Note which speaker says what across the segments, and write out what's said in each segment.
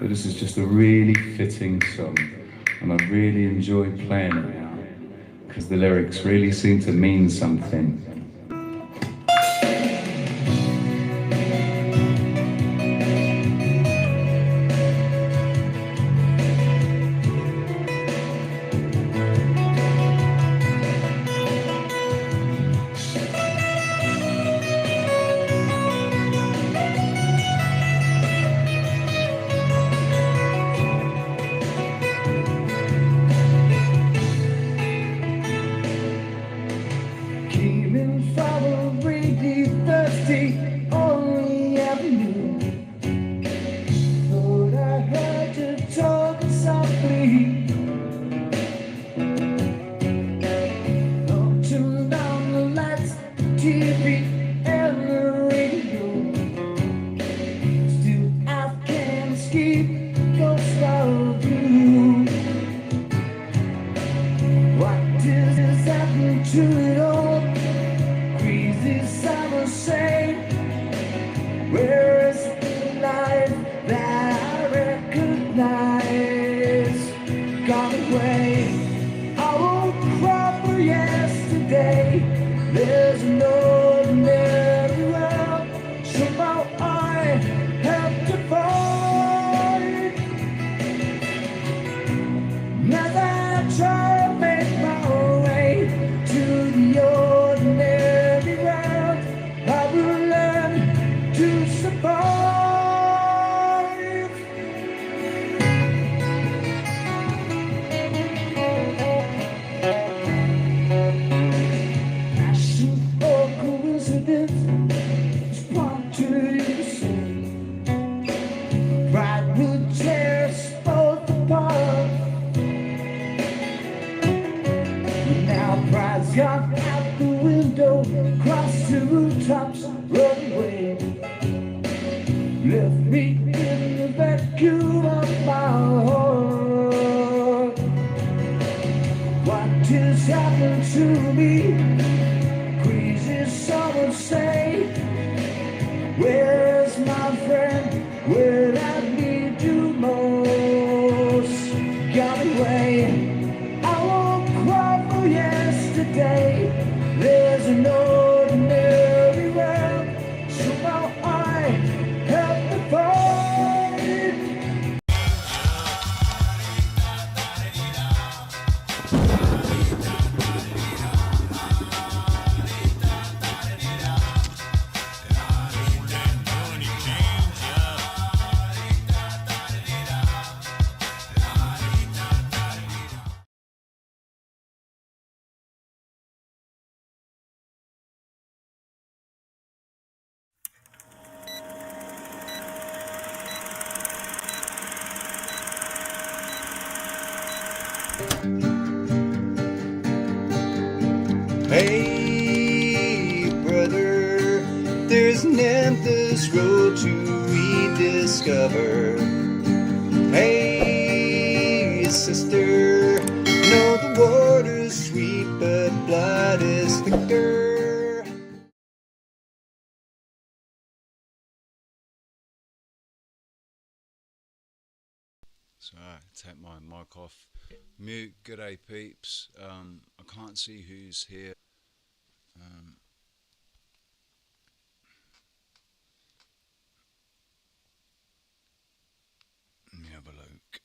Speaker 1: but this is just a really fitting song, and I really enjoy playing it now because the lyrics really seem to mean something.
Speaker 2: Hey, brother, there's an endless road to rediscover. Hey, sister, know the water's sweet, but blood is thicker. So I take my mic off mute. G'day peeps. I can't see who's here. Let me have a look.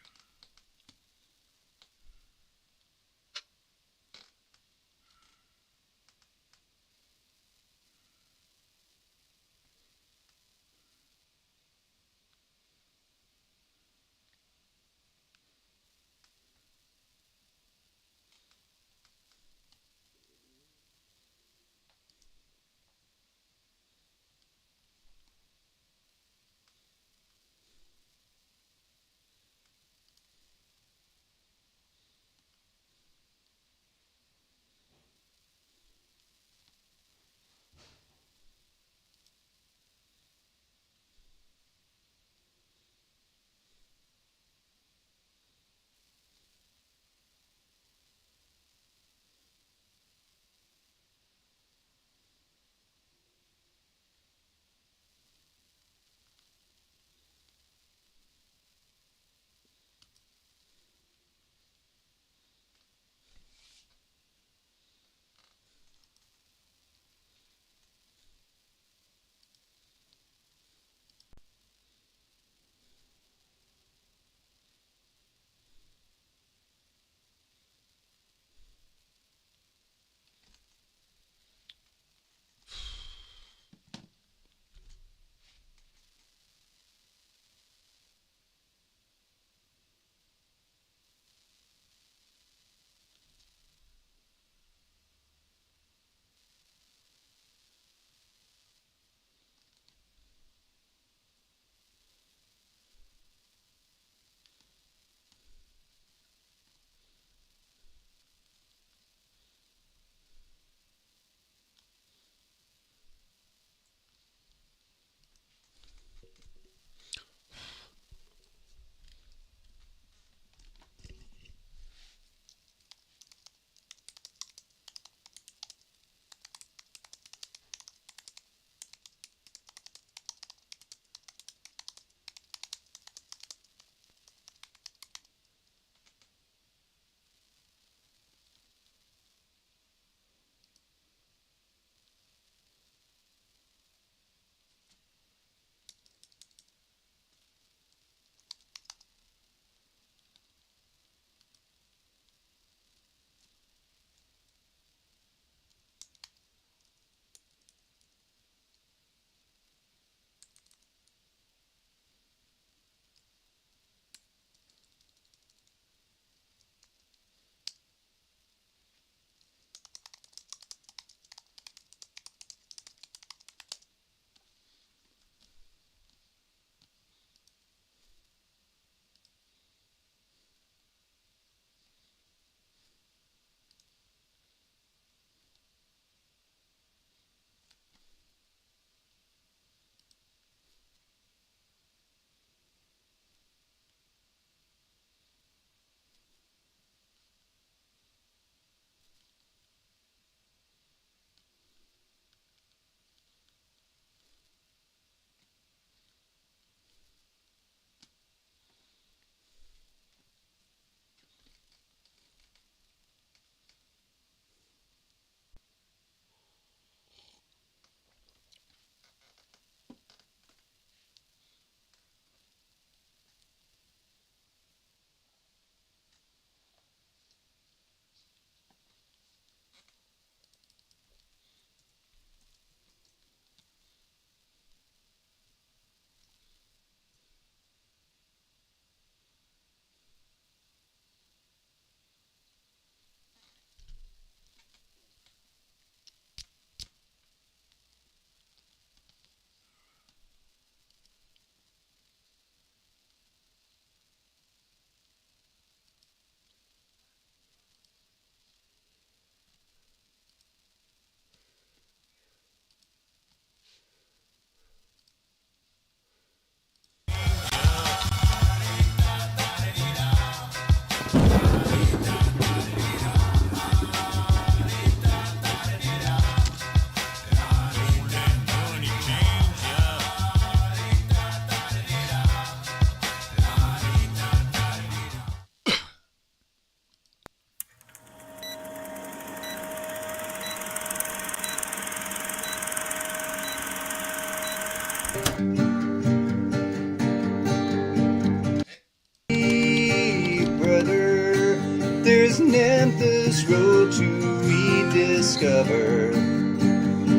Speaker 3: is an endless road to rediscover.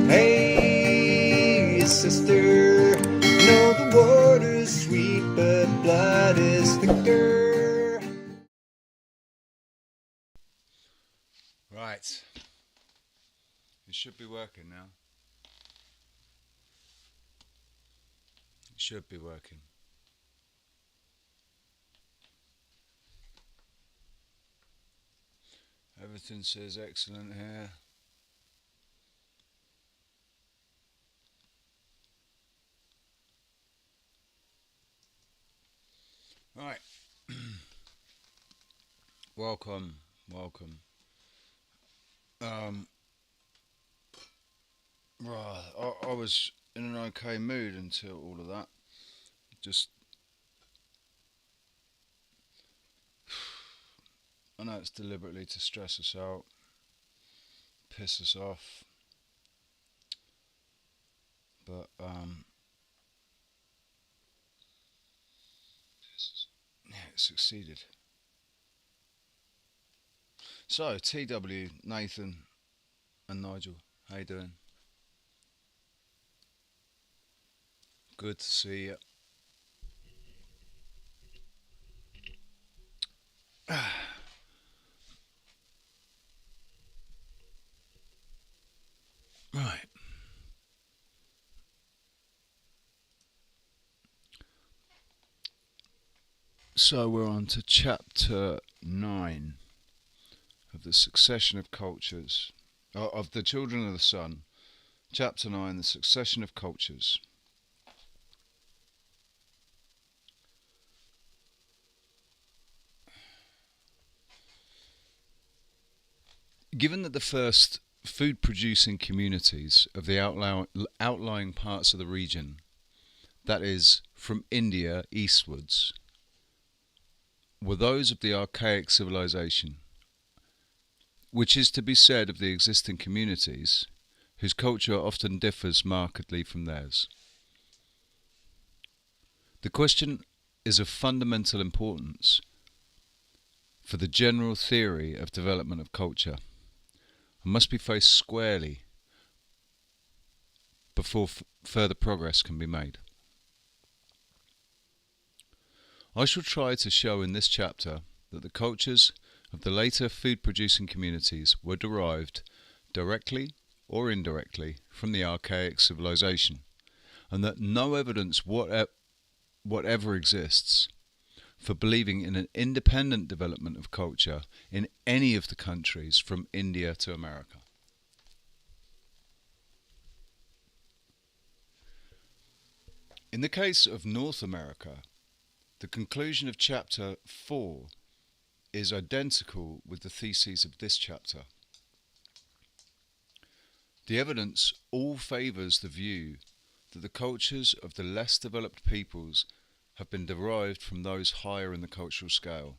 Speaker 3: Hey, sister, know the water's sweet, but blood is thicker.
Speaker 2: Right. It should be working now. It should be working. Everything says excellent here. Right. Welcome. Right. I was in an okay mood until all of that. Just, I know it's deliberately to stress us out, piss us off, but yeah, it succeeded. So, TW, Nathan, and Nigel, how you doing? Good to see you. Right. So we're on to chapter 9 of the succession of cultures, of the children of the sun. Chapter 9, the succession of cultures. Given that the first food producing communities of the outlying parts of the region, that is, from India eastwards, were those of the archaic civilization, which is to be said of the existing communities, whose culture often differs markedly from theirs. The question is of fundamental importance for the general theory of development of culture, and must be faced squarely before further progress can be made. I shall try to show in this chapter that the cultures of the later food-producing communities were derived, directly or indirectly, from the archaic civilization, and that no evidence whatever exists for believing in an independent development of culture in any of the countries from India to America. In the case of North America, the conclusion of chapter 4 is identical with the theses of this chapter. The evidence all favours the view that the cultures of the less developed peoples have been derived from those higher in the cultural scale.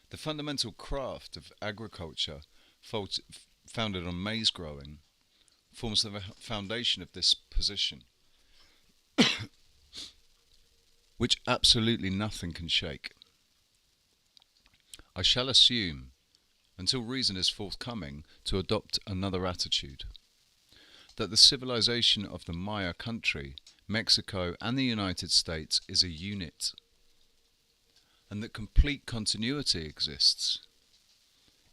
Speaker 2: The fundamental craft of agriculture, founded on maize growing, forms the foundation of this position, which absolutely nothing can shake. I shall assume, until reason is forthcoming to adopt another attitude, that the civilization of the Maya country, Mexico and the United States is a unit, and that complete continuity exists,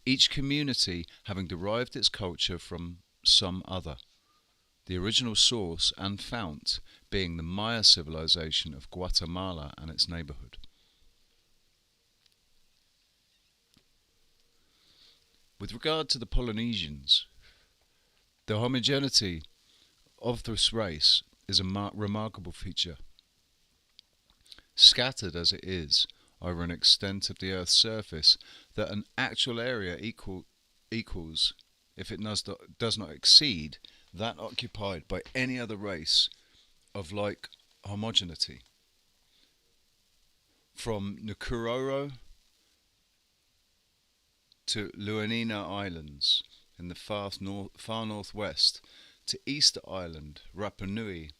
Speaker 2: each community having derived its culture from some other, the original source and fount being the Maya civilization of Guatemala and its neighborhood. With regard to the Polynesians, the homogeneity of this race is a remarkable feature. Scattered as it is over an extent of the Earth's surface that an actual area equals, if it does not exceed, that occupied by any other race of like homogeneity. From Nuku'alofa to Luanina Islands in the far northwest to Easter Island, Rapa Nui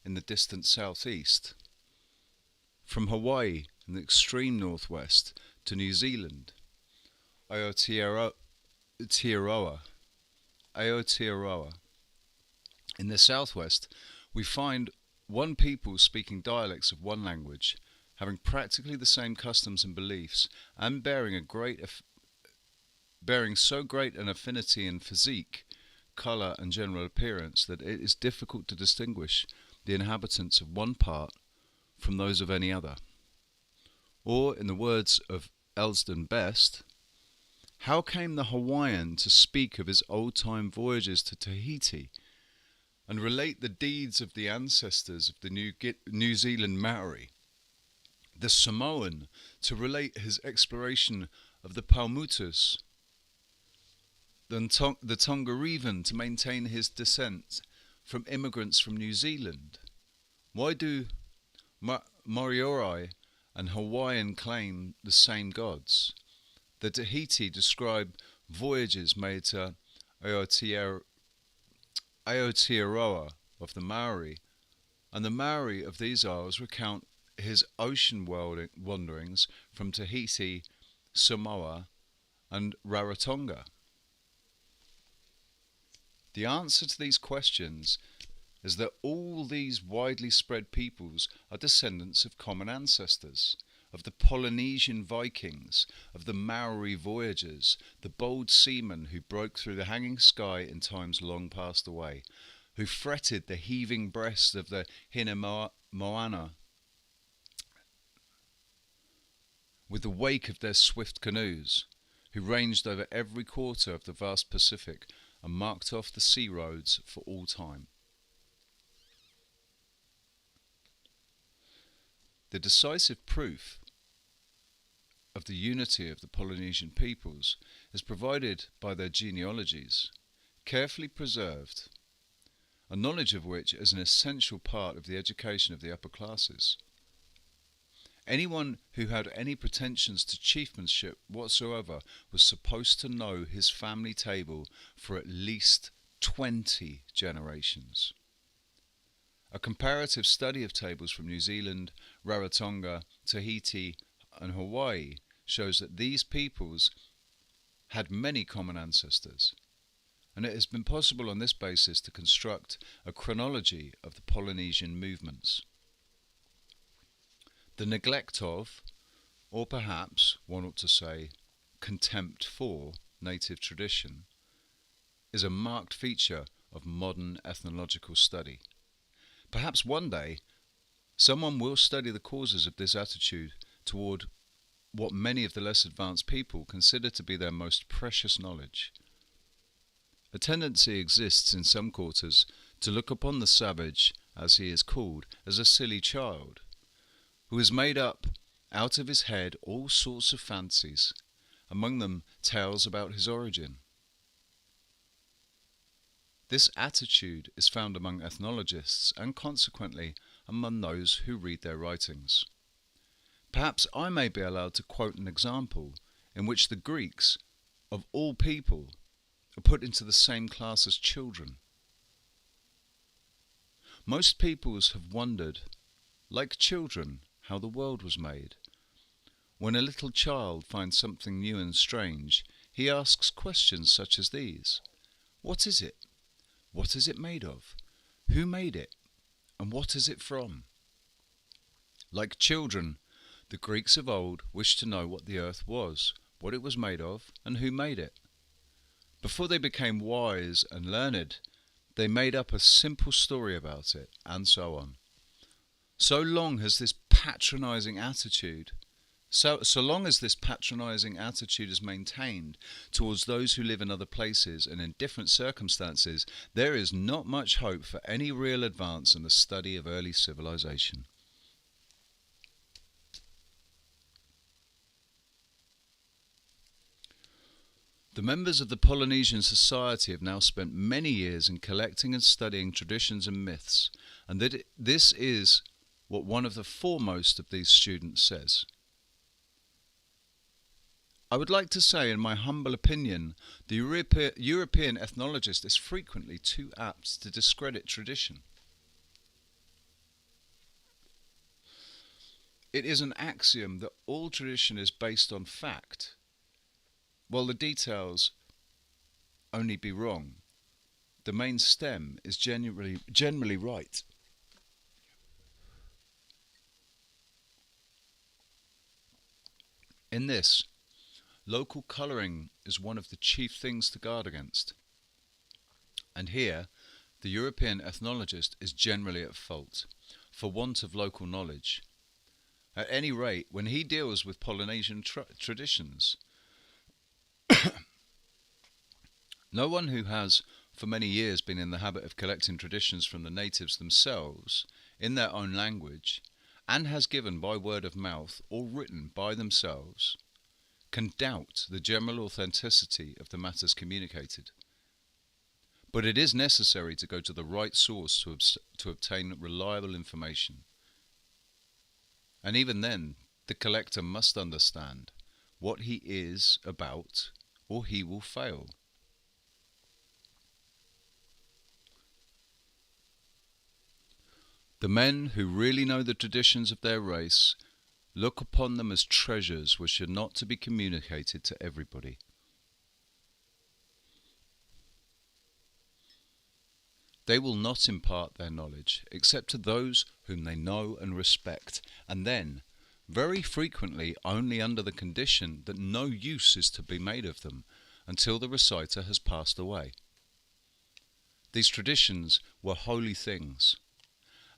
Speaker 2: in the distant southeast, from Hawaii in the extreme northwest to New Zealand, Aotearoa. Aotearoa. In the southwest, we find one people speaking dialects of one language, having practically the same customs and beliefs, and bearing so great an affinity in physique, colour, and general appearance that it is difficult to distinguish the inhabitants of one part from those of any other. Or, in the words of Elsden Best, how came the Hawaiian to speak of his old-time voyages to Tahiti and relate the deeds of the ancestors of the New Zealand Maori, the Samoan to relate his exploration of the Paumotus, the Tongarevan to maintain his descent from immigrants from New Zealand? Why do Moriori and Hawaiian claim the same gods? The Tahiti describe voyages made to Aotearoa of the Maori, and the Maori of these isles recount his ocean wanderings from Tahiti, Samoa, and Rarotonga. The answer to these questions is that all these widely spread peoples are descendants of common ancestors, of the Polynesian Vikings, of the Maori voyagers, the bold seamen who broke through the hanging sky in times long passed away, who fretted the heaving breast of the Moana with the wake of their swift canoes, who ranged over every quarter of the vast Pacific and marked off the sea roads for all time. The decisive proof of the unity of the Polynesian peoples is provided by their genealogies, carefully preserved, a knowledge of which is an essential part of the education of the upper classes. Anyone who had any pretensions to chiefmanship whatsoever was supposed to know his family table for at least 20 generations. A comparative study of tables from New Zealand, Rarotonga, Tahiti, and Hawaii shows that these peoples had many common ancestors, and it has been possible on this basis to construct a chronology of the Polynesian movements. The neglect of, or perhaps one ought to say, contempt for, native tradition is a marked feature of modern ethnological study. Perhaps one day someone will study the causes of this attitude toward what many of the less advanced people consider to be their most precious knowledge. A tendency exists in some quarters to look upon the savage, as he is called, as a silly child, who has made up out of his head all sorts of fancies, among them tales about his origin. This attitude is found among ethnologists and consequently among those who read their writings. Perhaps I may be allowed to quote an example in which the Greeks, of all people, are put into the same class as children. Most peoples have wondered, like children, how the world was made. When a little child finds something new and strange, he asks questions such as these. What is it? What is it made of? Who made it? And what is it from? Like children, the Greeks of old wished to know what the earth was, what it was made of, and who made it. Before they became wise and learned, they made up a simple story about it, and so on. So long as this patronizing attitude is maintained towards those who live in other places and in different circumstances, there is not much hope for any real advance in the study of early civilization. The members of the Polynesian Society have now spent many years in collecting and studying traditions and myths, and that this is what one of the foremost of these students says. I would like to say, in my humble opinion, the European ethnologist is frequently too apt to discredit tradition. It is an axiom that all tradition is based on fact, while the details only be wrong, the main stem is generally right. In this, local colouring is one of the chief things to guard against. And here, the European ethnologist is generally at fault, for want of local knowledge. At any rate, when he deals with Polynesian traditions, no one who has for many years been in the habit of collecting traditions from the natives themselves, in their own language, and has given by word of mouth or written by themselves, can doubt the general authenticity of the matters communicated. But it is necessary to go to the right source to obtain reliable information. And even then, the collector must understand what he is about, or he will fail. The men who really know the traditions of their race look upon them as treasures which are not to be communicated to everybody. They will not impart their knowledge except to those whom they know and respect, and then, very frequently, only under the condition that no use is to be made of them until the reciter has passed away. These traditions were holy things,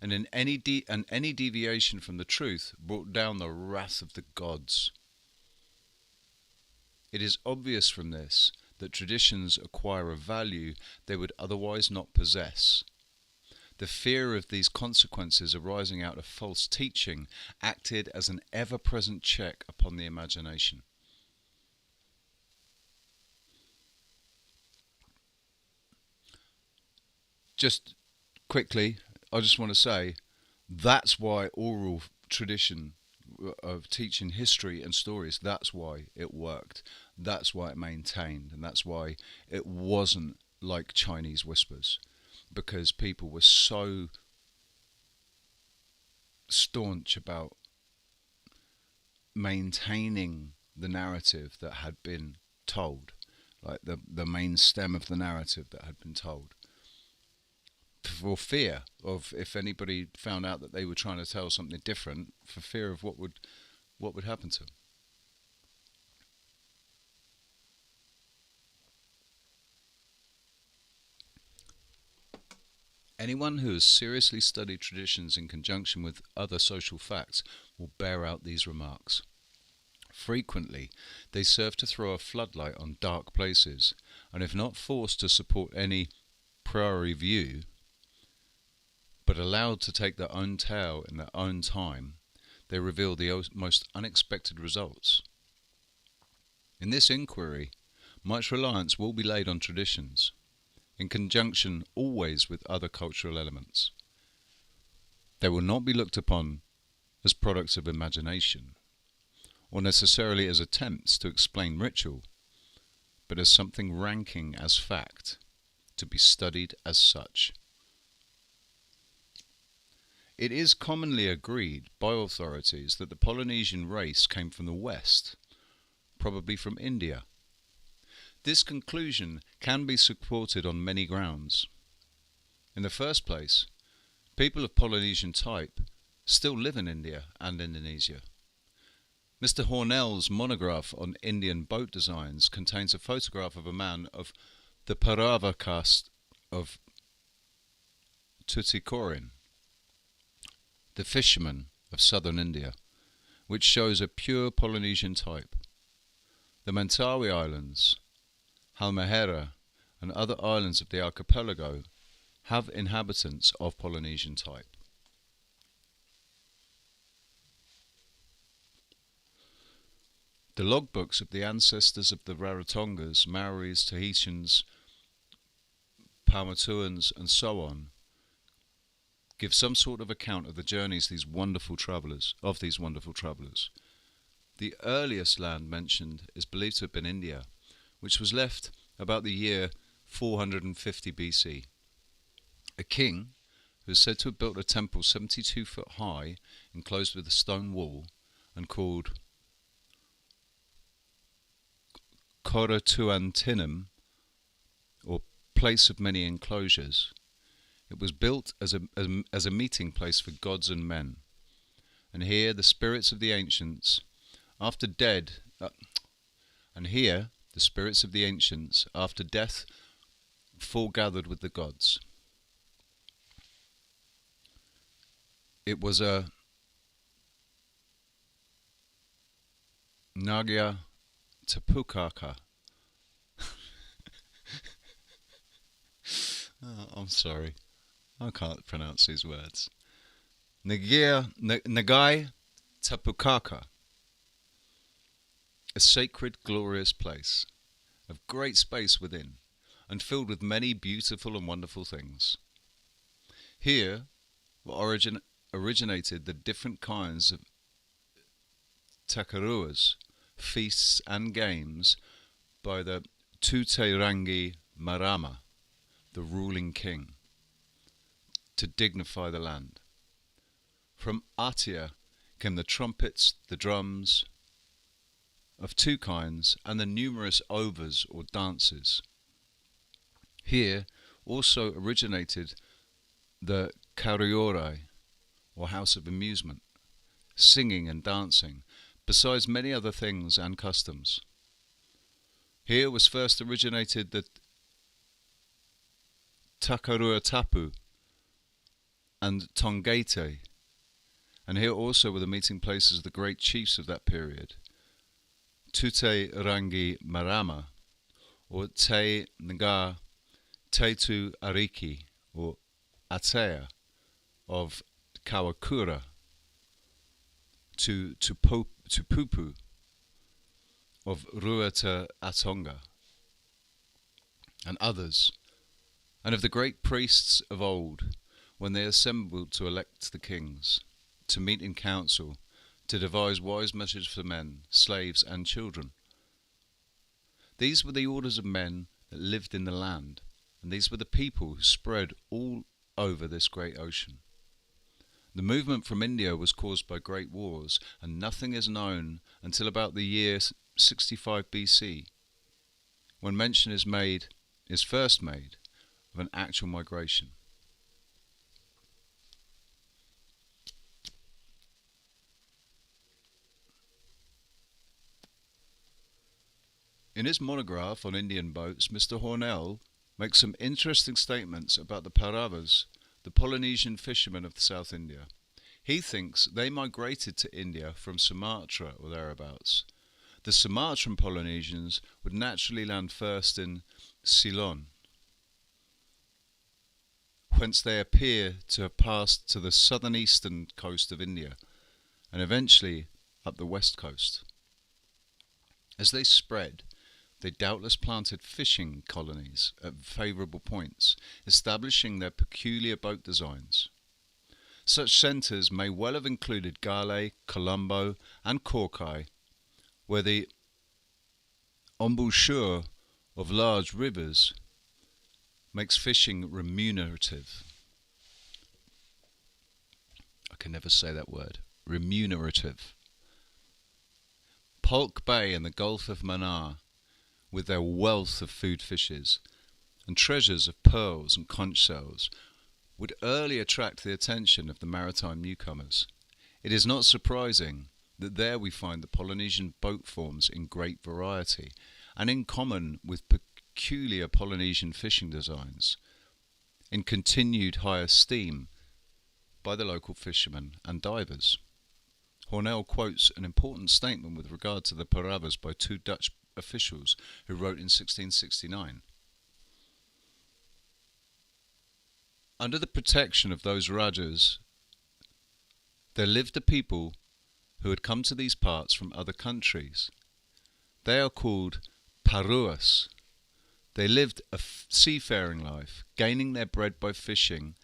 Speaker 2: and any deviation from the truth brought down the wrath of the gods. It is obvious from this that traditions acquire a value they would otherwise not possess. The fear of these consequences arising out of false teaching acted as an ever-present check upon the imagination. Just quickly, I just want to say, that's why oral tradition of teaching history and stories, that's why it worked. That's why it maintained, and that's why it wasn't like Chinese whispers, because people were so staunch about maintaining the narrative that had been told, like the main stem of the narrative that had been told, for fear of, if anybody found out that they were trying to tell something different, for fear of what would happen to them. Anyone who has seriously studied traditions in conjunction with other social facts will bear out these remarks. Frequently, they serve to throw a floodlight on dark places, and if not forced to support any priori view, but allowed to take their own tale in their own time, they reveal the most unexpected results. In this inquiry, much reliance will be laid on traditions, in conjunction always with other cultural elements. They will not be looked upon as products of imagination, or necessarily as attempts to explain ritual, but as something ranking as fact, to be studied as such. It is commonly agreed by authorities that the Polynesian race came from the West, probably from India. This conclusion can be supported on many grounds. In the first place, people of Polynesian type still live in India and Indonesia. Mr. Hornell's monograph on Indian boat designs contains a photograph of a man of the Parava caste of Tuticorin, the fishermen of southern India, which shows a pure Polynesian type. The Mentawai Islands, Halmahera, and other islands of the archipelago have inhabitants of Polynesian type. The logbooks of the ancestors of the Rarotongas, Maoris, Tahitians, Paumotuans, and so on give some sort of account of the journeys of these wonderful travellers. The earliest land mentioned is believed to have been India, which was left about the year 450 BC. A king, who is said to have built a temple 72 foot high, enclosed with a stone wall, and called Coratuantinum, or place of many enclosures. It was built as a meeting place for gods and men. And here the spirits of the ancients, after dead, after death, foregathered with the gods. It was a Nagya Tapukaka. Oh, I'm sorry, I can't pronounce these words. Nagai Tapukaka, a sacred, glorious place of great space within, and filled with many beautiful and wonderful things. Here originated the different kinds of takaruas, feasts and games by the Tuterangi Marama, the ruling king, to dignify the land. From Atia came the trumpets, the drums of two kinds, and the numerous overs or dances. Here also originated the Kariorai, or house of amusement, singing and dancing, besides many other things and customs. Here was first originated the Takarua Tapu and Tongate, and here also were the meeting places of the great chiefs of that period, Tute Rangi Marama, or Te Nga Tetu Ariki, or Atea, of Kawakura, to Pupu, of Ruata Atonga, and others, and of the great priests of old, when they assembled to elect the kings, to meet in council, to devise wise measures for men, slaves, and children. These were the orders of men that lived in the land, and these were the people who spread all over this great ocean. The movement from India was caused by great wars, and nothing is known until about the year 65 BC, when mention is first made of an actual migration. In his monograph on Indian boats, Mr. Hornell makes some interesting statements about the Paravas, the Polynesian fishermen of South India. He thinks they migrated to India from Sumatra or thereabouts. The Sumatran Polynesians would naturally land first in Ceylon, whence they appear to have passed to the southern eastern coast of India, and eventually up the west coast. As they spread, they doubtless planted fishing colonies at favourable points, establishing their peculiar boat designs. Such centres may well have included Gale, Colombo, and Korkai, where the embouchure of large rivers makes fishing remunerative. I can never say that word. Remunerative. Polk Bay and the Gulf of Mannar, with their wealth of food fishes and treasures of pearls and conch shells, would early attract the attention of the maritime newcomers. It is not surprising that there we find the Polynesian boat forms in great variety, and in common with peculiar Polynesian fishing designs, in continued high esteem by the local fishermen and divers. Hornell quotes an important statement with regard to the Paravas by two Dutch officials who wrote in 1669. Under the protection of those Rajas, there lived a people who had come to these parts from other countries. They are called Paruas. They lived a seafaring life, gaining their bread by fishing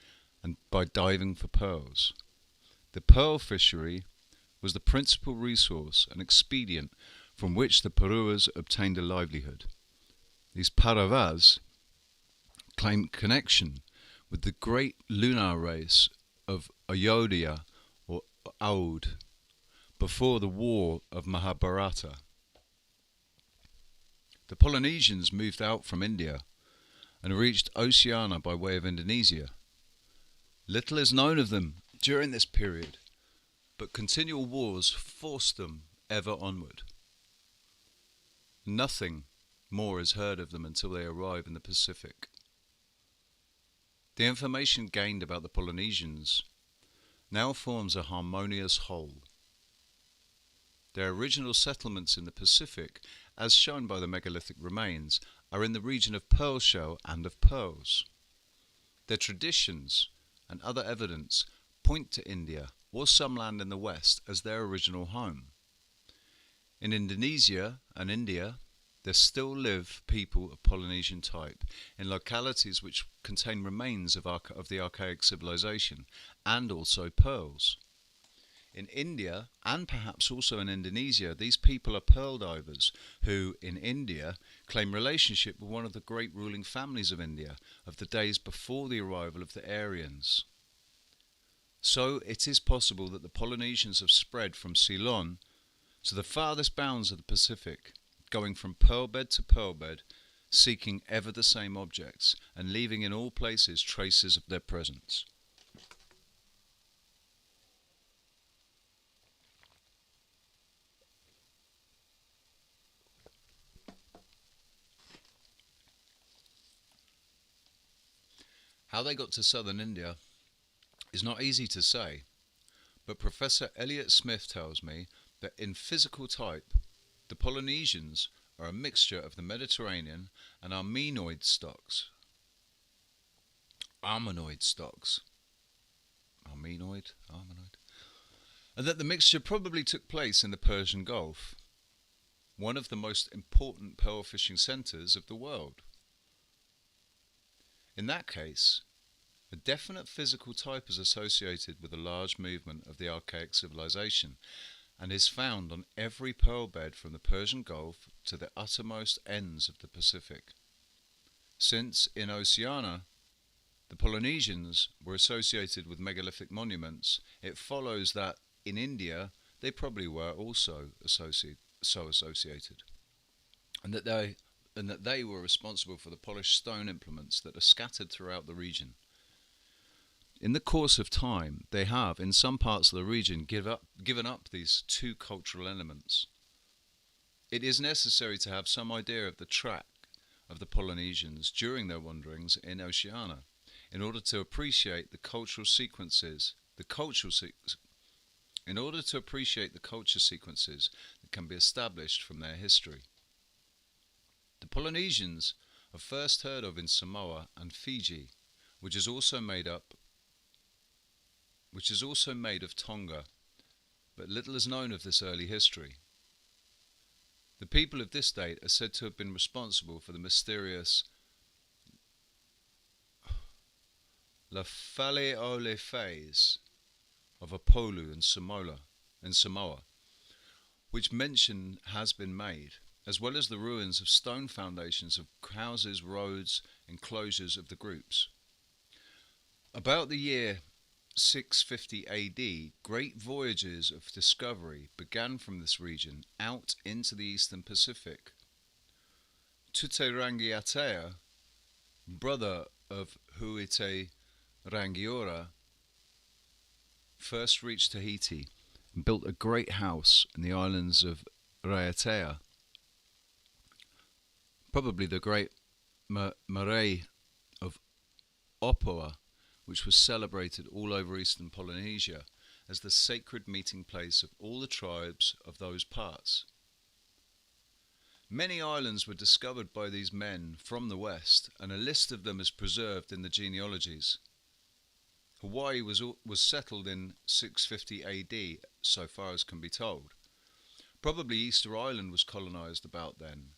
Speaker 2: and by diving for pearls. The pearl fishery was the principal resource and expedient from which the Paruas obtained a livelihood. These Paravas claimed connection with the great lunar race of Ayodhya or Aud before the war of Mahabharata. The Polynesians moved out from India and reached Oceania by way of Indonesia. Little is known of them during this period, but continual wars forced them ever onward. Nothing more is heard of them until they arrive in the Pacific. The information gained about the Polynesians now forms a harmonious whole. Their original settlements in the Pacific, as shown by the megalithic remains, are in the region of Pearl Shell and of pearls. Their traditions and other evidence point to India or some land in the west as their original home. In Indonesia and India, there still live people of Polynesian type in localities which contain remains of the archaic civilization and also pearls. In India, and perhaps also in Indonesia, these people are pearl divers who, in India, claim relationship with one of the great ruling families of India of the days before the arrival of the Aryans. So it is possible that the Polynesians have spread from Ceylon to the farthest bounds of the Pacific, going from pearl bed to pearl bed, seeking ever the same objects, and leaving in all places traces of their presence. How they got to southern India is not easy to say, but Professor Elliot Smith tells me that in physical type, the Polynesians are a mixture of the Mediterranean and Armenoid stocks. Armenoid. And that the mixture probably took place in the Persian Gulf, one of the most important pearl fishing centres of the world. In that case, a definite physical type is associated with a large movement of the archaic civilization and is found on every pearl bed from the Persian Gulf to the uttermost ends of the Pacific. Since in Oceania the Polynesians were associated with megalithic monuments, it follows that in India they probably were also associated, and that they were responsible for the polished stone implements that are scattered throughout the region. In the course of time, they have, in some parts of the region, given up these two cultural elements. It is necessary to have some idea of the track of the Polynesians during their wanderings in Oceania, in order to appreciate the culture sequences that can be established from their history. The Polynesians are first heard of in Samoa and Fiji, which is also made of Tonga, but little is known of this early history. The people of this date are said to have been responsible for the mysterious La Fale phase of Apolu and Samoa, which mention has been made, as well as the ruins of stone foundations of houses, roads, enclosures of the groups. About the year 650 AD, great voyages of discovery began from this region out into the eastern Pacific. Tuterangiatea, brother of Huite Rangiora, first reached Tahiti and built a great house in the islands of Raiatea, probably the great marae of Opoa, which was celebrated all over eastern Polynesia as the sacred meeting place of all the tribes of those parts. Many islands were discovered by these men from the west, and a list of them is preserved in the genealogies. Hawaii was settled in 650 AD, so far as can be told. Probably Easter Island was colonised about then,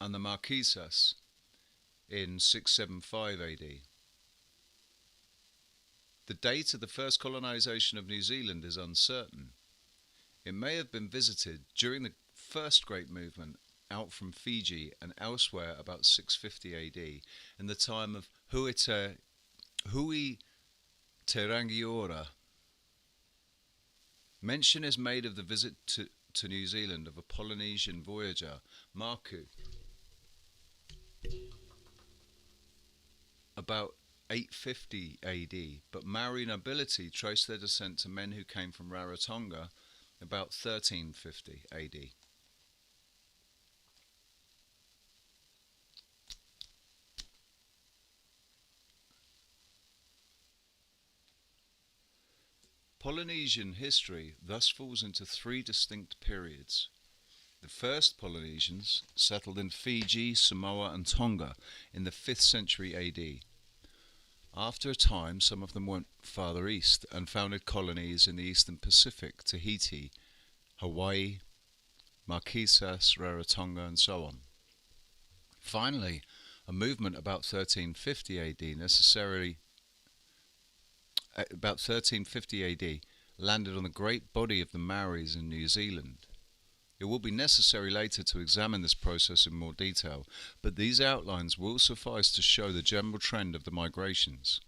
Speaker 2: and the Marquesas in 675 AD. The date of the first colonisation of New Zealand is uncertain. It may have been visited during the first great movement out from Fiji and elsewhere about 650 AD, in the time of Huite Rangiora. Mention is made of the visit to New Zealand of a Polynesian voyager, Maku, about 850 AD, but Maori nobility traced their descent to men who came from Rarotonga about 1350 AD. Polynesian history thus falls into three distinct periods. The first Polynesians settled in Fiji, Samoa and Tonga in the 5th century AD. After a time, some of them went farther east and founded colonies in the eastern Pacific, Tahiti, Hawaii, Marquesas, Rarotonga and so on. Finally, a movement about 1350 AD landed on the great body of the Maoris in New Zealand. It will be necessary later to examine this process in more detail, but these outlines will suffice to show the general trend of the migrations.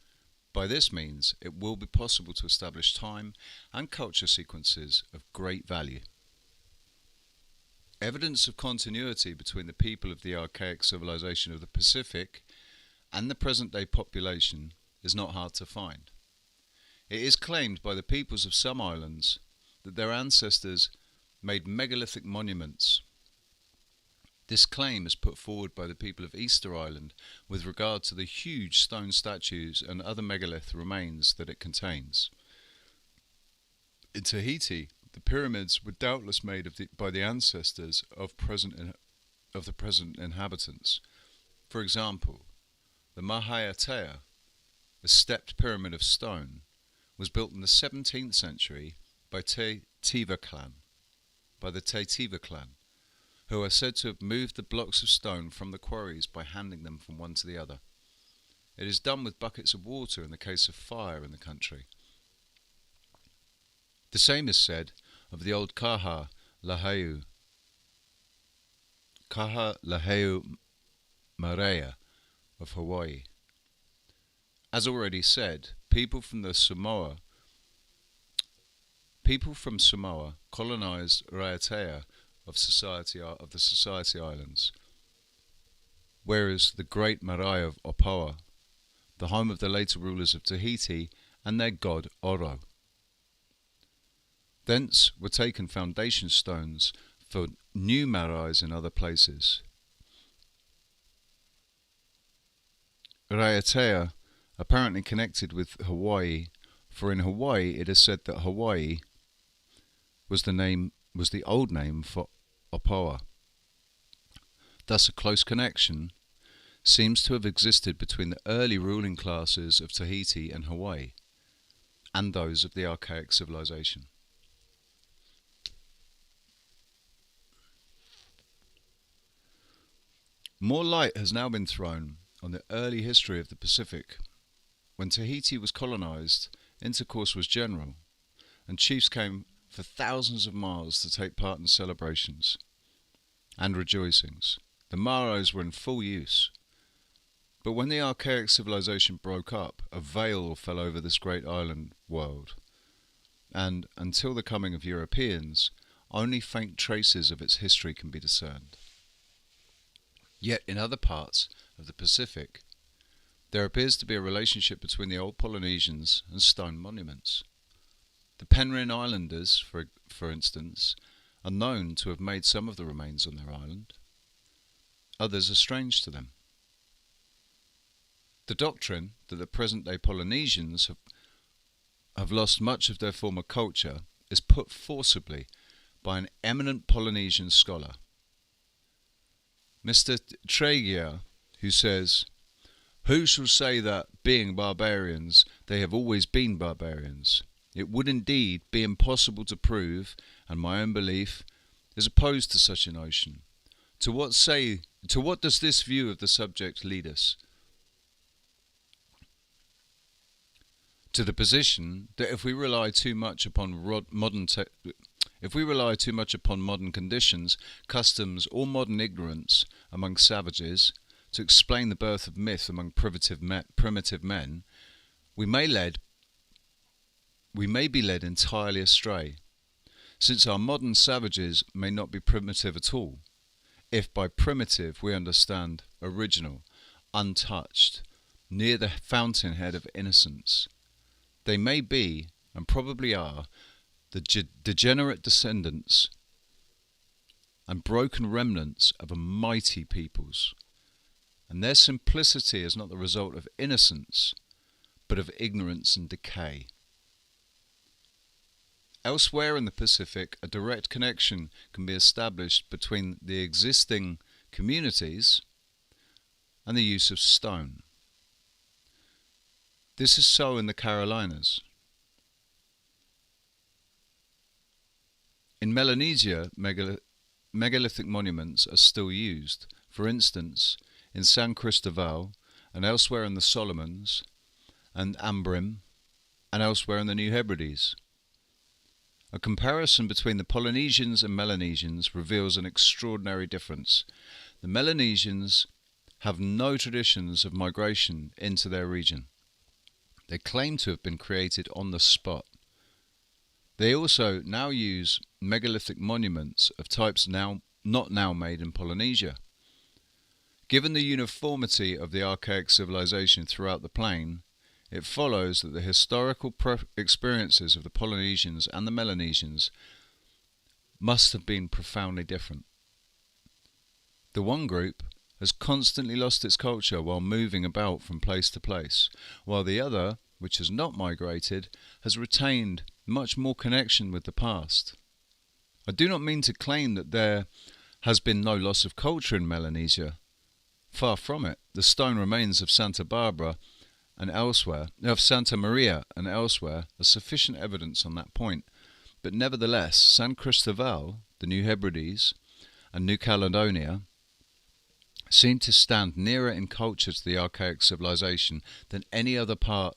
Speaker 2: By this means, it will be possible to establish time and culture sequences of great value. Evidence of continuity between the people of the archaic civilization of the Pacific and the present-day population is not hard to find. It is claimed by the peoples of some islands that their ancestors made megalithic monuments. This claim is put forward by the people of Easter Island with regard to the huge stone statues and other megalith remains that it contains. In Tahiti, the pyramids were doubtless made by the ancestors of the present inhabitants. For example, the Mahayatea, a stepped pyramid of stone, was built in the 17th century by the Teitiva clan, who are said to have moved the blocks of stone from the quarries by handing them from one to the other. It is done with buckets of water in the case of fire in the country. The same is said of the old Kaha Laheu Marea of Hawaii. As already said, people from Samoa colonized Raiatea of the Society Islands, whereas the great marae of Opoa, the home of the later rulers of Tahiti and their god Oro. Thence were taken foundation stones for new maraes in other places. Raiatea apparently connected with Hawaii, for in Hawaii it is said that Hawaii was the old name for Opoa. Thus a close connection seems to have existed between the early ruling classes of Tahiti and Hawaii and those of the archaic civilization. More light has now been thrown on the early history of the Pacific. When Tahiti was colonized, intercourse was general, and chiefs came for thousands of miles to take part in celebrations and rejoicings. The maros were in full use. But when the archaic civilization broke up, a veil fell over this great island world, and until the coming of Europeans, only faint traces of its history can be discerned. Yet in other parts of the Pacific, there appears to be a relationship between the old Polynesians and stone monuments. The Penrhyn Islanders, for instance, are known to have made some of the remains on their island. Others are strange to them. The doctrine that the present-day Polynesians have lost much of their former culture is put forcibly by an eminent Polynesian scholar, Mr. Tregear, who says, "Who shall say that, being barbarians, they have always been barbarians? It would indeed be impossible to prove, and my own belief is opposed to such a notion. To what does this view of the subject lead us? To the position that if we rely too much upon modern conditions, customs, or modern ignorance among savages to explain the birth of myth among primitive men, we may be led entirely astray, since our modern savages may not be primitive at all, if by primitive we understand original, untouched, near the fountainhead of innocence. They may be, and probably are, the degenerate descendants and broken remnants of a mighty peoples, and their simplicity is not the result of innocence, but of ignorance and decay. Elsewhere in the Pacific, a direct connection can be established between the existing communities and the use of stone. This is so in the Carolinas. In Melanesia, megalithic monuments are still used, for instance, in San Cristobal and elsewhere in the Solomons and Ambrim and elsewhere in the New Hebrides. A comparison between the Polynesians and Melanesians reveals an extraordinary difference. The Melanesians have no traditions of migration into their region. They claim to have been created on the spot. They also now use megalithic monuments of types not now made in Polynesia. Given the uniformity of the archaic civilization throughout the plain, it follows that the historical experiences of the Polynesians and the Melanesians must have been profoundly different. The one group has constantly lost its culture while moving about from place to place, while the other, which has not migrated, has retained much more connection with the past. I do not mean to claim that there has been no loss of culture in Melanesia. Far from it. The stone remains of Santa Barbara and elsewhere, of Santa Maria and elsewhere, are sufficient evidence on that point. But nevertheless, San Cristobal, the New Hebrides, and New Caledonia seem to stand nearer in culture to the archaic civilization than any other part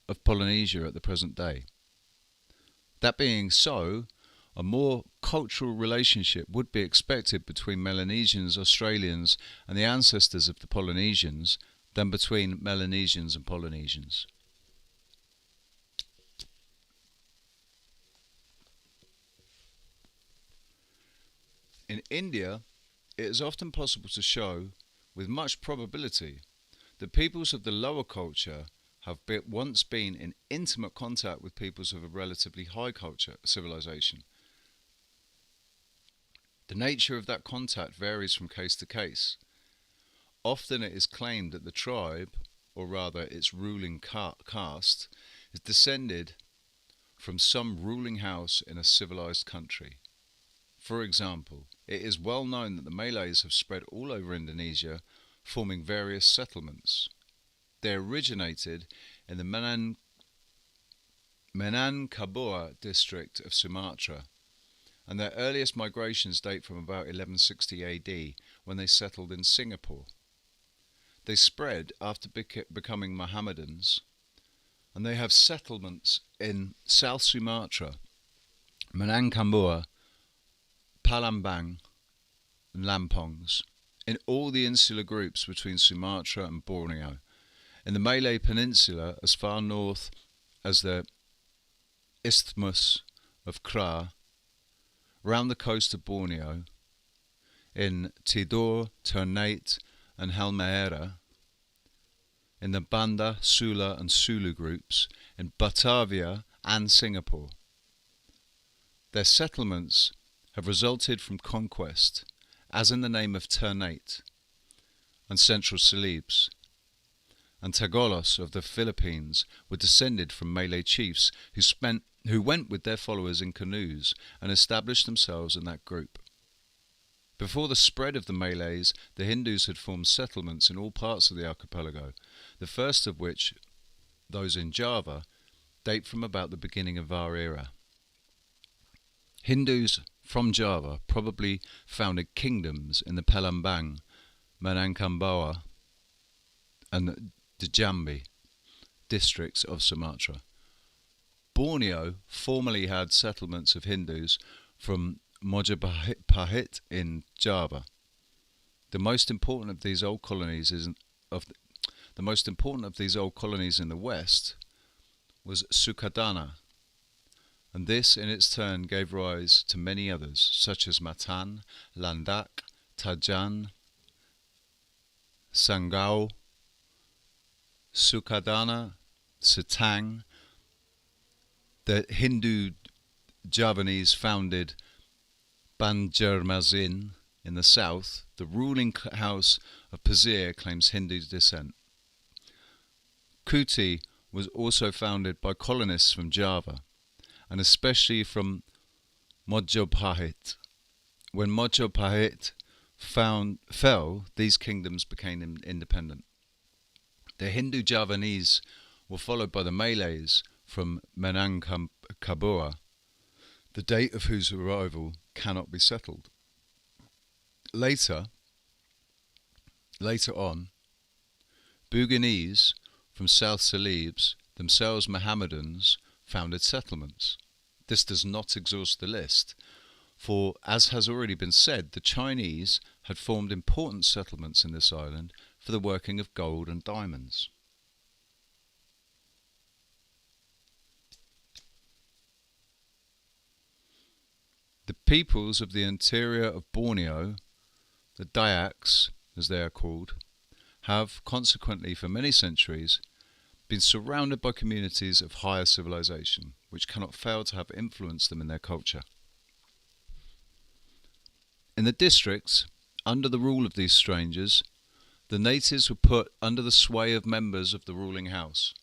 Speaker 2: of Polynesia at the present day. That being so, a more cultural relationship would be expected between Melanesians, Australians, and the ancestors of the Polynesians than between Melanesians and Polynesians. In India, it is often possible to show, with much probability, that peoples of the lower culture have once been in intimate contact with peoples of a relatively high culture civilization. The nature of that contact varies from case to case. Often it is claimed that the tribe, or rather its ruling caste, is descended from some ruling house in a civilized country. For example, it is well known that the Malays have spread all over Indonesia, forming various settlements. They originated in the Minangkabau district of Sumatra, and their earliest migrations date from about 1160 AD, when they settled in Singapore. They spread after becoming Mohammedans, and they have settlements in South Sumatra, Minangkabau, Palembang, and Lampongs, in all the insular groups between Sumatra and Borneo, in the Malay Peninsula as far north as the Isthmus of Kra, round the coast of Borneo, in Tidore, Ternate and Halmahera, in the Banda, Sula and Sulu groups, in Batavia and Singapore. Their settlements have resulted from conquest, as in the name of Ternate and Central Celebes, and Tagalos of the Philippines were descended from Malay chiefs who went with their followers in canoes and established themselves in that group. Before the spread of the Malays, the Hindus had formed settlements in all parts of the archipelago, the first of which, those in Java, date from about the beginning of our era. Hindus from Java probably founded kingdoms in the Palembang, Minangkabau, and the Jambi districts of Sumatra. Borneo formerly had settlements of Hindus from Mojapahit in Java. The most important of these old colonies in the west was Sukadana, and this in its turn gave rise to many others, such as Matan, Landak, Tajan, Sangao, Sukadana, Setang. The Hindu Javanese founded Banjarmasin in the south. The ruling house of Pasir claims Hindu descent. Kuti was also founded by colonists from Java, and especially from Mojopahit. When Mojopahit fell, these kingdoms became independent. The Hindu Javanese were followed by the Malays from Minangkabau, the date of whose arrival cannot be settled. Later on, Buginese from South Celebes, themselves Mohammedans, founded settlements. This does not exhaust the list, for, as has already been said, the Chinese had formed important settlements in this island for the working of gold and diamonds. The peoples of the interior of Borneo, the Dayaks, as they are called, have, consequently for many centuries, been surrounded by communities of higher civilization, which cannot fail to have influenced them in their culture. In the districts, under the rule of these strangers, the natives were put under the sway of members of the ruling house.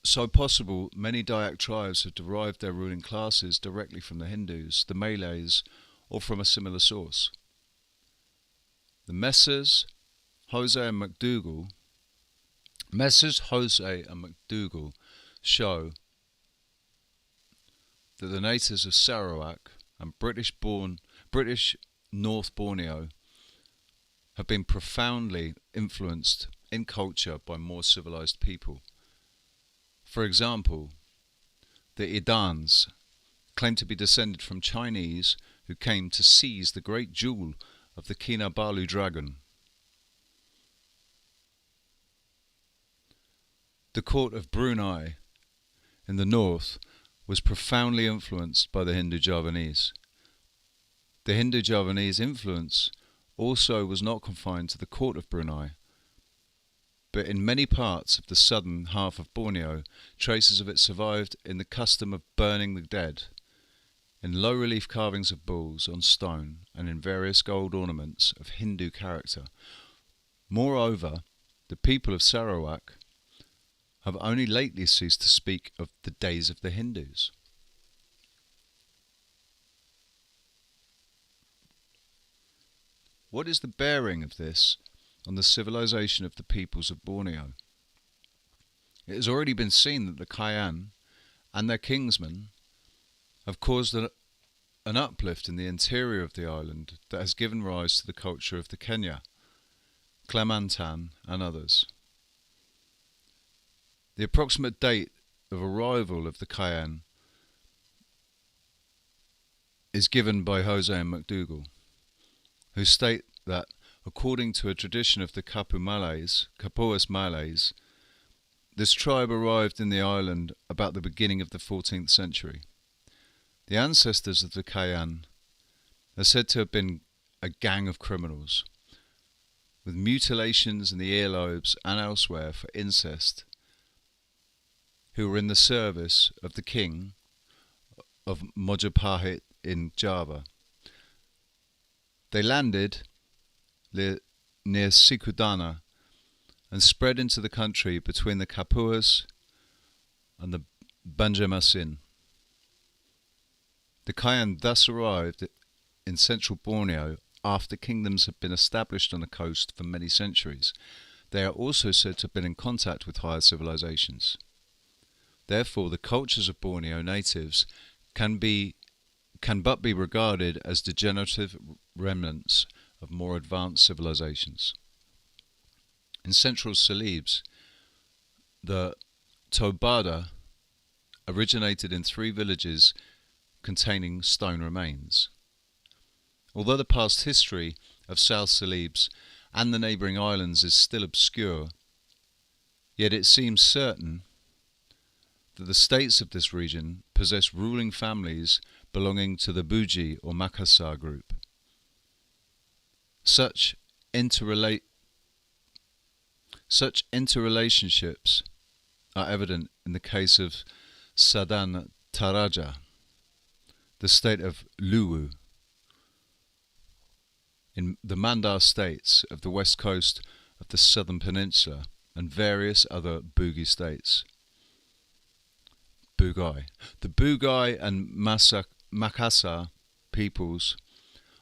Speaker 2: So possible, many Dayak tribes have derived their ruling classes directly from the Hindus, the Malays, or from a similar source. The Messrs. Jose and McDougall show that the natives of Sarawak and British North Borneo have been profoundly influenced in culture by more civilized people. For example, the Idans claim to be descended from Chinese who came to seize the great jewel of the Kinabalu dragon. The court of Brunei in the north was profoundly influenced by the Hindu Javanese. The Hindu Javanese influence also was not confined to the court of Brunei, but in many parts of the southern half of Borneo, traces of it survived in the custom of burning the dead, in low-relief carvings of bulls on stone, and in various gold ornaments of Hindu character. Moreover, the people of Sarawak have only lately ceased to speak of the days of the Hindus. What is the bearing of this on the civilization of the peoples of Borneo? It has already been seen that the Kayan and their kingsmen have caused an uplift in the interior of the island that has given rise to the culture of the Kenya, Kalimantan and others. The approximate date of arrival of the Kayan is given by Jose and McDougall, who state that, according to a tradition of the Kapuas Malays, this tribe arrived in the island about the beginning of the 14th century. The ancestors of the Kayan are said to have been a gang of criminals, with mutilations in the earlobes and elsewhere for incest, who were in the service of the king of Mojopahit in Java. They landed near Sikudana and spread into the country between the Kapuas and the Banjarmasin. The Kayan thus arrived in central Borneo after kingdoms had been established on the coast for many centuries. They are also said to have been in contact with higher civilizations. Therefore, the cultures of Borneo natives can but be regarded as degenerative remnants of more advanced civilizations. In central Celebes, the Tobada originated in 3 villages containing stone remains. Although the past history of South Celebes and the neighbouring islands is still obscure, yet it seems certain that the states of this region possess ruling families belonging to the Buji or Makassar group. Such interrelationships are evident in the case of Sadan Taraja, the state of Luwu, in the Mandar states of the west coast of the southern peninsula, and various other Bugi states. Bugai. The Bugai and Makassar peoples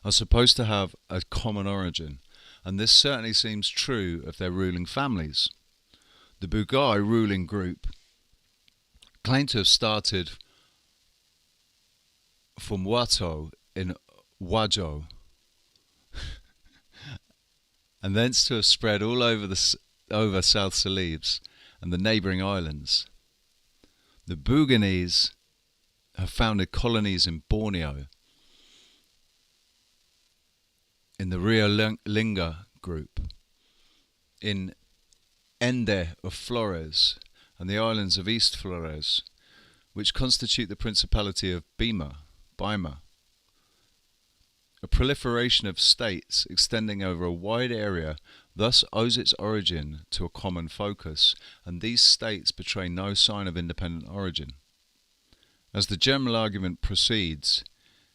Speaker 2: are supposed to have a common origin, and this certainly seems true of their ruling families. The Bugai ruling group claim to have started from Wato in Wajo, and thence to have spread all over South Celebes and the neighbouring islands. The Buganese have founded colonies in Borneo, in the Rio Linga group, in Ende of Flores and the islands of East Flores, which constitute the Principality of Bima. A proliferation of states extending over a wide area thus owes its origin to a common focus, and these states betray no sign of independent origin. As the general argument proceeds,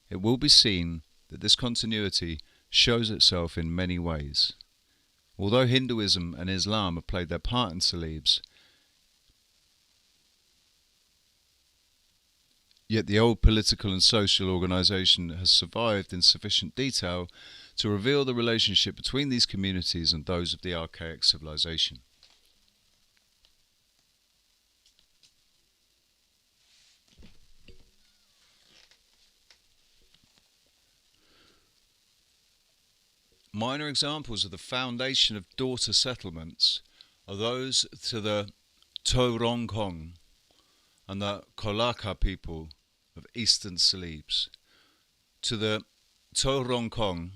Speaker 2: it will be seen that this continuity shows itself in many ways. Although Hinduism and Islam have played their part in Celebes, yet the old political and social organisation has survived in sufficient detail to reveal the relationship between these communities and those of the archaic civilization. Minor examples of the foundation of daughter settlements are those to the Torongkong and the Kolaka people of eastern Celebes. To the Torongkong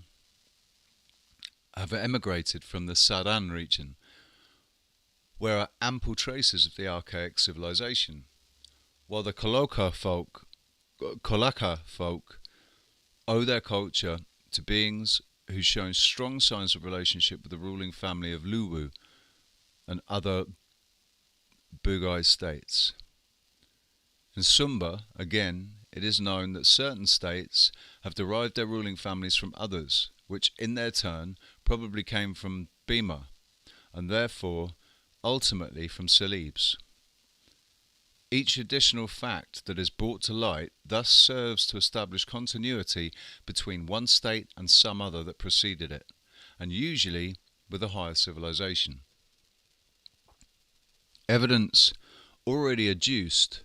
Speaker 2: have emigrated from the Saran region, where are ample traces of the archaic civilization, while the Kolaka folk owe their culture to beings who've shown strong signs of relationship with the ruling family of Luwu and other Bugai states. In Sumba, again, it is known that certain states have derived their ruling families from others, which in their turn probably came from Bima, and therefore ultimately from Celebes. Each additional fact that is brought to light thus serves to establish continuity between one state and some other that preceded it, and usually with a higher civilization. Evidence already adduced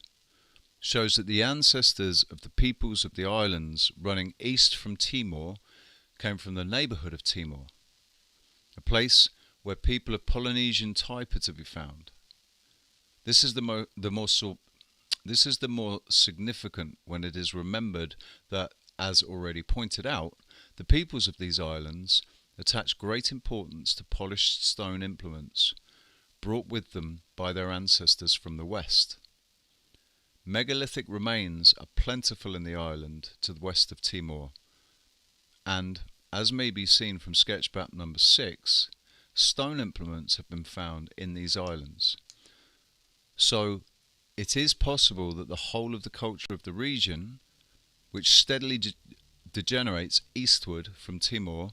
Speaker 2: shows that the ancestors of the peoples of the islands running east from Timor came from the neighbourhood of Timor, a place where people of Polynesian type are to be found. This is the more significant when it is remembered that, as already pointed out, the peoples of these islands attach great importance to polished stone implements brought with them by their ancestors from the west. Megalithic remains are plentiful in the island to the west of Timor, and, as may be seen from sketch map number 6, stone implements have been found in these islands. So, it is possible that the whole of the culture of the region, which steadily degenerates eastward from Timor,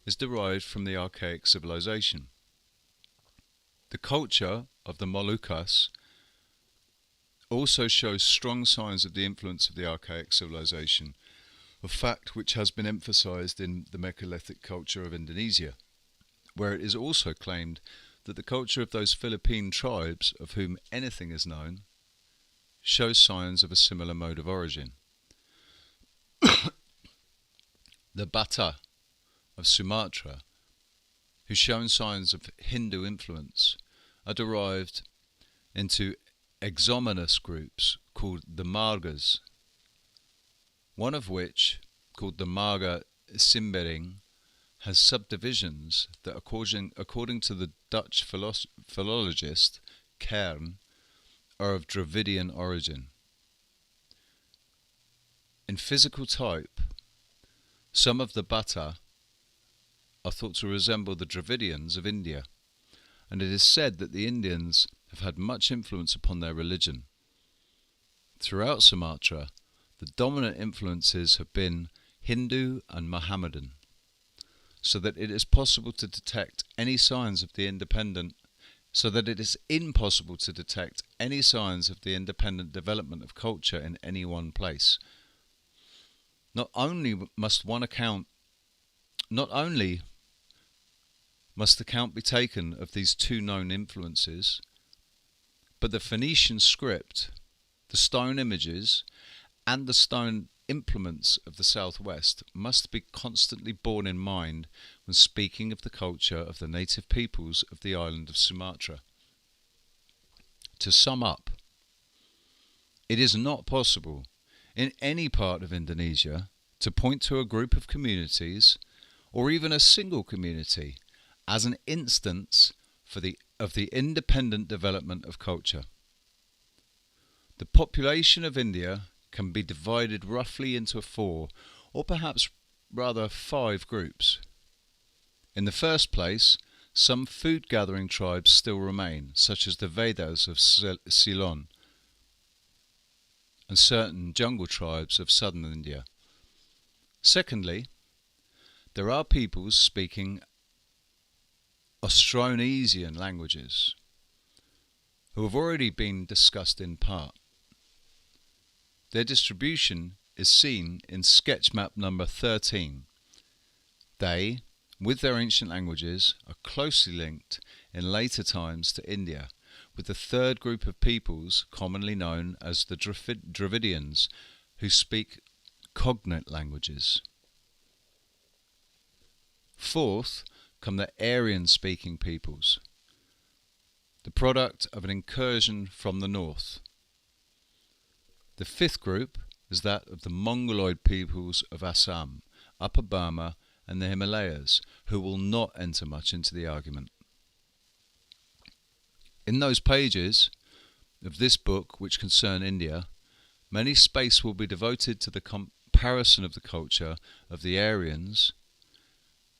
Speaker 2: is derived from the archaic civilization. The culture of the Moluccas also shows strong signs of the influence of the archaic civilization, a fact which has been emphasized in the Megalithic culture of Indonesia, where it is also claimed that the culture of those Philippine tribes of whom anything is known shows signs of a similar mode of origin. The Bata of Sumatra, who've shown signs of Hindu influence, are derived into exogenous groups called the Margas, one of which, called the Marga Simbering, has subdivisions that, according to the Dutch philologist Kern, are of Dravidian origin. In physical type, some of the Bata are thought to resemble the Dravidians of India, and it is said that the Indians have had much influence upon their religion. Throughout Sumatra, the dominant influences have been Hindu and Mohammedan, so that it is possible to detect any signs of the independent development of culture in any one place. Not only must account be taken of these two known influences, but the Phoenician script, the stone images, and the stone implements of the southwest must be constantly borne in mind when speaking of the culture of the native peoples of the island of Sumatra. To sum up, it is not possible in any part of Indonesia to point to a group of communities, or even a single community, as an instance of the independent development of culture. The population of India can be divided roughly into 4, or perhaps rather 5 groups. In the first place, some food-gathering tribes still remain, such as the Vedas of Ceylon and certain jungle tribes of southern India. Secondly, there are peoples speaking Austronesian languages, who have already been discussed in part. Their distribution is seen in sketch map number 13. They, with their ancient languages, are closely linked in later times to India, with the third group of peoples commonly known as the Dravidians, who speak cognate languages. Fourth come the Aryan-speaking peoples, the product of an incursion from the north. The fifth group is that of the Mongoloid peoples of Assam, Upper Burma, and the Himalayas, who will not enter much into the argument. In those pages of this book which concern India, many space will be devoted to the comparison of the culture of the Aryans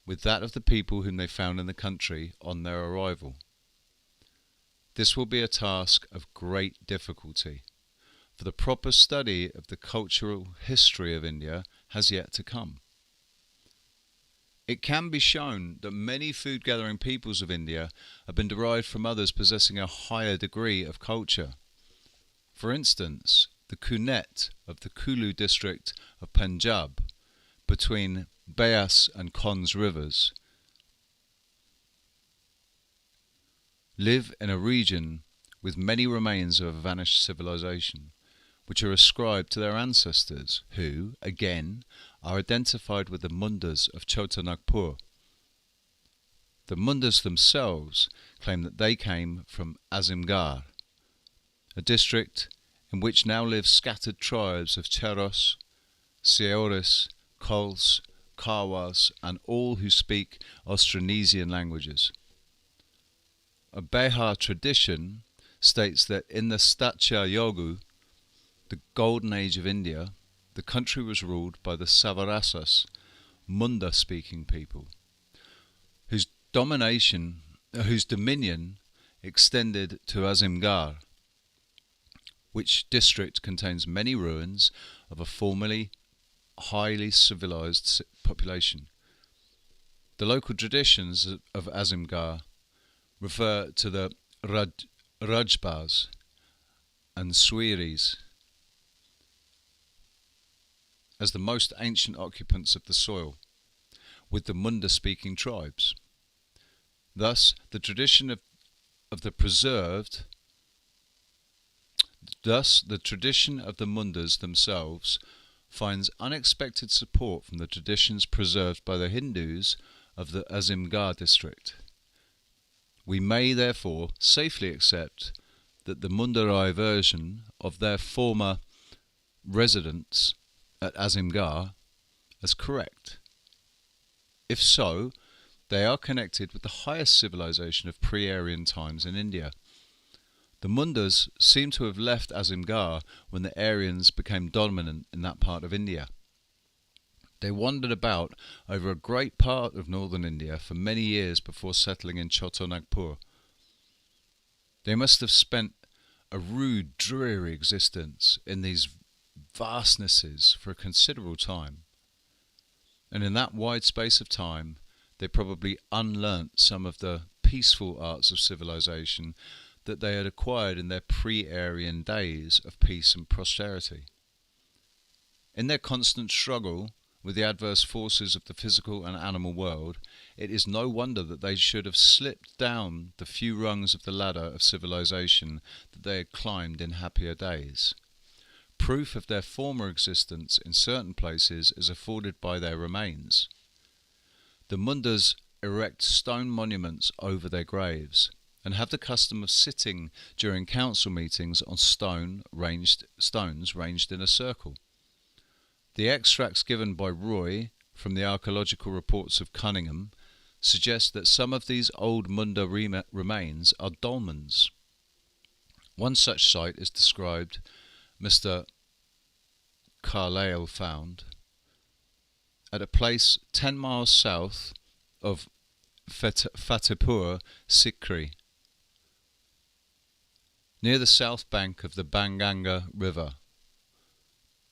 Speaker 2: with that of the people whom they found in the country on their arrival. This will be a task of great difficulty, for the proper study of the cultural history of India has yet to come. It can be shown that many food-gathering peoples of India have been derived from others possessing a higher degree of culture. For instance, the Kunet of the Kulu district of Punjab, between Beas and Kons rivers, live in a region with many remains of a vanished civilization, which are ascribed to their ancestors, who, again, are identified with the Mundas of Chota Nagpur. The Mundas themselves claim that they came from Azimgarh, a district in which now live scattered tribes of Cheros, Seoris, Kols, Karwas, and all who speak Austronesian languages. A Behar tradition states that in the Statya Yogu, the golden age of India, the country was ruled by the Savarasas, Munda-speaking people, whose dominion extended to Azimgarh, which district contains many ruins of a formerly highly civilized population. The local traditions of Azimgarh refer to the Rajbas and Swiris as the most ancient occupants of the soil, with the Munda-speaking tribes. Thus, the tradition of the Mundas themselves finds unexpected support from the traditions preserved by the Hindus of the Azimgarh district. We may therefore safely accept that the Mundarai version of their former residence at Azimgarh as correct. If so, they are connected with the highest civilization of pre-Aryan times in India, The Mundas seem to have left Asimgarh when the Aryans became dominant in that part of India. They wandered about over a great part of northern India for many years before settling in Chotanagpur. They must have spent a rude, dreary existence in these vastnesses for a considerable time. And in that wide space of time, they probably unlearnt some of the peaceful arts of civilization that they had acquired in their pre-Aryan days of peace and prosperity. In their constant struggle with the adverse forces of the physical and animal world, it is no wonder that they should have slipped down the few rungs of the ladder of civilization that they had climbed in happier days. Proof of their former existence in certain places is afforded by their remains. The Mundas erect stone monuments over their graves, and have the custom of sitting during council meetings on stones ranged in a circle. The extracts given by Roy from the archaeological reports of Cunningham suggest that some of these old Munda remains are dolmens. One such site is described, Mr. Carlyle found, at a place 10 miles south of Fatehpur Sikri, near the south bank of the Banganga River.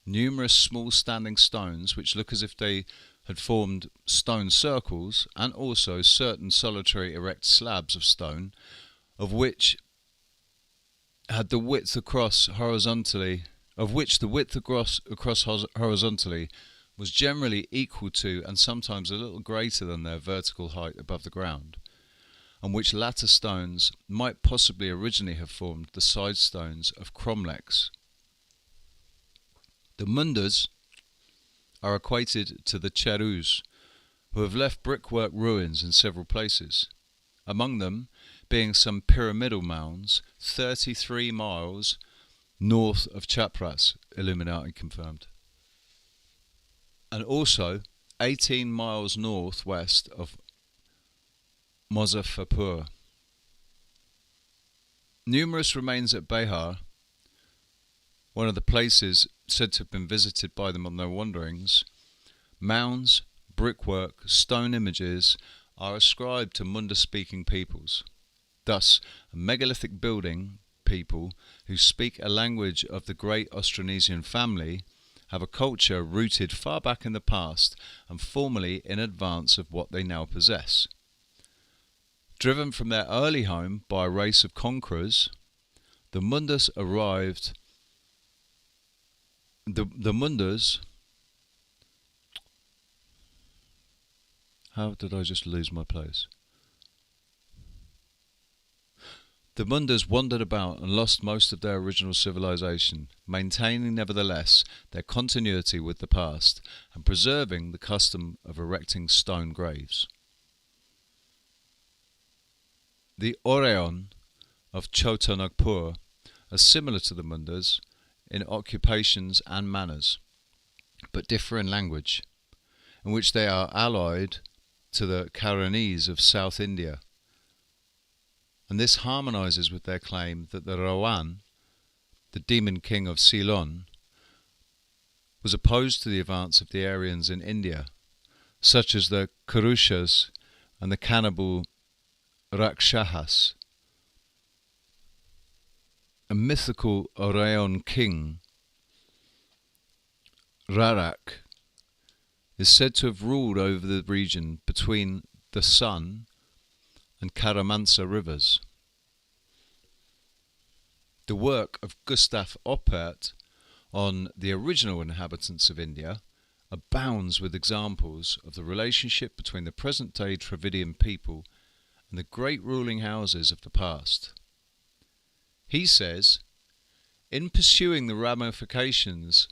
Speaker 2: Numerous small standing stones which look as if they had formed stone circles, and also certain solitary erect slabs of stone, of which the width across horizontally was generally equal to and sometimes a little greater than their vertical height above the ground, and which latter stones might possibly originally have formed the side stones of cromlechs. The Mundas are equated to the Cherus, who have left brickwork ruins in several places, among them being some pyramidal mounds 33 miles north of Chapras, Illuminati confirmed, and also 18 miles northwest of Muzaffarpur. Numerous remains at Bihar, one of the places said to have been visited by them on their wanderings. Mounds, brickwork, stone images are ascribed to Munda-speaking peoples. Thus, a megalithic building people who speak a language of the great Austronesian family have a culture rooted far back in the past and formally in advance of what they now possess. Driven from their early home by a race of conquerors, the Mundas arrived. The Mundas. How did I just lose my place? The Mundas wandered about and lost most of their original civilization, maintaining nevertheless their continuity with the past and preserving the custom of erecting stone graves. The Oraon of Chotanagpur are similar to the Mundas in occupations and manners, but differ in language, in which they are allied to the Karanis of South India, and this harmonizes with their claim that the Rawan, the demon king of Ceylon, was opposed to the advance of the Aryans in India, such as the Kurushas and the cannibal Rakshahas. A mythical Oraon king, Rarak, is said to have ruled over the region between the Sun and Karamansa rivers. The work of Gustav Oppert on the original inhabitants of India abounds with examples of the relationship between the present-day Dravidian people and the great ruling houses of the past. He says, in pursuing the ramifications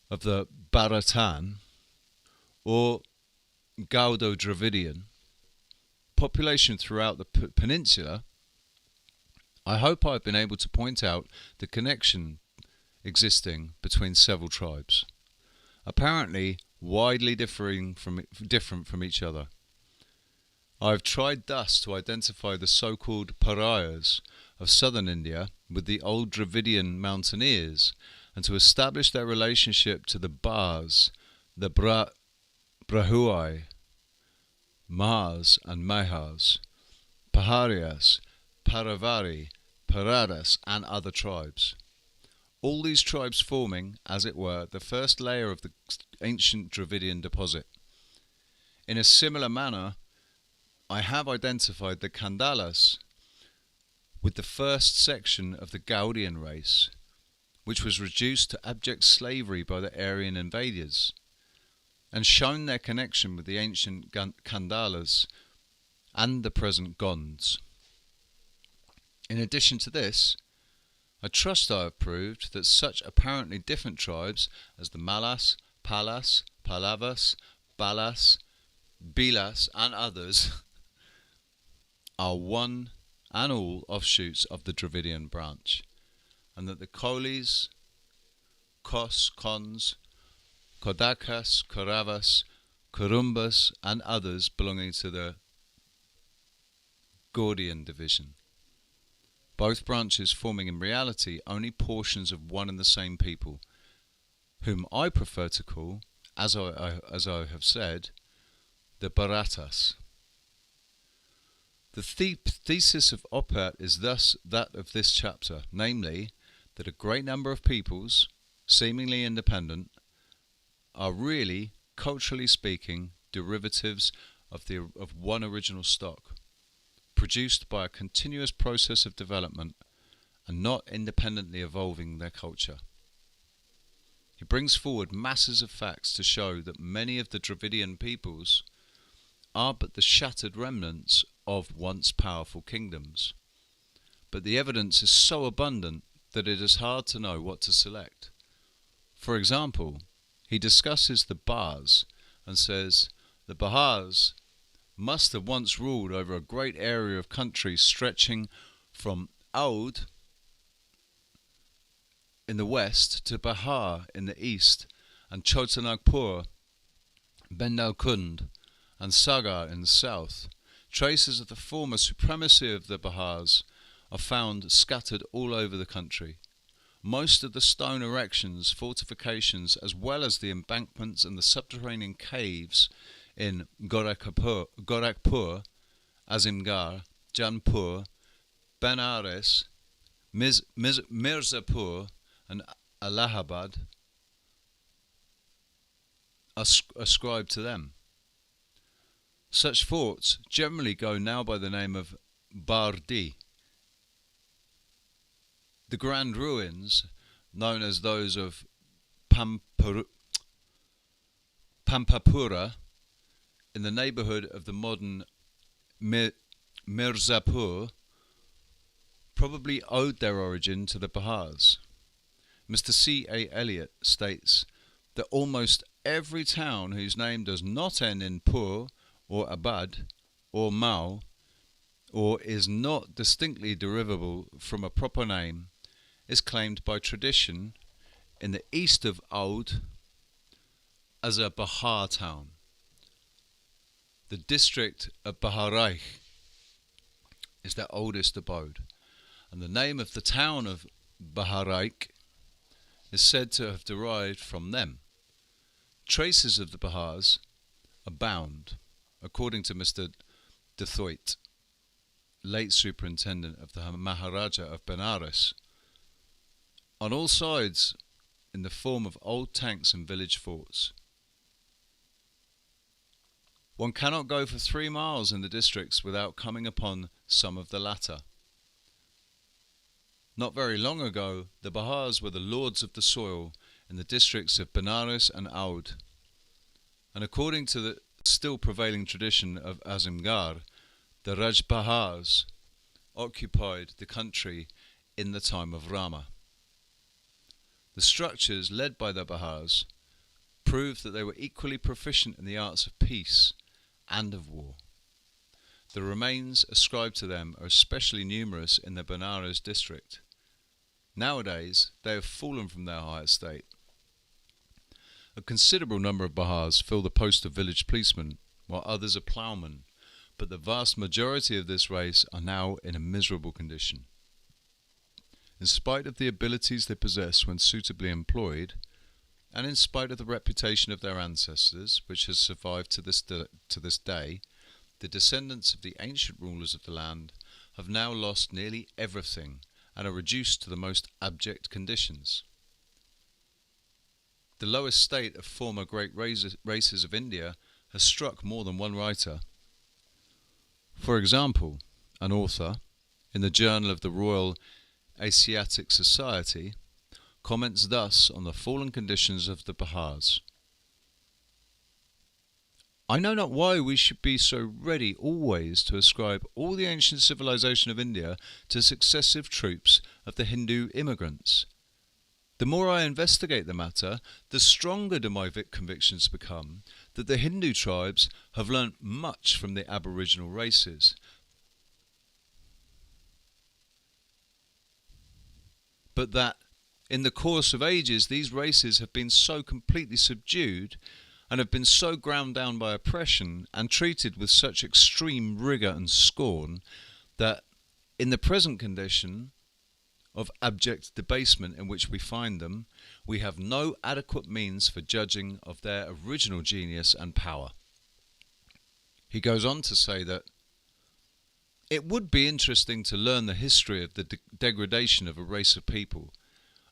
Speaker 2: of the Bharatan or Gaudo-Dravidian population throughout the peninsula, I hope I have been able to point out the connection existing between several tribes, apparently widely different from each other. I have tried thus to identify the so-called pariahs of southern India with the old Dravidian mountaineers, and to establish their relationship to the Bars, the Brahuai, Mahas and Mahas, Paharias, Paravari, Paradas, and other tribes. All these tribes forming, as it were, the first layer of the ancient Dravidian deposit. In a similar manner, I have identified the Kandalas with the first section of the Gaudian race, which was reduced to abject slavery by the Aryan invaders, and shown their connection with the ancient Kandalas and the present Gonds. In addition to this, I trust I have proved that such apparently different tribes as the Malas, Palas, Palavas, Balas, Bilas, and others are one and all offshoots of the Dravidian branch, and that the Kolis, Kos, Kons, Kodakas, Koravas, Kurumbas, and others belonging to the Gordian division, both branches forming in reality only portions of one and the same people, whom I prefer to call, as I have said, the Bharatas. The thesis of Oppert is thus that of this chapter, namely, that a great number of peoples, seemingly independent, are really, culturally speaking, derivatives of one original stock, produced by a continuous process of development and not independently evolving their culture. He brings forward masses of facts to show that many of the Dravidian peoples are but the shattered remnants of once powerful kingdoms. But the evidence is so abundant that it is hard to know what to select. For example, he discusses the Bars and says the Bahars must have once ruled over a great area of country stretching from Oud in the west to Bahar in the east, and Chotanagpur, Bendaukund, and Sagar in the south. Traces of the former supremacy of the Bahars are found scattered all over the country. Most of the stone erections, fortifications, as well as the embankments and the subterranean caves in Gorakhpur, Azimgarh, Janpur, Benares, Mirzapur, and Allahabad are ascribed to them. Such forts generally go now by the name of Bardi. The grand ruins, known as those of Pampapura, in the neighbourhood of the modern Mirzapur, probably owed their origin to the Bahars. Mr. C. A. Elliott states that almost every town whose name does not end in Pur or Abad or Mao, or is not distinctly derivable from a proper name, is claimed by tradition in the east of Oud as a Bahar town. The district of Baharaich is their oldest abode, and the name of the town of Baharaich is said to have derived from them. Traces of the Bahars abound, according to Mr. de Thoit, late superintendent of the Maharaja of Benares, on all sides in the form of old tanks and village forts. One cannot go for 3 miles in the districts without coming upon some of the latter. Not very long ago, the Bahars were the lords of the soil in the districts of Benares and Oud, and according to the still prevailing tradition of Azimgarh, the Rajbahars occupied the country in the time of Rama. The structures led by the Bahars proved that they were equally proficient in the arts of peace and of war. The remains ascribed to them are especially numerous in the Benares district. Nowadays, they have fallen from their high estate. A considerable number of Bahars fill the post of village policemen, while others are ploughmen, but the vast majority of this race are now in a miserable condition. in spite of the abilities they possess when suitably employed, and in spite of the reputation of their ancestors, which has survived to this day, the descendants of the ancient rulers of the land have now lost nearly everything and are reduced to the most abject conditions. The lowest state of former great races of India has struck more than one writer. For example, an author, in the Journal of the Royal Asiatic Society, comments thus on the fallen conditions of the Bihars. I know not why we should be so ready always to ascribe all the ancient civilization of India to successive troops of the Hindu immigrants. The more I investigate the matter, the stronger do my convictions become that the Hindu tribes have learnt much from the aboriginal races, but that in the course of ages these races have been so completely subdued and have been so ground down by oppression and treated with such extreme rigour and scorn that in the present condition of abject debasement in which we find them, we have no adequate means for judging of their original genius and power. He goes on to say that it would be interesting to learn the history of the degradation of a race of people,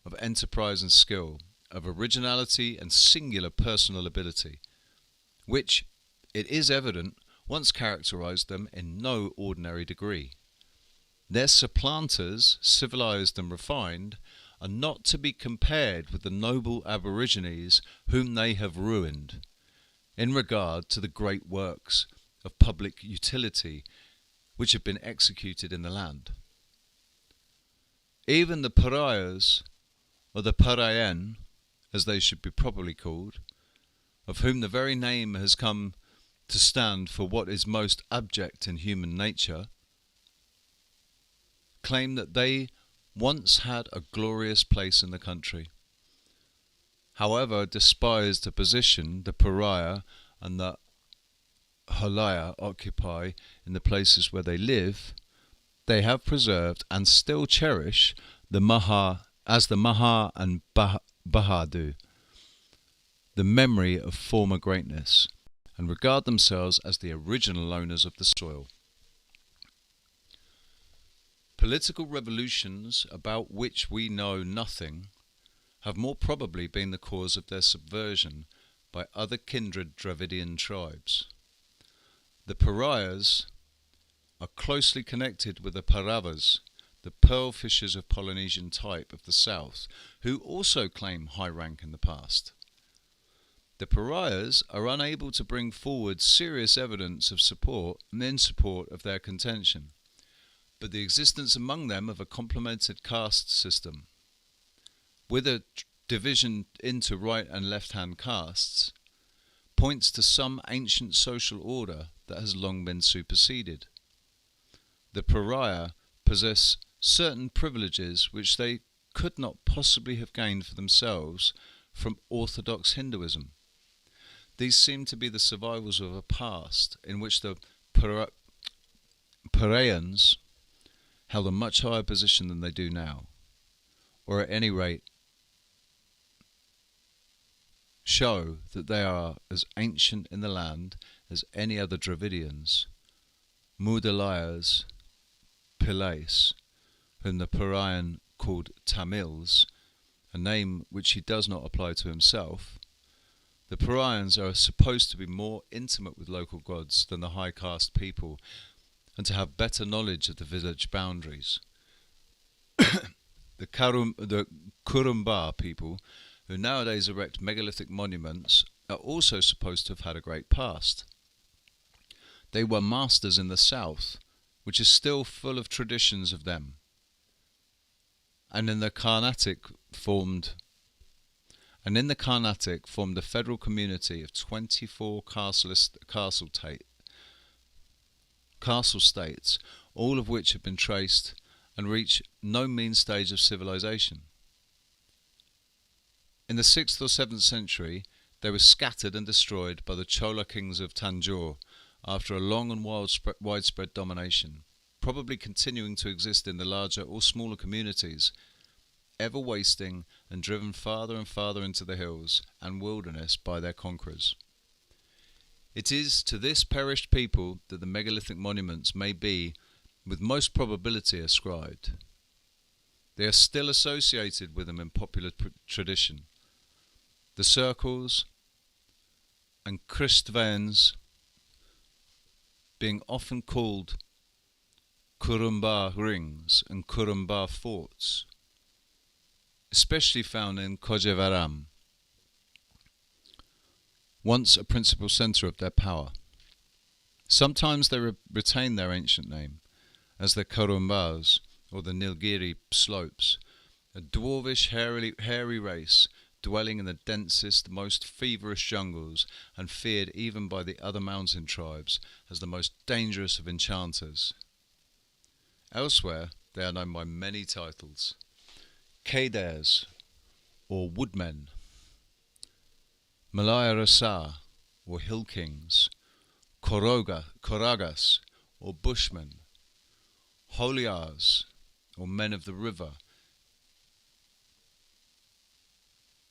Speaker 2: of enterprise and skill, of originality and singular personal ability, which, it is evident, once characterized them in no ordinary degree. Their supplanters, civilized and refined, are not to be compared with the noble aborigines whom they have ruined, in regard to the great works of public utility which have been executed in the land. Even the pariahs, or the parayan, as they should be properly called, of whom the very name has come to stand for what is most abject in human nature, claim that they once had a glorious place in the country. However despised a position the pariah and the halaya occupy in the places where they live, they have preserved and still cherish the Maha and Baha do, the memory of former greatness, and regard themselves as the original owners of the soil. Political revolutions about which we know nothing have more probably been the cause of their subversion by other kindred Dravidian tribes. The pariahs are closely connected with the paravas, the pearl fishers of Polynesian type of the south, who also claim high rank in the past. The pariahs are unable to bring forward serious evidence of support and in support of their contention, but the existence among them of a complemented caste system, with a division into right and left-hand castes, points to some ancient social order that has long been superseded. The pariah possess certain privileges which they could not possibly have gained for themselves from orthodox Hinduism. These seem to be the survivals of a past in which the Parayans held a much higher position than they do now, or at any rate show that they are as ancient in the land as any other Dravidians, Mudalayas, Pillays, whom the Parayan called Tamils, a name which he does not apply to himself. The Parayans are supposed to be more intimate with local gods than the high caste people, and to have better knowledge of the village boundaries. The Kurumba people, who nowadays erect megalithic monuments, are also supposed to have had a great past. They were masters in the south, which is still full of traditions of them, and in the Carnatic formed a federal community of 24 castle states, all of which have been traced and reach no mean stage of civilization. In the 6th or 7th century, they were scattered and destroyed by the Chola kings of Tanjore after a long and widespread domination, probably continuing to exist in the larger or smaller communities ever wasting and driven farther and farther into the hills and wilderness by their conquerors. It is to this perished people that the megalithic monuments may be, with most probability, ascribed. They are still associated with them in popular tradition. The circles and Christvaens being often called Kurumba rings and Kurumba forts, especially found in Kojevaram, once a principal centre of their power. Sometimes they retain their ancient name, as the Kurumbas or the Nilgiri slopes, a dwarvish hairy race dwelling in the densest, most feverish jungles and feared even by the other mountain tribes as the most dangerous of enchanters. Elsewhere they are known by many titles: Kedars, or Woodmen, Malaya Rasa, or Hill Kings, Koragas, or Bushmen, Holiars, or Men of the River,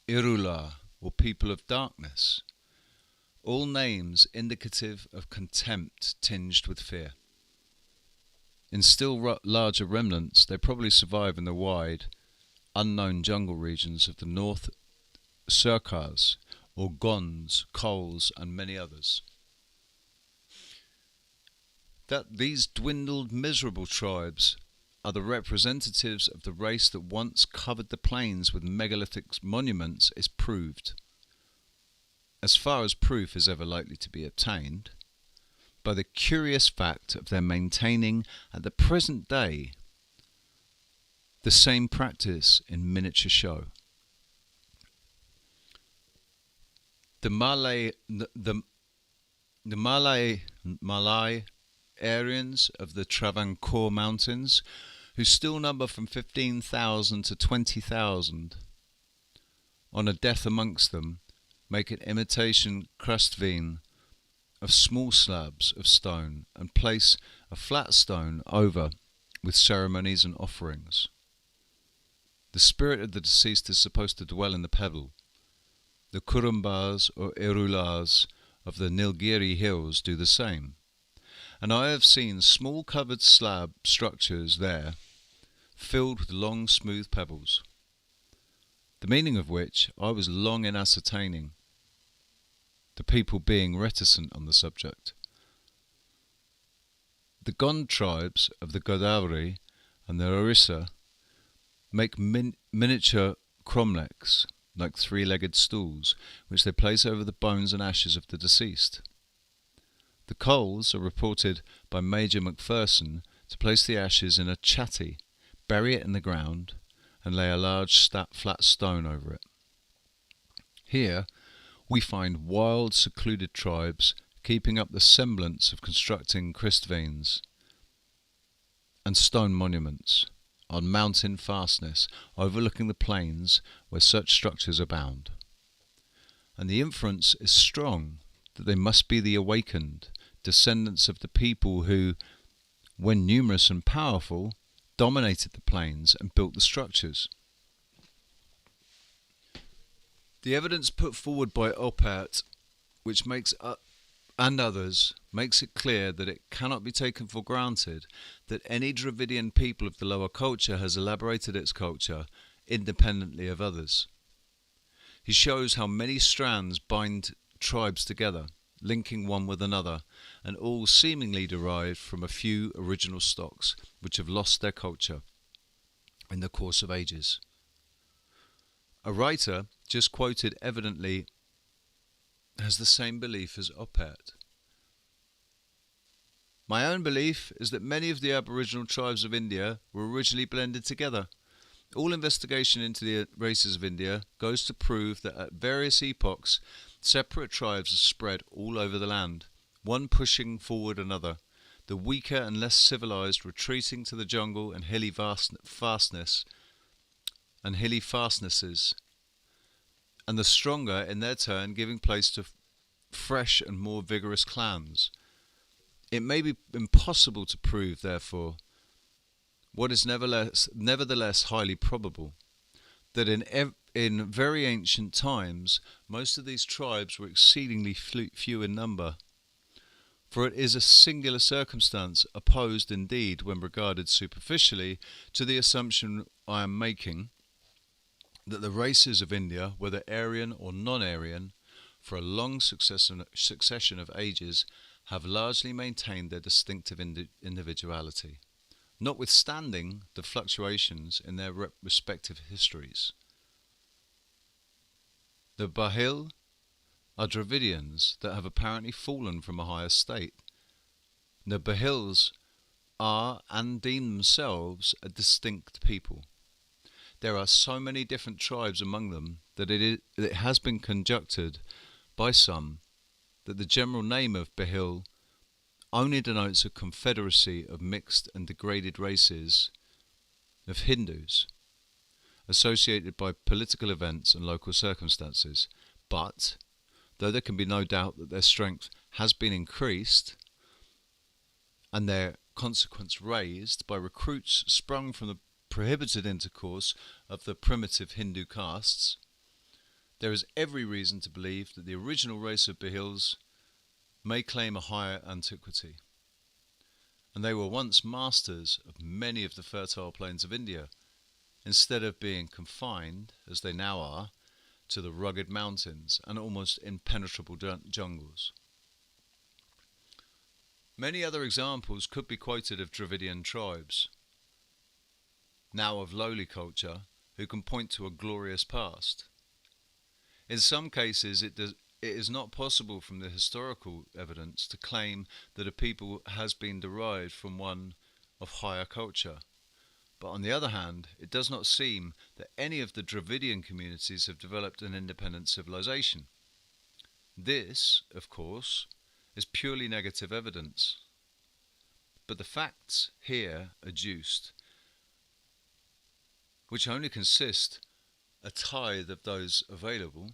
Speaker 2: Irula, or People of Darkness, all names indicative of contempt tinged with fear. In still larger remnants, they probably survive in the wide, unknown jungle regions of the North Sirkars, or Gonds, Coals, and many others. That these dwindled, miserable tribes are the representatives of the race that once covered the plains with megalithic monuments is proved, as far as proof is ever likely to be obtained, by the curious fact of their maintaining at the present day the same practice in miniature show. The Malay Aryans of the Travancore Mountains, who still number from 15,000 to 20,000, on a death amongst them, make an imitation Krustveen of small slabs of stone and place a flat stone over with ceremonies and offerings. The spirit of the deceased is supposed to dwell in the pebble. The Kurumbas or Irulars of the Nilgiri hills do the same, and I have seen small covered slab structures there filled with long smooth pebbles, the meaning of which I was long in ascertaining, the people being reticent on the subject. The Gond tribes of the Godavari and the Orissa make miniature cromlechs, like three-legged stools, which they place over the bones and ashes of the deceased. The Coals are reported by Major Macpherson to place the ashes in a chatty, bury it in the ground, and lay a large flat stone over it. Here we find wild, secluded tribes keeping up the semblance of constructing Kristvaens and stone monuments on mountain fastness overlooking the plains where such structures abound. And the inference is strong that they must be the awakened descendants of the people who, when numerous and powerful, dominated the plains and built the structures. The evidence put forward by Oppert, which makes and others, makes it clear that it cannot be taken for granted that any Dravidian people of the lower culture has elaborated its culture independently of others. He shows how many strands bind tribes together, linking one with another, and all seemingly derived from a few original stocks which have lost their culture in the course of ages. A writer just quoted evidently has the same belief as Oppert. My own belief is that many of the Aboriginal tribes of India were originally blended together. All investigation into the races of India goes to prove that at various epochs, separate tribes are spread all over the land, one pushing forward another, the weaker and less civilized retreating to the jungle and hilly fastnesses, and the stronger in their turn giving place to fresh and more vigorous clans. It may be impossible to prove, therefore, what is nevertheless highly probable, that in very ancient times, most of these tribes were exceedingly few in number. For it is a singular circumstance, opposed indeed, when regarded superficially, to the assumption I am making, that the races of India, whether Aryan or non-Aryan, for a long succession of ages, have largely maintained their distinctive individuality, notwithstanding the fluctuations in their respective histories. The Bahil are Dravidians that have apparently fallen from a higher state. The Bahils are and deem themselves a distinct people. There are so many different tribes among them that it has been conjectured by some that the general name of Bahil only denotes a confederacy of mixed and degraded races of Hindus, associated by political events and local circumstances. But, though there can be no doubt that their strength has been increased and their consequence raised by recruits sprung from the prohibited intercourse of the primitive Hindu castes, there is every reason to believe that the original race of Bahils may claim a higher antiquity, and they were once masters of many of the fertile plains of India, instead of being confined, as they now are, to the rugged mountains and almost impenetrable jungles. Many other examples could be quoted of Dravidian tribes, now of lowly culture, who can point to a glorious past. In some cases, it is not possible from the historical evidence to claim that a people has been derived from one of higher culture. But on the other hand, it does not seem that any of the Dravidian communities have developed an independent civilization. This, of course, is purely negative evidence. But the facts here adduced, which only consist a tithe of those available,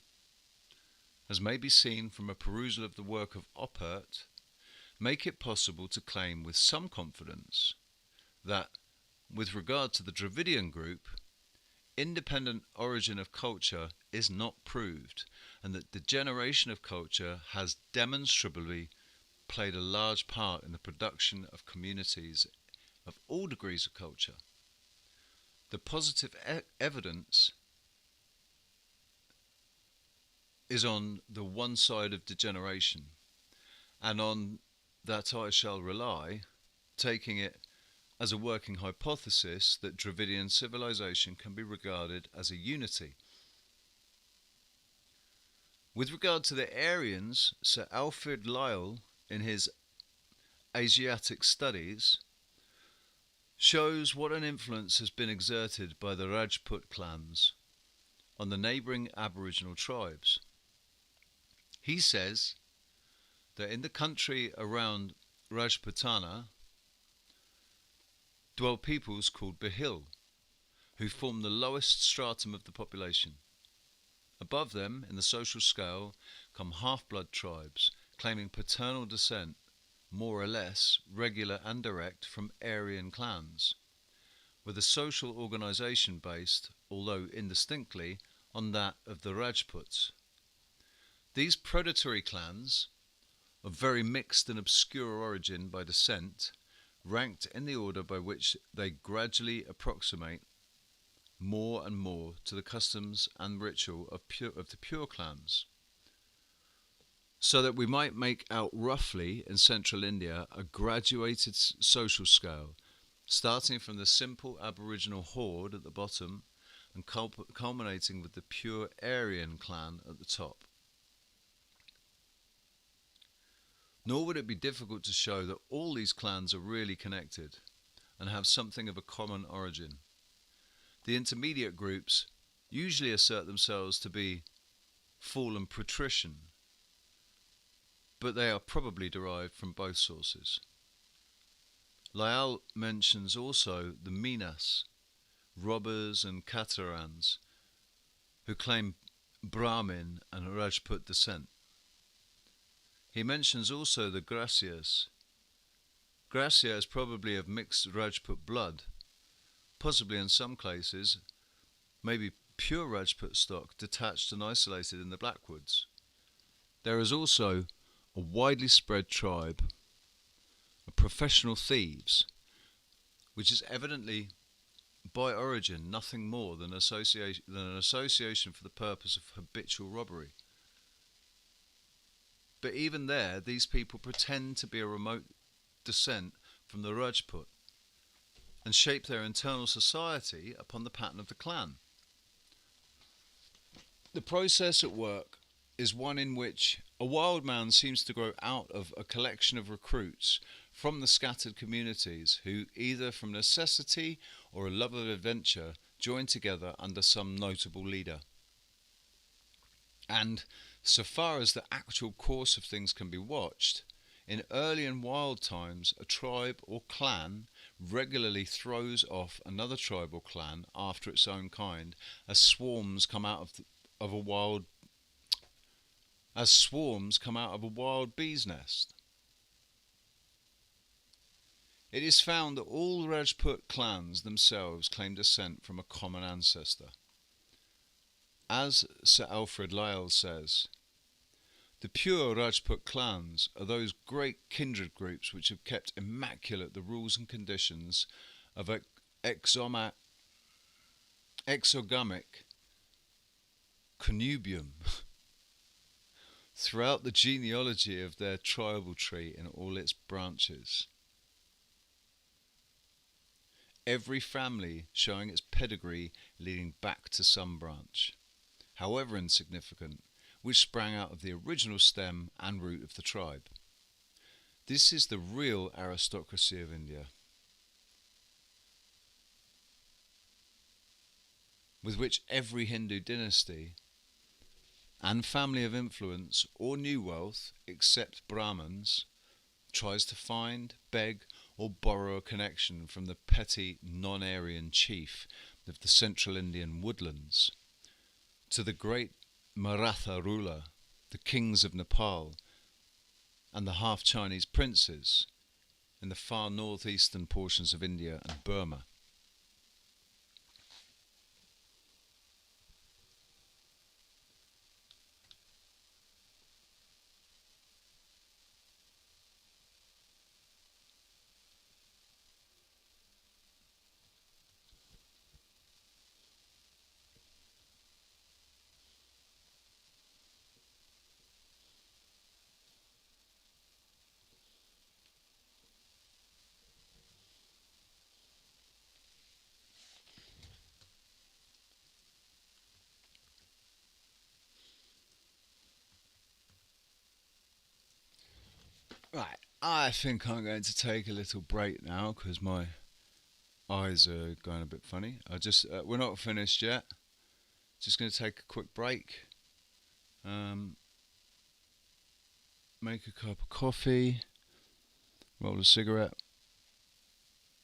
Speaker 2: as may be seen from a perusal of the work of Oppert, make it possible to claim with some confidence that, with regard to the Dravidian group, independent origin of culture is not proved, and that degeneration of culture has demonstrably played a large part in the production of communities of all degrees of culture. The positive evidence is on the one side of degeneration, and on that I shall rely, taking it as a working hypothesis that Dravidian civilization can be regarded as a unity. With regard to the Aryans, Sir Alfred Lyell, in his Asiatic Studies, shows what an influence has been exerted by the Rajput clans on the neighbouring Aboriginal tribes. He says that in the country around Rajputana dwell peoples called Bahil, who form the lowest stratum of the population. Above them, in the social scale, come half-blood tribes, claiming paternal descent, more or less regular and direct, from Aryan clans, with a social organisation based, although indistinctly, on that of the Rajputs. These predatory clans, of very mixed and obscure origin by descent, ranked in the order by which they gradually approximate more and more to the customs and ritual of the pure clans, so that we might make out roughly in central India a graduated social scale, starting from the simple Aboriginal horde at the bottom and culminating with the pure Aryan clan at the top. Nor would it be difficult to show that all these clans are really connected and have something of a common origin. The intermediate groups usually assert themselves to be fallen patrician, but they are probably derived from both sources. Lyell mentions also the Minas, robbers and Caterans, who claim Brahmin and Rajput descent. He mentions also the Gracias. Gracia is probably of mixed Rajput blood, possibly in some cases, maybe pure Rajput stock detached and isolated in the Blackwoods. There is also a widely spread tribe of professional thieves, which is evidently by origin nothing more than an association for the purpose of habitual robbery. But even there, these people pretend to be a remote descent from the Rajput and shape their internal society upon the pattern of the clan. The process at work is one in which a wild man seems to grow out of a collection of recruits from the scattered communities who, either from necessity or a love of adventure, join together under some notable leader. And so far as the actual course of things can be watched, in early and wild times, a tribe or clan regularly throws off another tribe or clan after its own kind, as swarms come out of a wild bee's nest. It is found that all Rajput clans themselves claim descent from a common ancestor. As Sir Alfred Lyell says, the pure Rajput clans are those great kindred groups which have kept immaculate the rules and conditions of exogamic connubium throughout the genealogy of their tribal tree in all its branches. Every family showing its pedigree leading back to some branch, however insignificant, which sprang out of the original stem and root of the tribe. This is the real aristocracy of India, with which every Hindu dynasty and family of influence or new wealth, except Brahmins, tries to find, beg, or borrow a connection from the petty non-Aryan chief of the central Indian woodlands, to the great Maratha ruler, the kings of Nepal, and the half-Chinese princes in the far northeastern portions of India and Burma. Right, I think I'm going to take a little break now because my eyes are going a bit funny. We're not finished yet. Just going to take a quick break. Make a cup of coffee, roll a cigarette,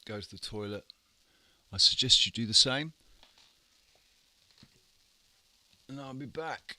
Speaker 2: go to the toilet. I suggest you do the same, and I'll be back.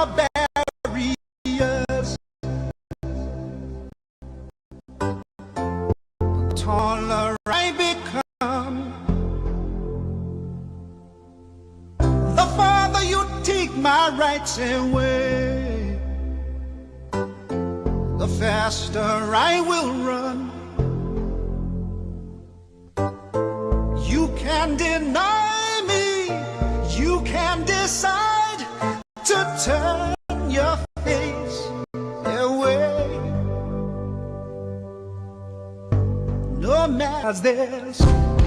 Speaker 3: barriers, the taller I become, the farther you take my rights away, the faster I will run. You can deny me, you can decide to turn your face away. No matter, there's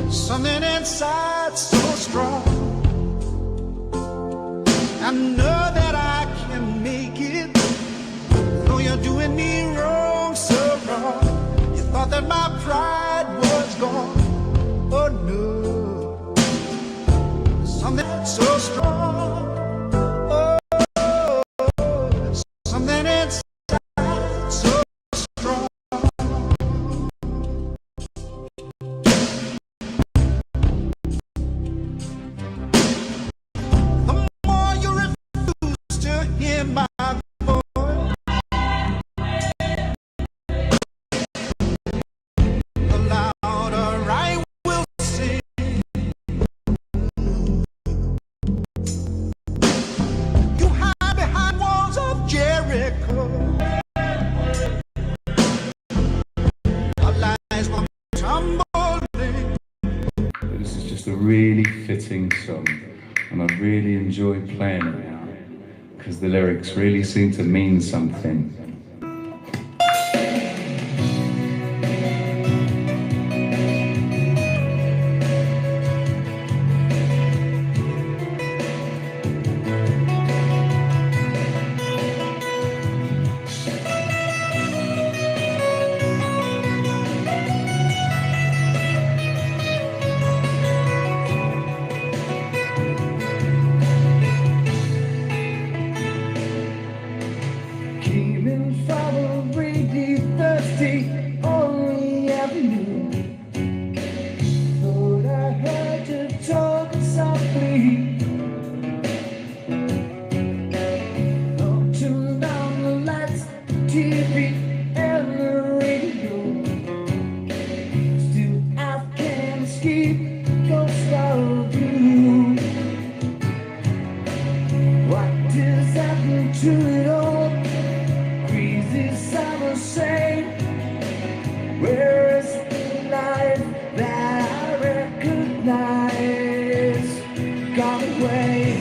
Speaker 3: something inside so strong. I know that I can make it, though you're doing me wrong, so wrong. You thought that my pride was gone. Oh no, something so strong. Oh, something inside so strong. The more you refuse to hear my voice, the louder I will sing. You hide behind walls of Jericho. Our lies will tumbling.
Speaker 1: This is just a really fitting song, and I really enjoy playing it now because the lyrics really seem to mean something. Came in from a really thirsty only avenue. Thought I heard you talking softly. Turned on the lights, TV, and the radio. Still I can't escape the ghost of you. What is happening to it all? Crazy summer say, where is the life that I recognize? Gone away.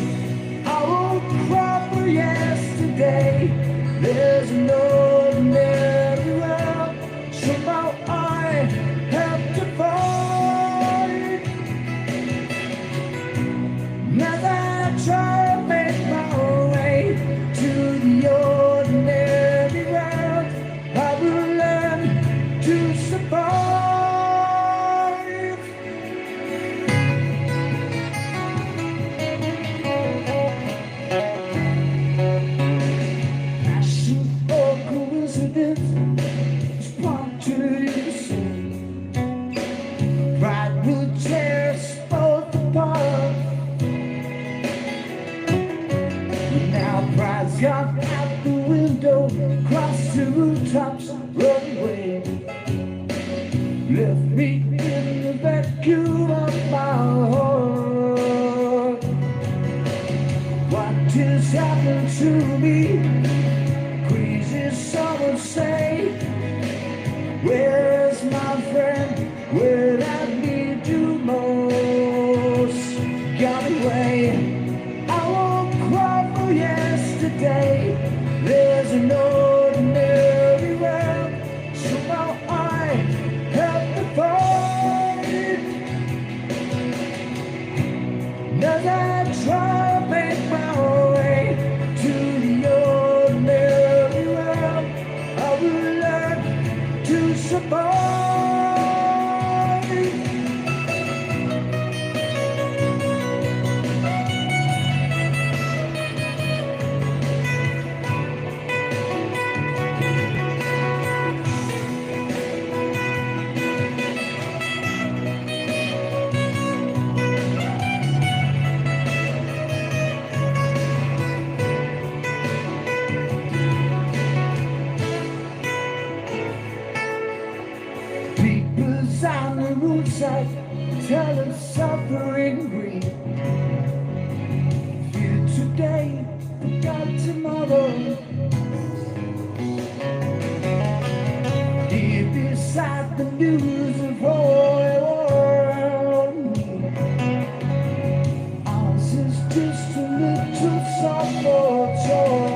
Speaker 1: I won't cry for yesterday. There's an ordinary world. Somehow I have to fight. As I try to make my way to the ordinary world, I will learn to survive. Passion or coincidence is punctured in the soul. Pride will tear us both apart. Now pride's gone out the window, across the rooftops, run away. Left me in the vacuum of my heart. What is happening to me? Crazy some say. Where's my friend? Where I need you most? Got away. I won't cry for yesterday. There's an ordinary world. Somehow I have to fight. As I try to make my way to the ordinary world, I will learn to survive. on the roadside, tell of suffering grief. Feel today, forgot tomorrow. Here beside the news of war around me, ours is just a little soft talk.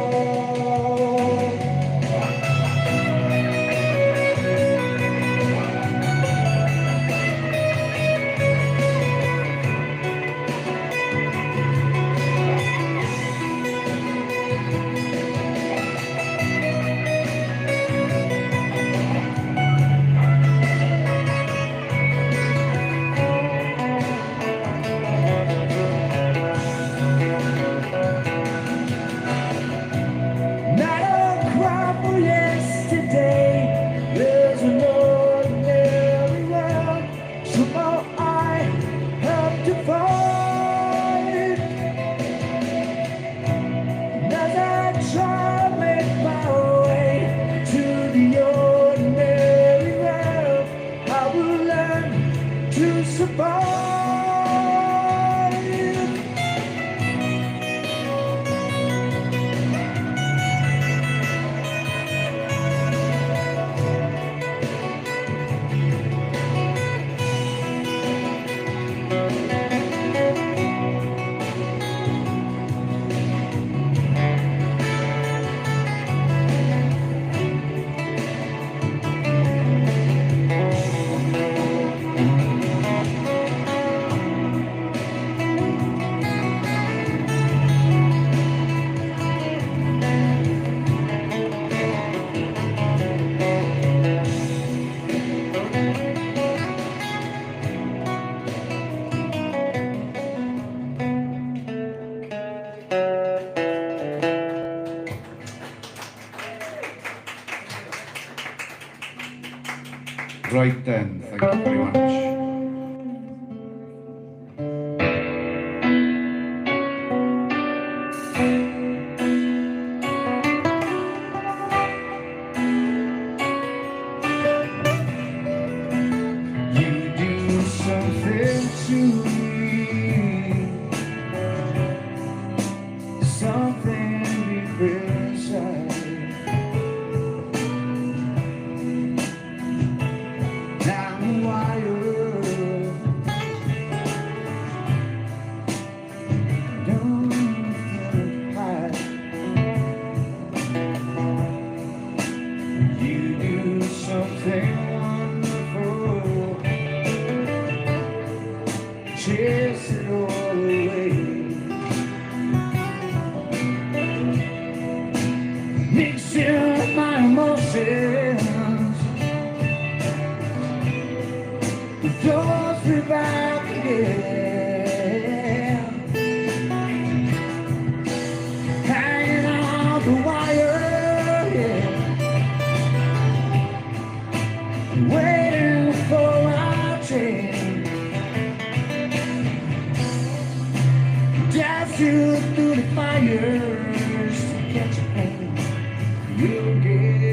Speaker 4: Right then, thank you very much.
Speaker 1: You do something to me, something deep inside. I'm wired, don't hide. You do something wonderful, chase it all away. Mixing with my emotions, doors me back again, hanging on the wire, yeah. Waiting for my train, dash you through the fires to catch a pain again.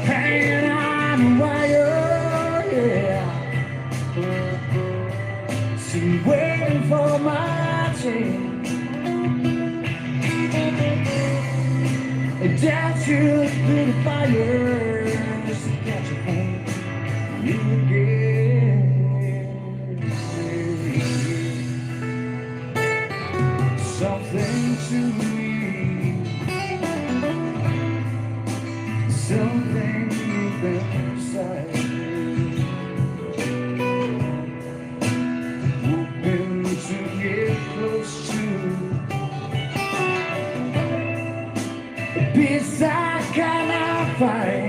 Speaker 1: Hanging on a wire, yeah. See, waiting for my train, and dance you through the fires to catch a pain again. Something to me, something deep inside, hoping to get close to peace I cannot find.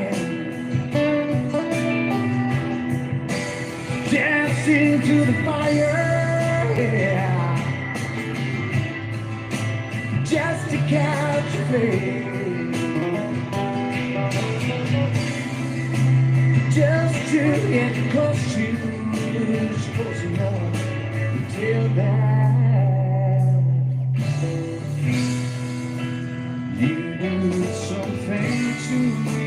Speaker 1: dancing to the fire, yeah, just to catch a flame, just to get close to you, close enough until that you do something to me,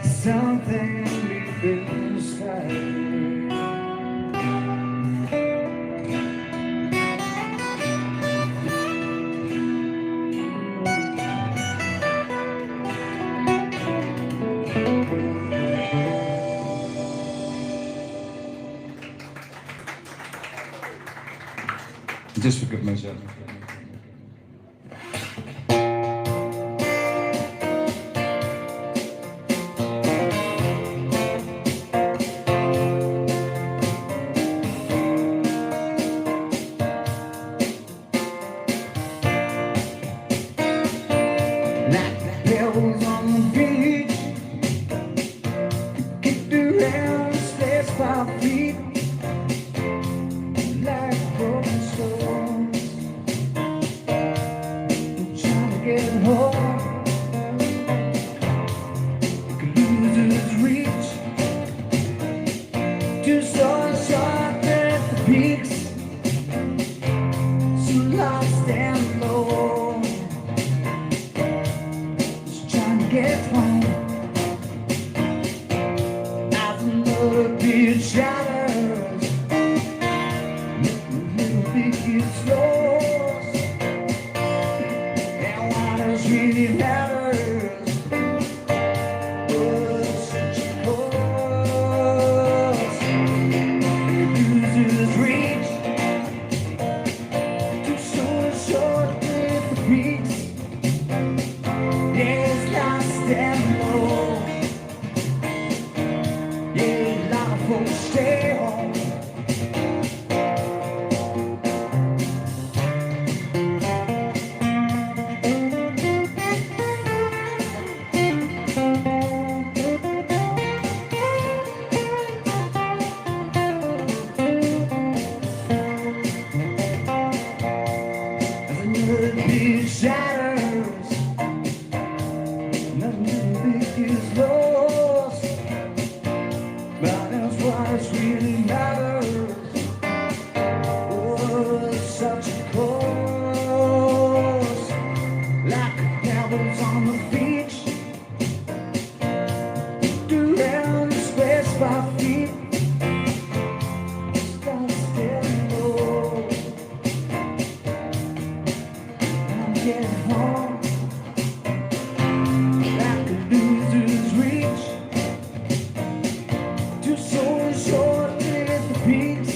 Speaker 1: something deep inside.
Speaker 4: Just for good measure.
Speaker 1: Like bells on the beach, kicked around the stairs 5 feet, like broken stones, trying to get home. You could lose its reach, too short at the peaks, so lost and low. Get home as another beat shatters, little bit gets lost, and what else really matters was such a cause. It loses reach, too short with the peaks. It's lost and low. Yeah, a lot of folks stay home. As another beat shatters, nothing big is lost, but that's what really matters. Was such a cause, like the pebbles on the beach, around the space 5 feet, stop still low. I'm getting home. Like a loser's reach, too short with the peaks.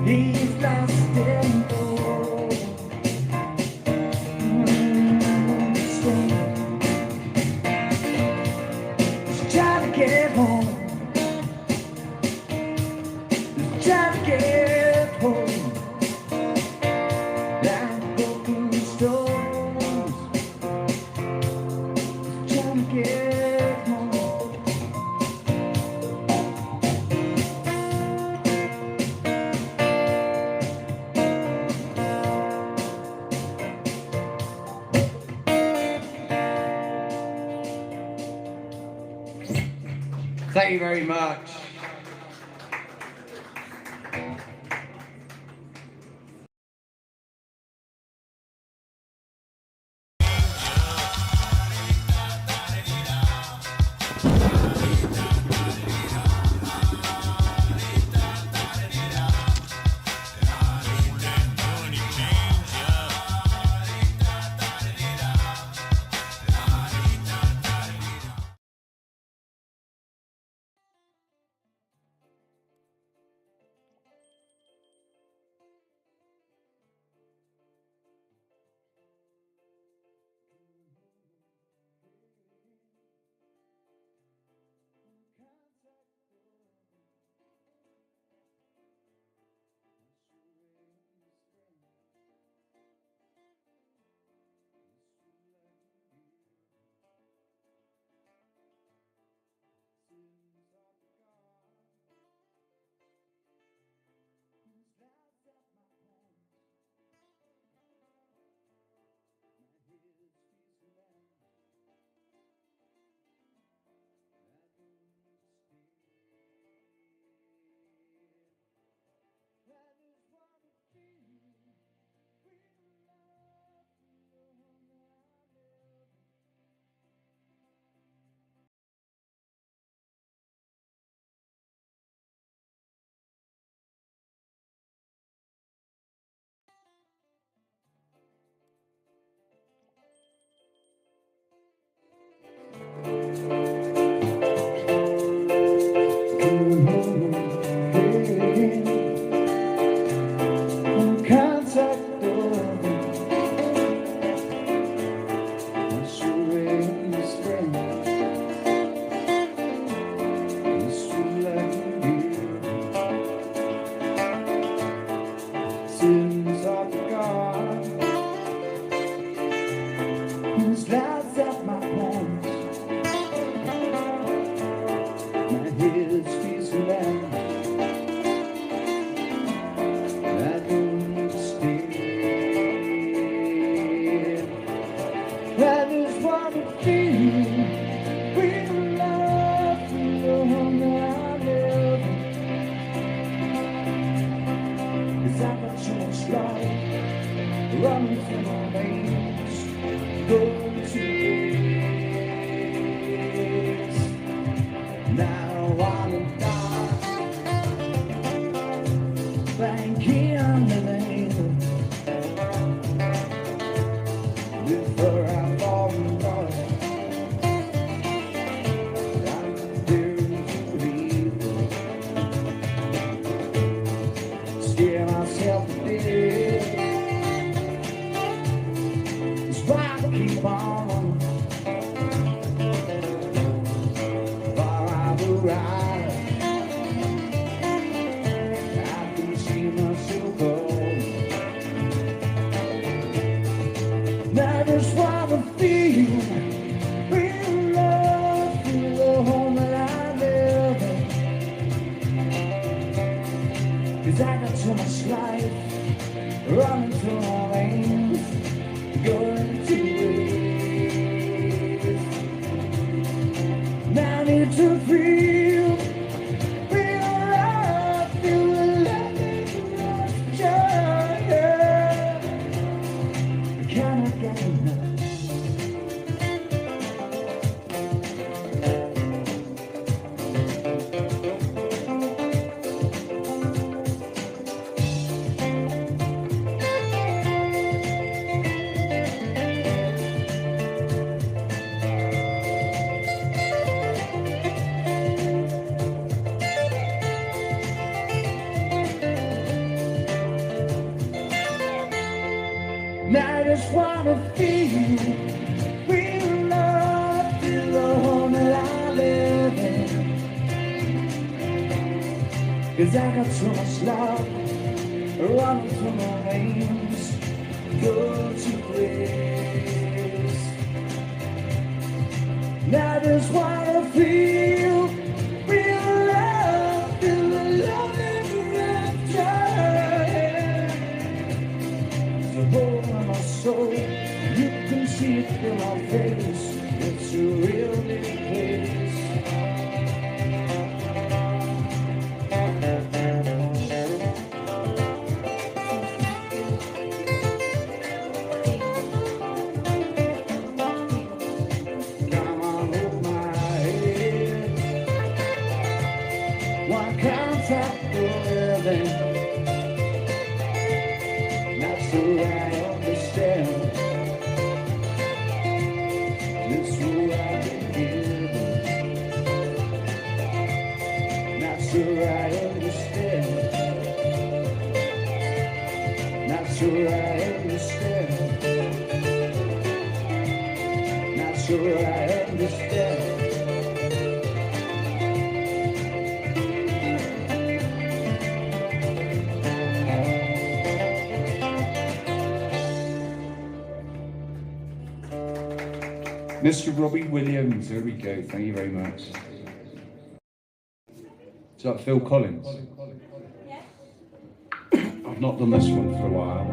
Speaker 1: He's lost and low. Just trying to get home. Just trying to get home. Like broken stones. Trying to get home.
Speaker 4: Thank you very much.
Speaker 1: Darkness lights up my bones. My head feels around. I don't need to stay. I just wanna feel real love from the home that I live in. 'Cause I got so much life running through my veins, going to waste. Now I wanna die, thanking the name. Before I fall in love, I'm daring to leave. Scare myself to death. That's why I keep on. Far I will ride. I can see myself go. I just wanna feel real love through the home that I live in. 'Cause I got so much life running through my veins, going to waste. I need to feel real love, feel the love of joy. Can I get enough? I just wanna feel real love through the home that I live in. 'Cause I got so much love running through my veins, go to waste. I just wanna feel real love, feel the love and joy. So hold on my soul, you can see it in my face. It's a real big place. Come on, hold my head. Why can't I go living? That's the way I understand. That's who I've been given. That's who I understand. That's who I understand. That's who I understand.
Speaker 4: Mr. Robbie Williams, there we go. Thank you very much. Is that Phil Collins? I've not done this one for a while.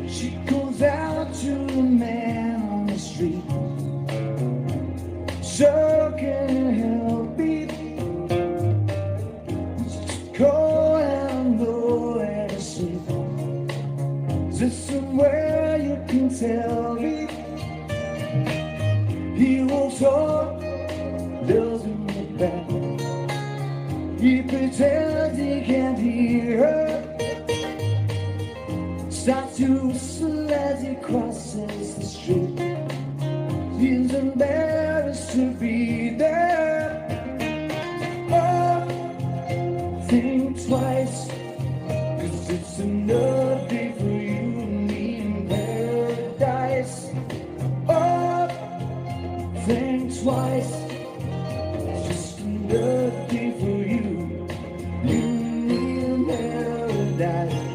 Speaker 4: She goes out to the man on the street, so can help it. Just go and nowhere to sleep. Is this somewhere you can tell me? He will talk, doesn't look back. He pretends he can't hear her. Starts to whistle as he crosses the street. He's embarrassed to be there. Oh, think twice, 'cause it's another day for you and me in paradise. Oh, think twice, it's just another day for you, you and me in paradise.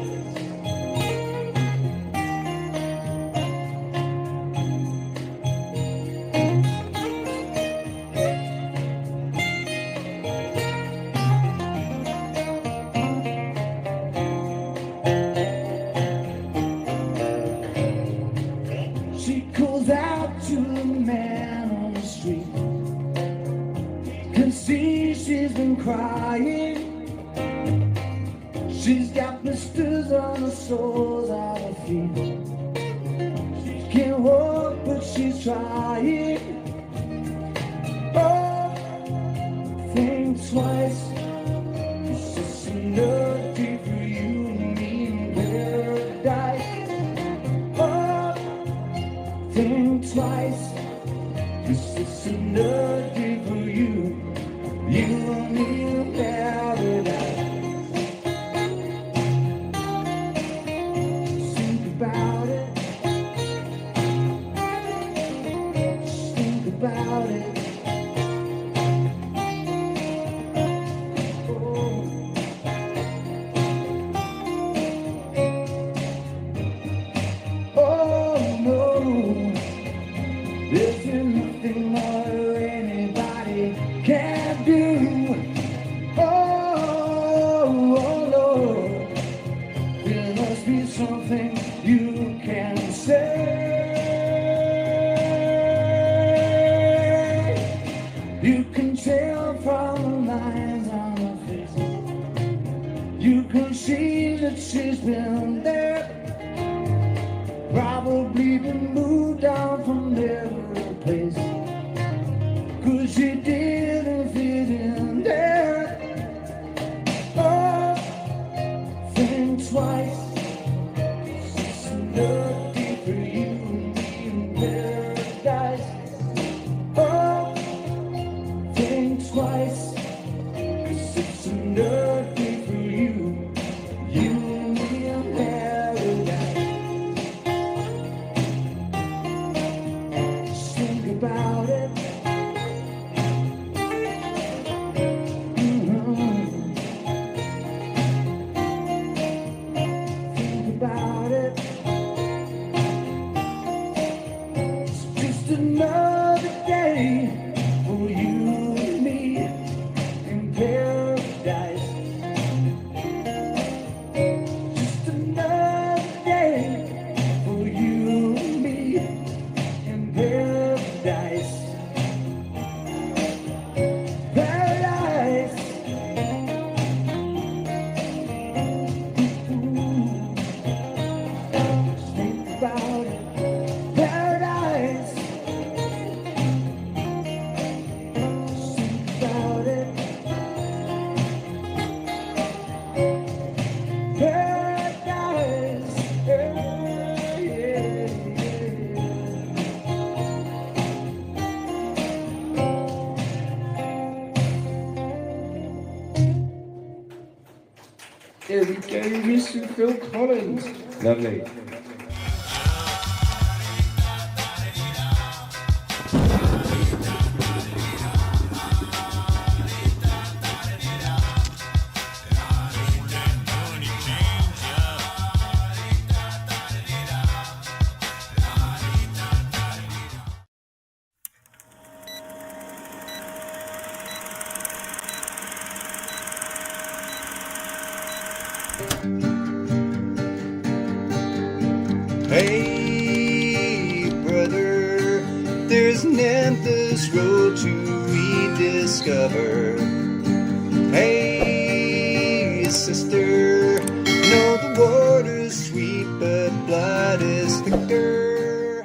Speaker 4: She calls out to the man on the street. Can see she's been crying. She's got blisters on the soles of her feet. She can't walk, but she's trying. Oh, think twice. It's just another day for you and me in paradise. Oh, think twice, 'cause it's another day for you, you and me in paradise. Think about it. Just think about it. Oh. Oh no, there's nothing more anybody can do. Oh Lord, there must be something you can say. You can tell from the lines on her face. You can see that she's been there. Probably been moved down from every place, 'cause she didn't fit in there. Oh, think twice, it's another day for you and me in paradise. Oh, think twice, 'cause it's another day for you, you and me in paradise. Think about it. Think about it. It's just another day for you and me in paradise. Just another day for you and me in paradise. Paradise. Ooh. Just think about it. Paradise. Just think about it. Paradise. Yeah, yeah, yeah. There we go, Mr. Phil Collins. Lovely.
Speaker 3: Hey, brother, there's an endless road to rediscover. Hey, sister, know the water's sweet, but blood is thicker.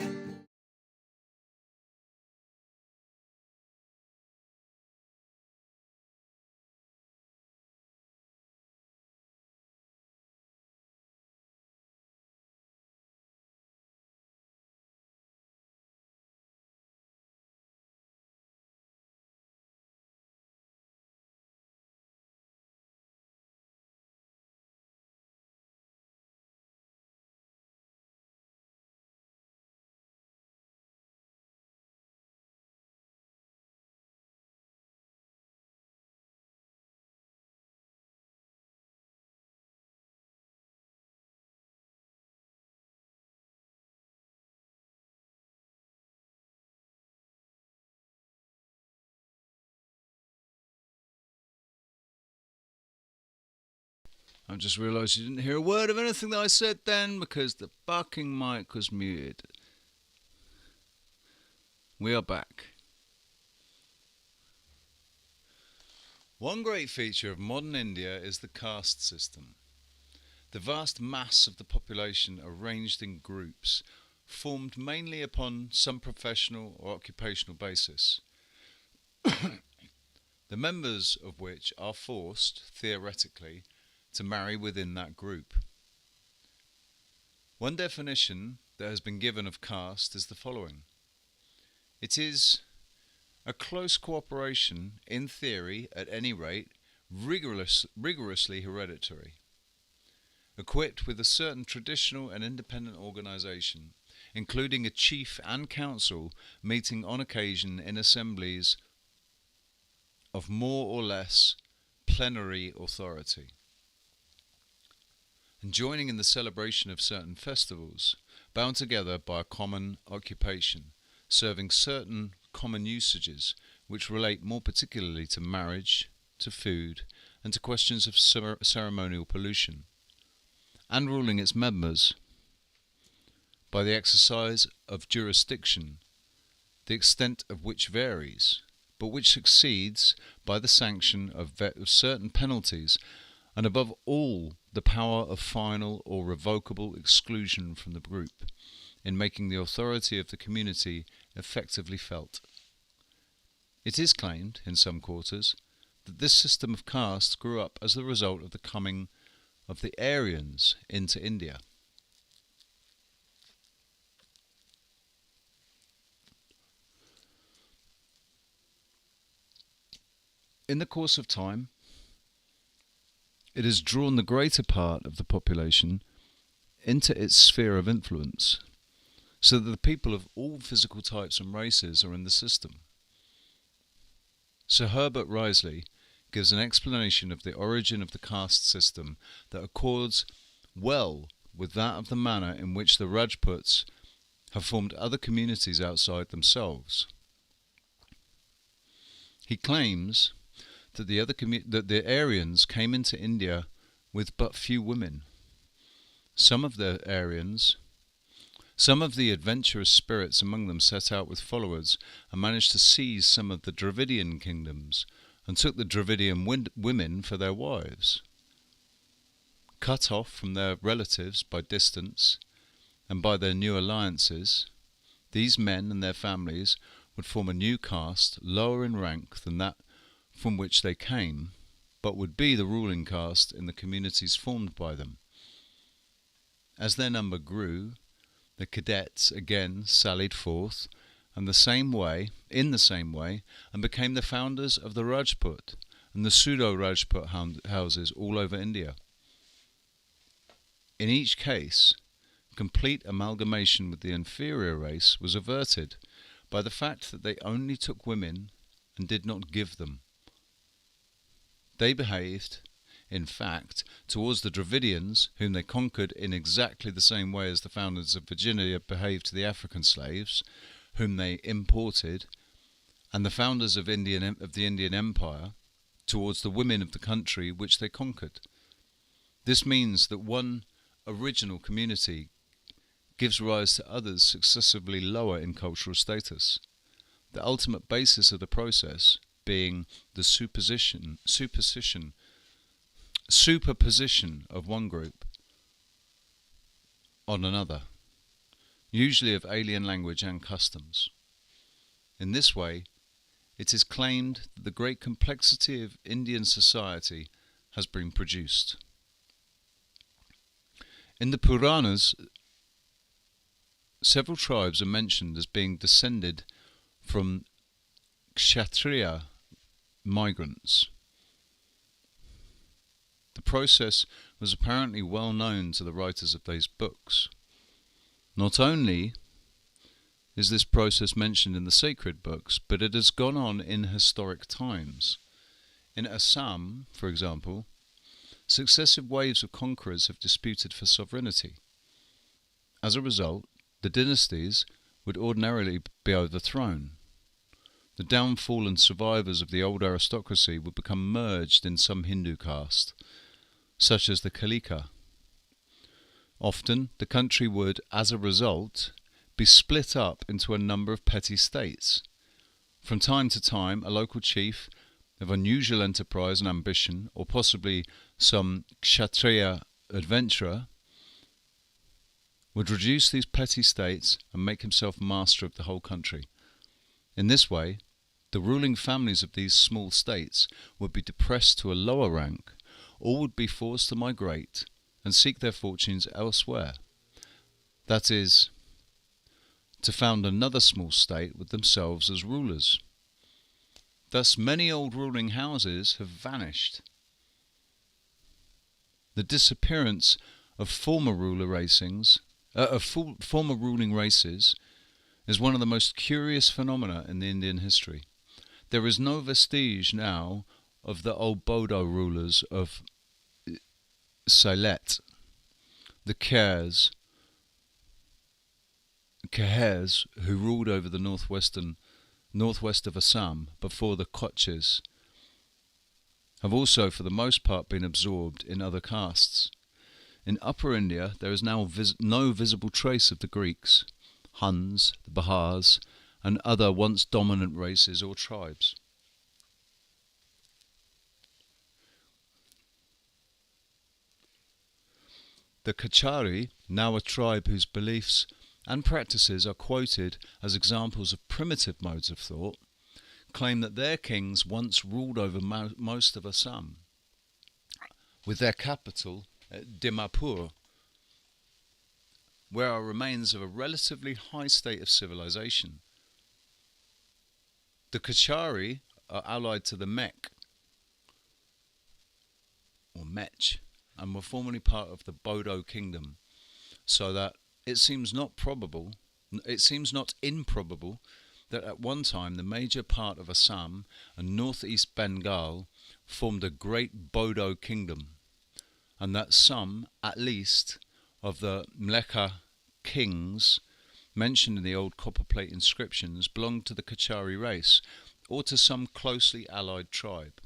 Speaker 2: I just realised you didn't hear a word of anything that I said then because the fucking mic was muted. We are back. One great feature of modern India is the caste system. The vast mass of the population arranged in groups, formed mainly upon some professional or occupational basis, the members of which are forced, theoretically, to marry within that group. One definition that has been given of caste is the following. It is a close cooperation, in theory at any rate, rigorously hereditary, equipped with a certain traditional and independent organisation, including a chief and council meeting on occasion in assemblies of more or less plenary authority, and joining in the celebration of certain festivals, bound together by a common occupation, serving certain common usages which relate more particularly to marriage, to food, and to questions of ceremonial pollution, and ruling its members by the exercise of jurisdiction, the extent of which varies, but which succeeds by the sanction of certain penalties, and above all the power of final or revocable exclusion from the group, in making the authority of the community effectively felt. It is claimed, in some quarters, that this system of caste grew up as the result of the coming of the Aryans into India. In the course of time, it has drawn the greater part of the population into its sphere of influence, so that the people of all physical types and races are in the system. Sir Herbert Risley gives an explanation of the origin of the caste system that accords well with that of the manner in which the Rajputs have formed other communities outside themselves. He claims that the Aryans came into India with but few women. Some of the adventurous spirits among them set out with followers and managed to seize some of the Dravidian kingdoms and took the Dravidian women for their wives. Cut off from their relatives by distance and by their new alliances, these men and their families would form a new caste lower in rank than that from which they came, but would be the ruling caste in the communities formed by them. As their number grew, the cadets again sallied forth in the same way, and became the founders of the Rajput and the pseudo-Rajput houses all over India. In each case, complete amalgamation with the inferior race was averted by the fact that they only took women and did not give them. They behaved, in fact, towards the Dravidians, whom they conquered in exactly the same way as the founders of Virginia behaved to the African slaves, whom they imported, and the founders of the Indian Empire towards the women of the country which they conquered. This means that one original community gives rise to others successively lower in cultural status, the ultimate basis of the process being the superposition of one group on another, usually of alien language and customs. In this way, it is claimed that the great complexity of Indian society has been produced. In the Puranas, several tribes are mentioned as being descended from Kshatriya migrants. The process was apparently well known to the writers of these books. Not only is this process mentioned in the sacred books, but it has gone on in historic times. In Assam, for example, successive waves of conquerors have disputed for sovereignty. As a result, the dynasties would ordinarily be overthrown. The downfallen survivors of the old aristocracy would become merged in some Hindu caste, such as the Kalika. Often, the country would, as a result, be split up into a number of petty states. From time to time, a local chief of unusual enterprise and ambition, or possibly some kshatriya adventurer, would reduce these petty states and make himself master of the whole country. In this way, the ruling families of these small states would be depressed to a lower rank, or would be forced to migrate and seek their fortunes elsewhere. That is, to found another small state with themselves as rulers. Thus many old ruling houses have vanished. The disappearance of former ruling races is one of the most curious phenomena in the Indian history. There is no vestige now of the old Bodo rulers of Sylhet, the Khers who ruled over the northwest of Assam before the Koches, have also for the most part been absorbed in other castes. In Upper India there is now no visible trace of the Greeks, Huns, the Bahars, and other once dominant races or tribes. The Kachari, now a tribe whose beliefs and practices are quoted as examples of primitive modes of thought, claim that their kings once ruled over most of Assam, with their capital at Dimapur, where are remains of a relatively high state of civilization. The Kachari are allied to the Mech, or Mech, and were formerly part of the Bodo kingdom, so that it seems not improbable that at one time the major part of Assam and northeast Bengal formed a great Bodo kingdom, and that some, at least, of the Mleccha kings mentioned in the old copperplate inscriptions belonged to the Kachari race, or to some closely allied tribe.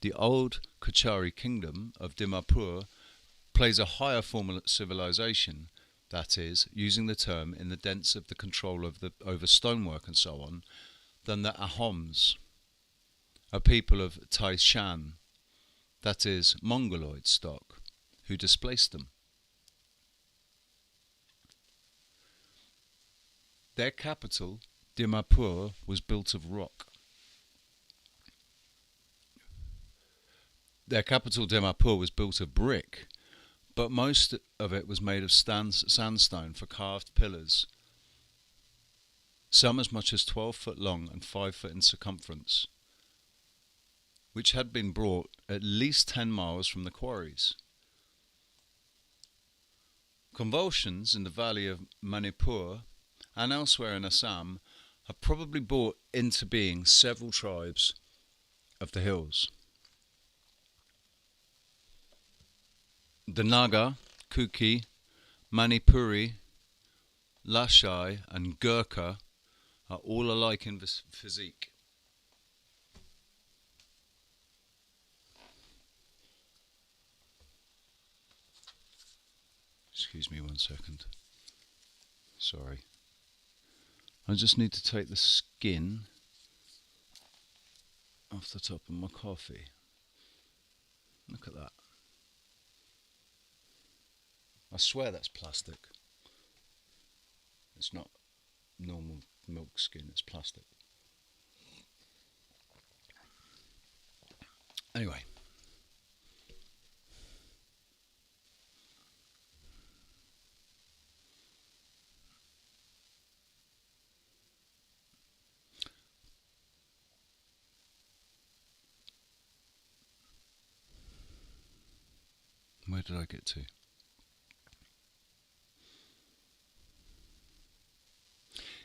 Speaker 2: The old Kachari kingdom of Dimapur plays a higher form of civilization, that is, using the term in the sense of the control of over stonework and so on, than the Ahoms, a people of Taishan, that is, Mongoloid stock, who displaced them. Their capital, Dimapur, was built of rock. Their capital, Dimapur, was built of brick, but most of it was made of sandstone for carved pillars, some as much as 12 foot long and 5 foot in circumference, which had been brought at least 10 miles from the quarries. Convulsions in the valley of Manipur and elsewhere in Assam have probably brought into being several tribes of the hills. The Naga, Kuki, Manipuri, Lashai and Gurkha are all alike in physique. Excuse me 1 second. Sorry. I just need to take the skin off the top of my coffee. Look at that. I swear that's plastic. It's not normal milk skin, it's plastic. Anyway. Where did I get to?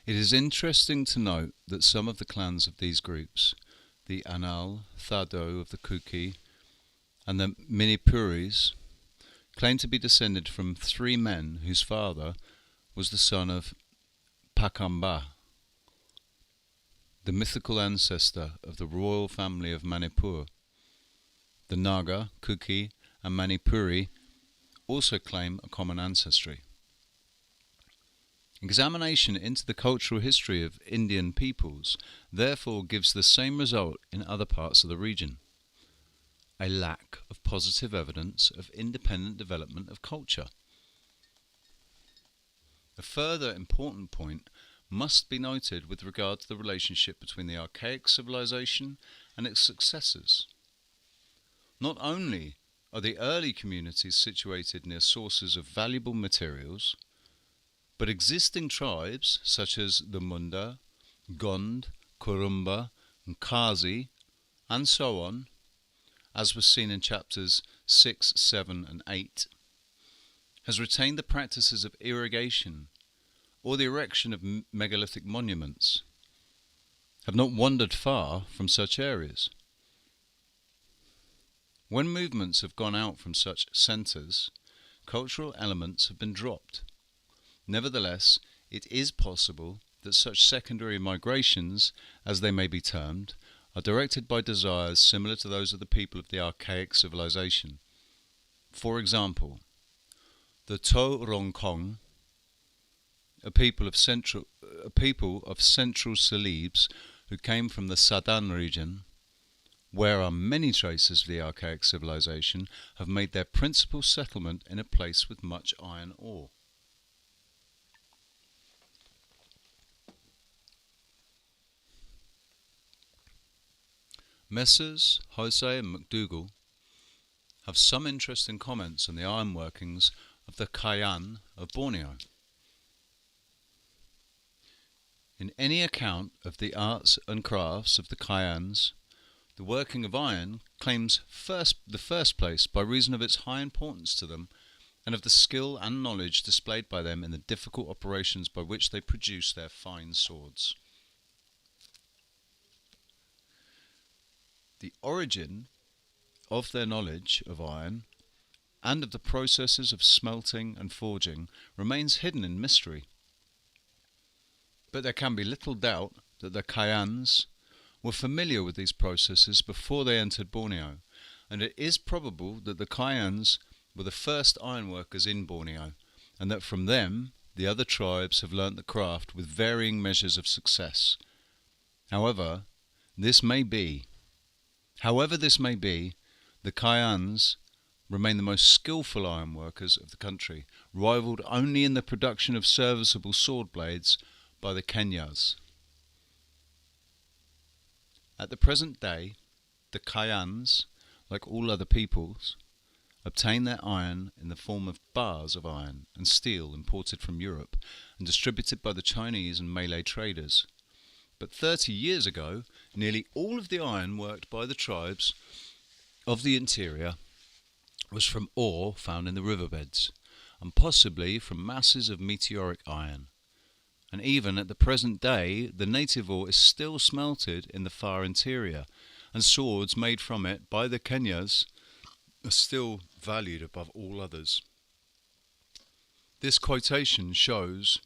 Speaker 2: It is interesting to note that some of the clans of these groups, the Anal, Thado of the Kuki, and the Minipuris, claim to be descended from 3 men whose father was the son of Pakamba, the mythical ancestor of the royal family of Manipur. The Naga, Kuki, and Manipuri also claim a common ancestry. Examination into the cultural history of Indian peoples therefore gives the same result in other parts of the region: a lack of positive evidence of independent development of culture. A further important point must be noted with regard to the relationship between the archaic civilization and its successors. Not only are the early communities situated near sources of valuable materials, but existing tribes such as the Munda, Gond, Kurumba, and Kazi, and so on, as was seen in chapters 6, 7 and 8, has retained the practices of irrigation or the erection of megalithic monuments, have not wandered far from such areas. When movements have gone out from such centres, cultural elements have been dropped. Nevertheless, it is possible that such secondary migrations, as they may be termed, are directed by desires similar to those of the people of the archaic civilization. For example, the To Rongkong, a people of central Celebes who came from the Sadan region, where are many traces of the archaic civilization, have made their principal settlement in a place with much iron ore. Messrs. Jose and McDougall have some interesting comments on the iron workings of the Kayan of Borneo. In any account of the arts and crafts of the Kayans, the working of iron claims the first place by reason of its high importance to them and of the skill and knowledge displayed by them in the difficult operations by which they produce their fine swords. The origin of their knowledge of iron and of the processes of smelting and forging remains hidden in mystery. But there can be little doubt that the Kayans were familiar with these processes before they entered Borneo, and it is probable that the Kayans were the first ironworkers in Borneo, and that from them the other tribes have learnt the craft with varying measures of success. However this may be, the Kayans remain the most skillful ironworkers of the country, rivalled only in the production of serviceable sword blades by the Kenyas. At the present day, the Kayans, like all other peoples, obtain their iron in the form of bars of iron and steel imported from Europe and distributed by the Chinese and Malay traders. But 30 years ago, nearly all of the iron worked by the tribes of the interior was from ore found in the riverbeds, and possibly from masses of meteoric iron. And even at the present day, the native ore is still smelted in the far interior, and swords made from it by the Kenyas are still valued above all others. This quotation shows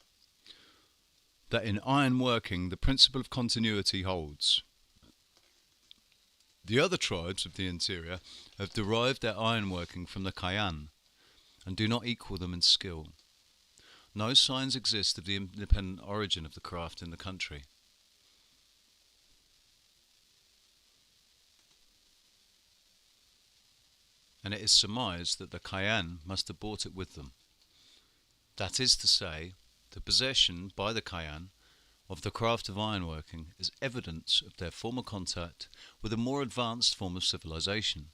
Speaker 2: that in iron working the principle of continuity holds. The other tribes of the interior have derived their ironworking from the Kayan and do not equal them in skill. No signs exist of the independent origin of the craft in the country. And it is surmised that the Kayan must have brought it with them. That is to say, the possession by the Kayan of the craft of ironworking is evidence of their former contact with a more advanced form of civilization.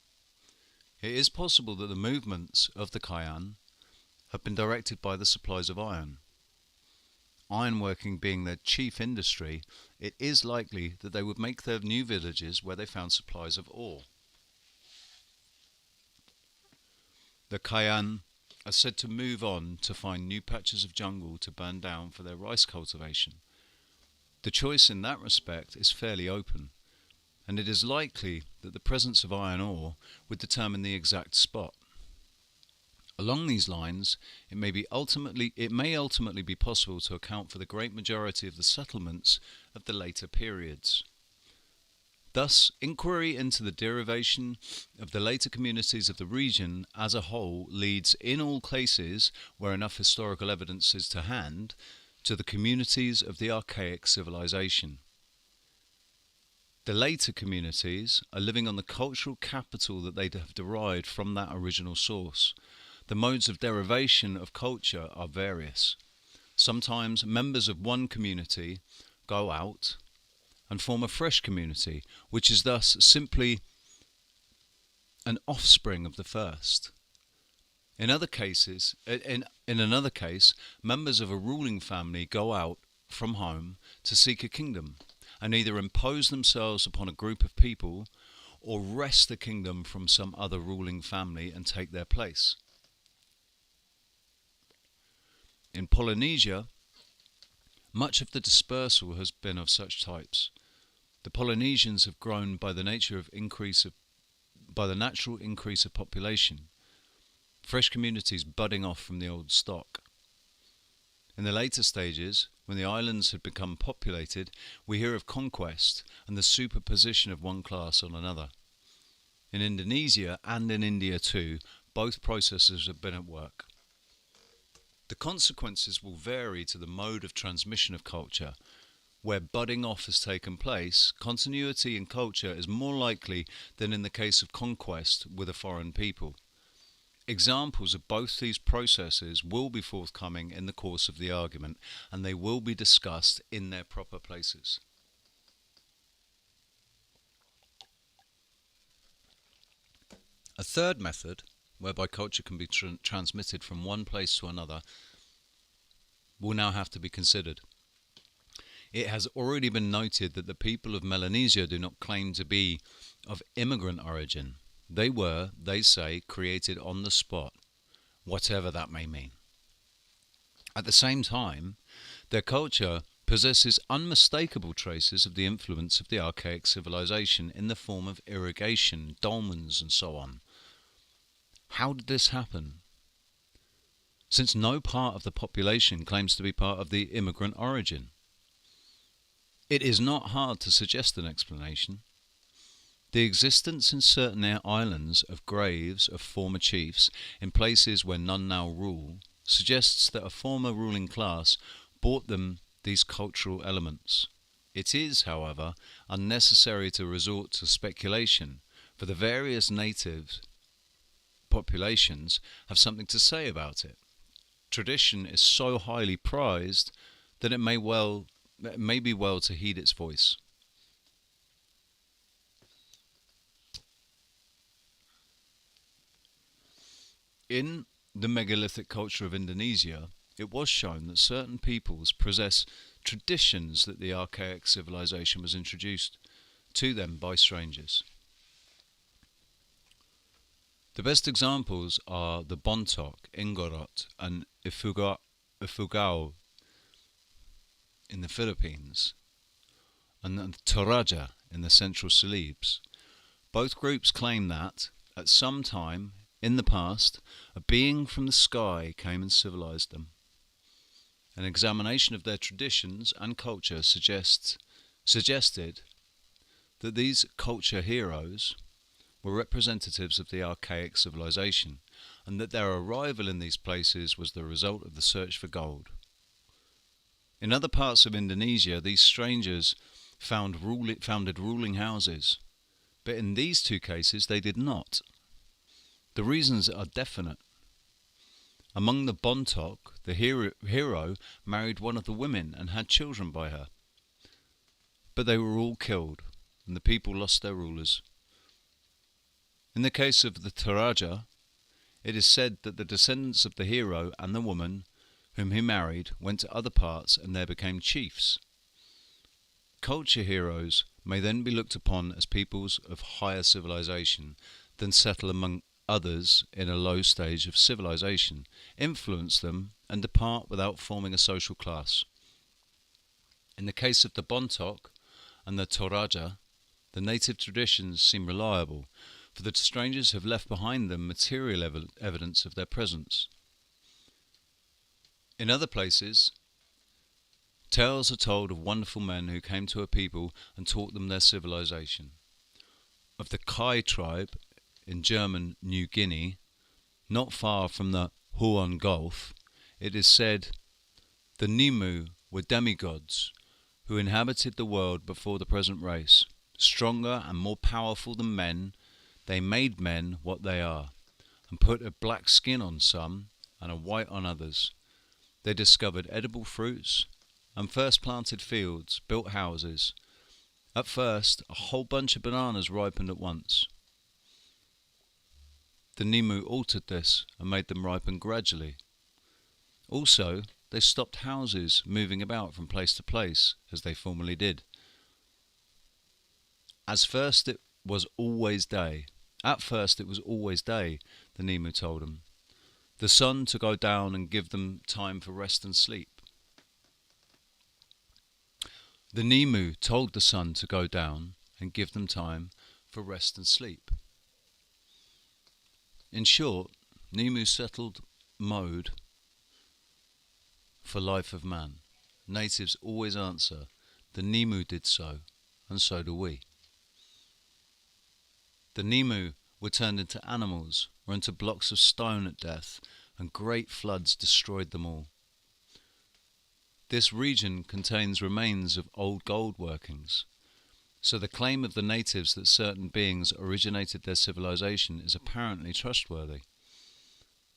Speaker 2: It is possible that the movements of the Kayan have been directed by the supplies of iron. Ironworking being their chief industry, it is likely that they would make their new villages where they found supplies of ore. The Kayan are said to move on to find new patches of jungle to burn down for their rice cultivation. The choice in that respect is fairly open, and it is likely that the presence of iron ore would determine the exact spot. Along these lines, it may ultimately be possible to account for the great majority of the settlements of the later periods. Thus, inquiry into the derivation of the later communities of the region as a whole leads, in all cases where enough historical evidence is to hand, to the communities of the archaic civilization. The later communities are living on the cultural capital that they have derived from that original source. The modes of derivation of culture are various. Sometimes members of one community go out and form a fresh community, which is thus simply an offspring of the first. In other cases, in another case, members of a ruling family go out from home to seek a kingdom, and either impose themselves upon a group of people or wrest the kingdom from some other ruling family and take their place. In Polynesia, much of the dispersal has been of such types. The Polynesians have grown by the natural increase of population, fresh communities budding off from the old stock. In the later stages, when the islands had become populated, we hear of conquest and the superposition of one class on another. In Indonesia, and in India too, both processes have been at work. The consequences will vary to the mode of transmission of culture. Where budding off has taken place, continuity in culture is more likely than in the case of conquest with a foreign people. Examples of both these processes will be forthcoming in the course of the argument, and they will be discussed in their proper places. A third method, whereby culture can be transmitted from one place to another, will now have to be considered. It has already been noted that the people of Melanesia do not claim to be of immigrant origin. They were, they say, created on the spot, whatever that may mean. At the same time, their culture possesses unmistakable traces of the influence of the archaic civilization in the form of irrigation, dolmens, and so on. How did this happen? Since no part of the population claims to be part of the immigrant origin. It is not hard to suggest an explanation. The existence in certain islands of graves of former chiefs in places where none now rule suggests that a former ruling class brought them these cultural elements. It is, however, unnecessary to resort to speculation, for the various native populations have something to say about it. Tradition is so highly prized that it may be well to heed its voice. In the megalithic culture of Indonesia, it was shown that certain peoples possess traditions that the archaic civilization was introduced to them by strangers. The best examples are the Bontoc, Igorot, and Ifugao in the Philippines, and the Toraja in the Central Celebes. Both groups claim that, at some time in the past, a being from the sky came and civilized them. An examination of their traditions and culture suggested that these culture heroes were representatives of the archaic civilization, and that their arrival in these places was the result of the search for gold. In other parts of Indonesia, these strangers founded ruling houses, but in these two cases they did not. The reasons are definite. Among the Bontoc, the hero married one of the women and had children by her, but they were all killed, and the people lost their rulers. In the case of the Toraja, it is said that the descendants of the hero and the woman whom he married went to other parts and there became chiefs. Culture heroes may then be looked upon as peoples of higher civilization than settle among others in a low stage of civilization, influence them, and depart without forming a social class. In the case of the Bontoc and the Toraja, the native traditions seem reliable, for the strangers have left behind them material evidence of their presence. In other places, tales are told of wonderful men who came to a people and taught them their civilization. of the Kai tribe in German New Guinea, not far from the Huon Gulf, it is said the Nimu were demigods who inhabited the world before the present race. Stronger and more powerful than men, they made men what they are, and put a black skin on some and a white on others. They discovered edible fruits and first planted fields, built houses. At first, a whole bunch of bananas ripened at once. The Nimu altered this and made them ripen gradually. Also, they stopped houses moving about from place to place, as they formerly did. At first it was always day, the Nimu told them. The sun to go down and give them time for rest and sleep. The Nimu told the sun to go down and give them time for rest and sleep. In short, Nimu settled mode for life of man. Natives always answer, the Nimu did so, and so do we. The Nimu were turned into animals or into blocks of stone at death, and great floods destroyed them all. This region contains remains of old gold workings, so the claim of the natives that certain beings originated their civilization is apparently trustworthy.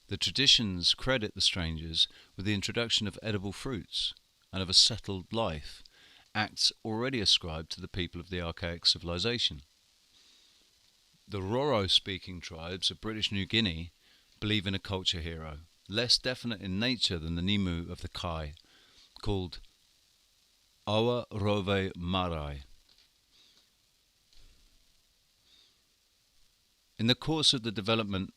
Speaker 2: The traditions credit the strangers with the introduction of edible fruits and of a settled life, acts already ascribed to the people of the archaic civilization. The Roro-speaking tribes of British New Guinea believe in a culture hero, less definite in nature than the Nimu of the Kai, called Awa Rove Marai. In the course of the development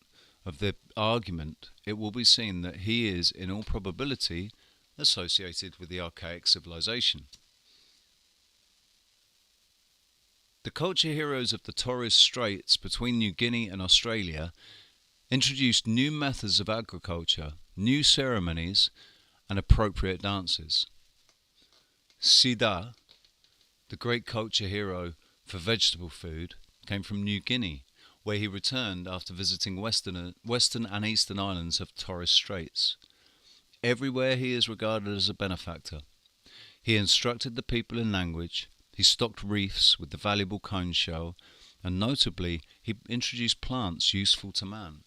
Speaker 2: of the argument, it will be seen that he is, in all probability, associated with the archaic civilization. The culture heroes of the Torres Straits between New Guinea and Australia introduced new methods of agriculture, new ceremonies, and appropriate dances. Sida, the great culture hero for vegetable food, came from New Guinea, where he returned after visiting western and eastern islands of Torres Straits. Everywhere he is regarded as a benefactor. He instructed the people in language, he stocked reefs with the valuable cone shell, and notably he introduced plants useful to man.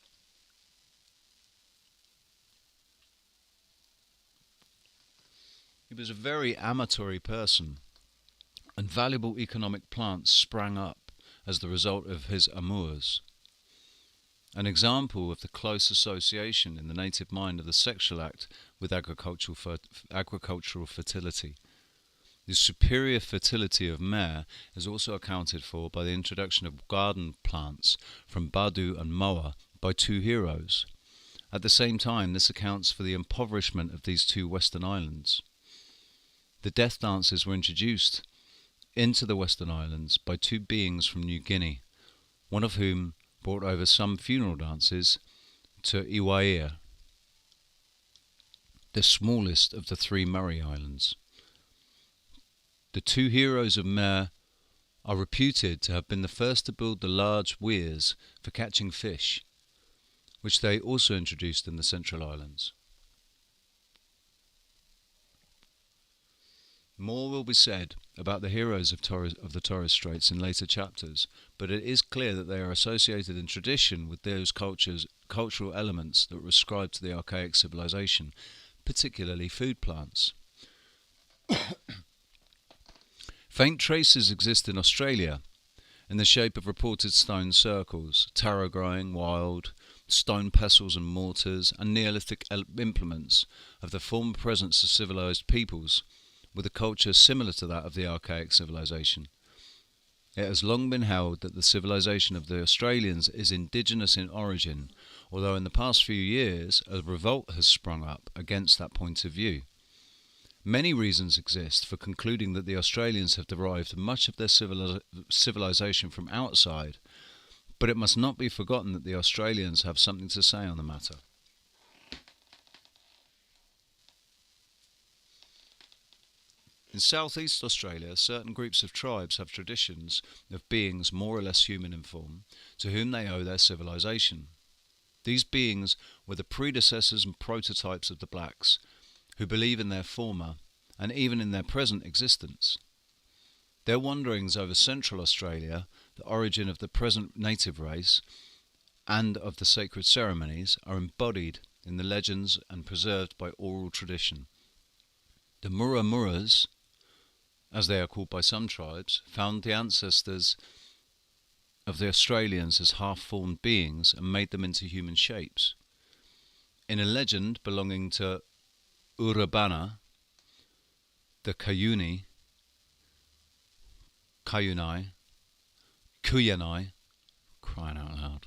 Speaker 2: He was a very amatory person, and valuable economic plants sprang up as the result of his amours. An example of the close association in the native mind of the sexual act with agricultural fertility. The superior fertility of mare is also accounted for by the introduction of garden plants from Badu and Moa by two heroes. At the same time, this accounts for the impoverishment of these two western islands. The death dances were introduced into the western islands by two beings from New Guinea, one of whom brought over some funeral dances to Iwaia, the smallest of the three Murray Islands. The two heroes of Mer are reputed to have been the first to build the large weirs for catching fish, which they also introduced in the Central Islands. More will be said about the heroes of the Torres Straits in later chapters, but it is clear that they are associated in tradition with those cultural elements that were ascribed to the archaic civilization, particularly food plants. Faint traces exist in Australia in the shape of reported stone circles, taro growing wild, stone pestles and mortars, and Neolithic implements of the former presence of civilized peoples, with a culture similar to that of the archaic civilization. It has long been held that the civilization of the Australians is indigenous in origin, although in the past few years a revolt has sprung up against that point of view. Many reasons exist for concluding that the Australians have derived much of their civilization from outside, but it must not be forgotten that the Australians have something to say on the matter. In southeast Australia, certain groups of tribes have traditions of beings more or less human in form, to whom they owe their civilization. These beings were the predecessors and prototypes of the blacks, who believe in their former and even in their present existence. Their wanderings over central Australia, the origin of the present native race, and of the sacred ceremonies, are embodied in the legends and preserved by oral tradition. The Murra-Murras, as they are called by some tribes, found the ancestors of the Australians as half-formed beings and made them into human shapes. In a legend belonging to Urabana, the Kayunai, Kuyanai, crying out loud,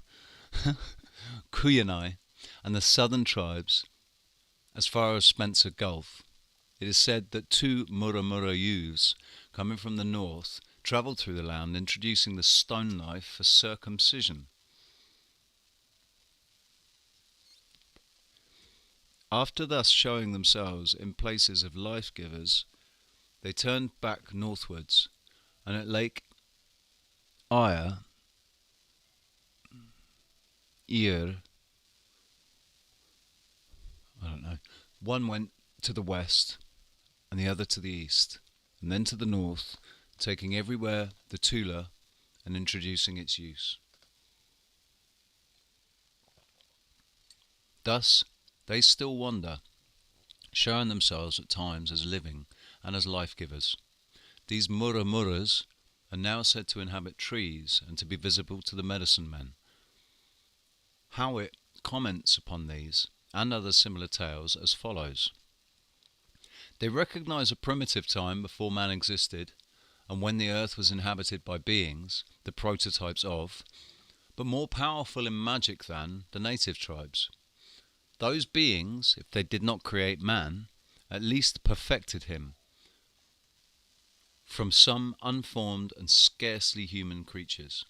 Speaker 2: Kuyanai, and the southern tribes as far as Spencer Gulf, it is said that two Murra-Murra youths coming from the north travelled through the land, introducing the stone knife for circumcision. After thus showing themselves in places of life-givers, they turned back northwards, and at Lake Eyre, one went to the west and the other to the east, and then to the north, taking everywhere the tula and introducing its use. Thus, they still wander, showing themselves at times as living and as life-givers. These Murra-Murras are now said to inhabit trees and to be visible to the medicine men. Howitt comments upon these and other similar tales as follows. They recognize a primitive time before man existed, and when the earth was inhabited by beings, the prototypes of, but more powerful in magic than, the native tribes. Those beings, if they did not create man, at least perfected him from some unformed and scarcely human creatures.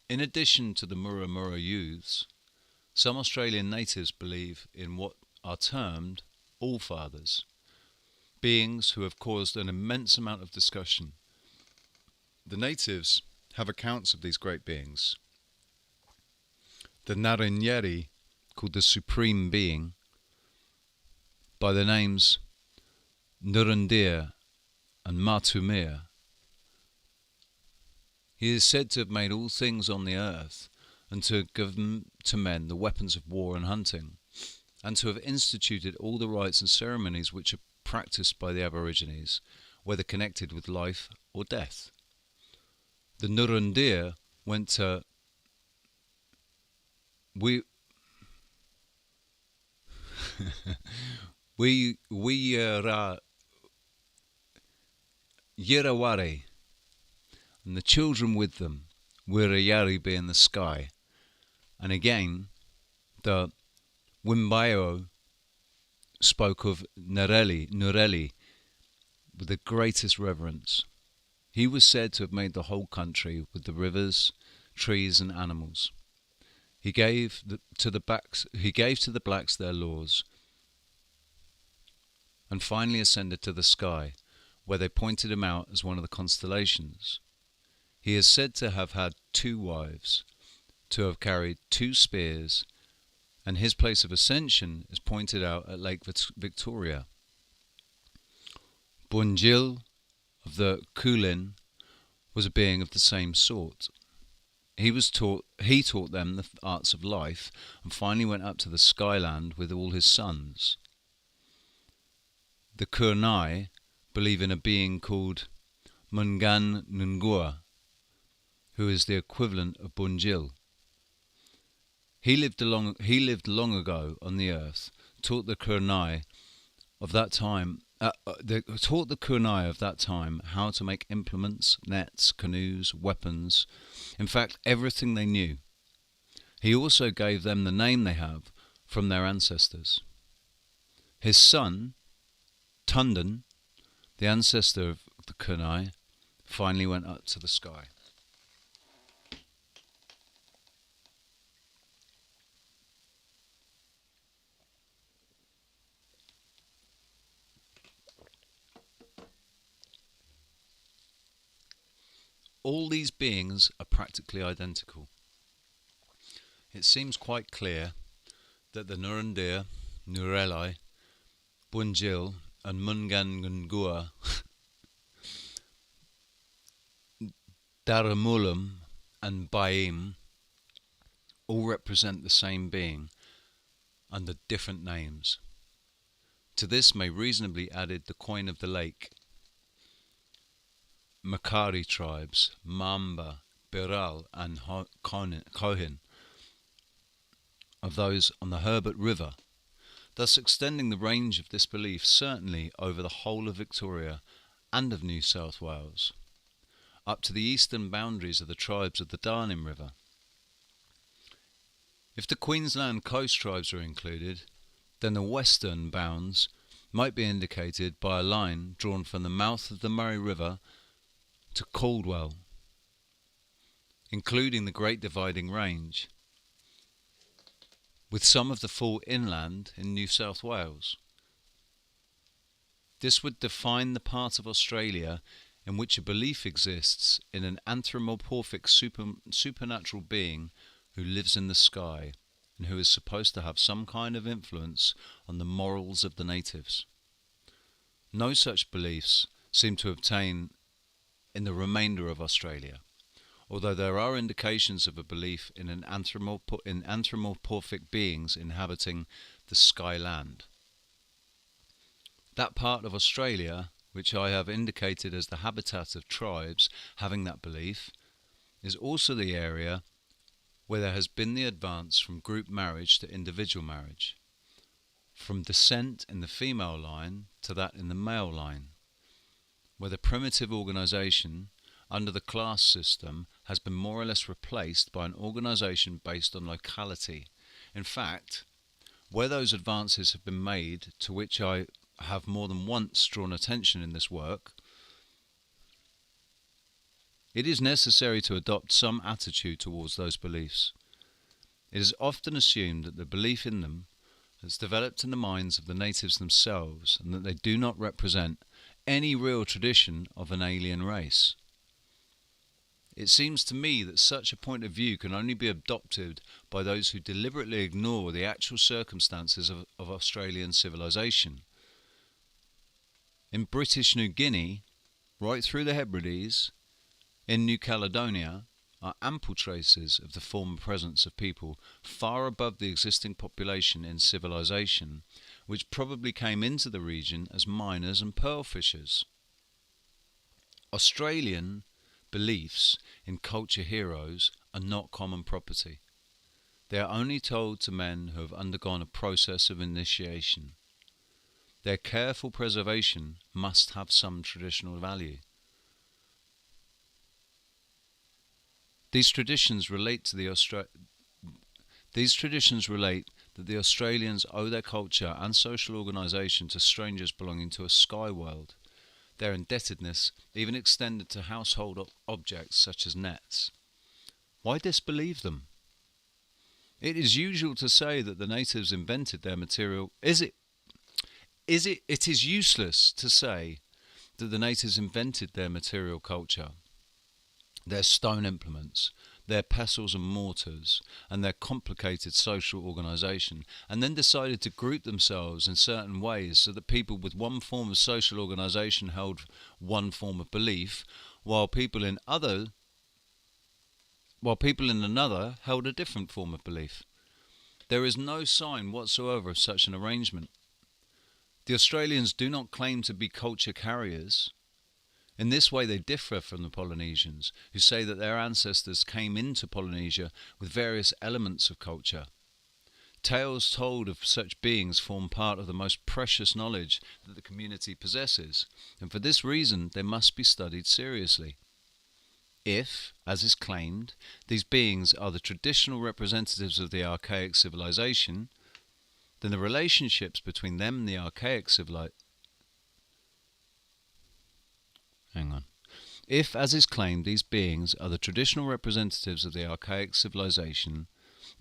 Speaker 2: In addition to the Murra-Murra youths, some Australian natives believe in what are termed All-Fathers, beings who have caused an immense amount of discussion. The natives have accounts of these great beings. The Narinyeri, called the Supreme Being, by the names Nurundir and Matumir. He is said to have made all things on the earth, and to have given to men the weapons of war and hunting, and to have instituted all the rites and ceremonies which are practiced by the Aborigines, whether connected with life or death. The Nurundir went to Yiraware, and the children with them, Wirayari being the sky. And again, the Wimbayo spoke of Nureli, with the greatest reverence. He was said to have made the whole country with the rivers, trees, and animals. He gave to the blacks their laws, and finally ascended to the sky, where they pointed him out as one of the constellations. He is said to have had 2 wives, to have carried 2 spears, and his place of ascension is pointed out at Lake Victoria. Bunjil of the Kulin was a being of the same sort. He taught them the arts of life, and finally went up to the skyland with all his sons. The Kurnai believe in a being called Mungan Nungua, who is the equivalent of Bunjil. He lived long ago on the earth, taught the Kurnai of that time how to make implements, nets, canoes, weapons, in fact everything they knew. He also gave them the name they have from their ancestors. His son, Tundan, the ancestor of the Kurnai, finally went up to the sky. all these beings are practically identical. It seems quite clear that the Nurundir, Nureli, Bunjil and Mungangungua, Daramulam and Baim all represent the same being under different names. To this may reasonably added the coin of the lake, Makari tribes, Mamba, Biral and Kohin, of those on the Herbert River, thus extending the range of this belief certainly over the whole of Victoria and of New South Wales, up to the eastern boundaries of the tribes of the Darling River. If the Queensland coast tribes are included, then the western bounds might be indicated by a line drawn from the mouth of the Murray River to Caldwell, including the Great Dividing Range, with some of the full inland in New South Wales. This would define the part of Australia in which a belief exists in an anthropomorphic supernatural being who lives in the sky and who is supposed to have some kind of influence on the morals of the natives. No such beliefs seem to obtain in the remainder of Australia, although there are indications of a belief in anthropomorphic beings inhabiting the skyland. That part of Australia which I have indicated as the habitat of tribes having that belief is also the area where there has been the advance from group marriage to individual marriage, from descent in the female line to that in the male line, where the primitive organisation under the class system has been more or less replaced by an organisation based on locality. In fact, where those advances have been made, to which I have more than once drawn attention in this work, it is necessary to adopt some attitude towards those beliefs. It is often assumed that the belief in them has developed in the minds of the natives themselves and that they do not represent any real tradition of an alien race. It seems to me that such a point of view can only be adopted by those who deliberately ignore the actual circumstances of Australian civilization. In British New Guinea, right through the Hebrides, in New Caledonia, are ample traces of the former presence of people far above the existing population in civilization, which probably came into the region as miners and pearl fishers. Australian beliefs in culture heroes are not common property. They are only told to men who have undergone a process of initiation. Their careful preservation must have some traditional value. These traditions relate that the Australians owe their culture and social organisation to strangers belonging to a sky world. Their indebtedness even extended to household objects such as nets. Why disbelieve them? It is usual to say that the natives invented their material. It is useless to say that the natives invented their material culture, their stone implements, their pestles and mortars, and their complicated social organisation, and then decided to group themselves in certain ways so that people with one form of social organisation held one form of belief, while people in another held a different form of belief. There is no sign whatsoever of such an arrangement. The Australians do not claim to be culture carriers. In this way they differ from the Polynesians, who say that their ancestors came into Polynesia with various elements of culture. Tales told of such beings form part of the most precious knowledge that the community possesses, and for this reason they must be studied seriously. If, as is claimed, these beings are the traditional representatives of the archaic civilization, then the relationships between them and the archaic civilization If, as is claimed, these beings are the traditional representatives of the archaic civilization,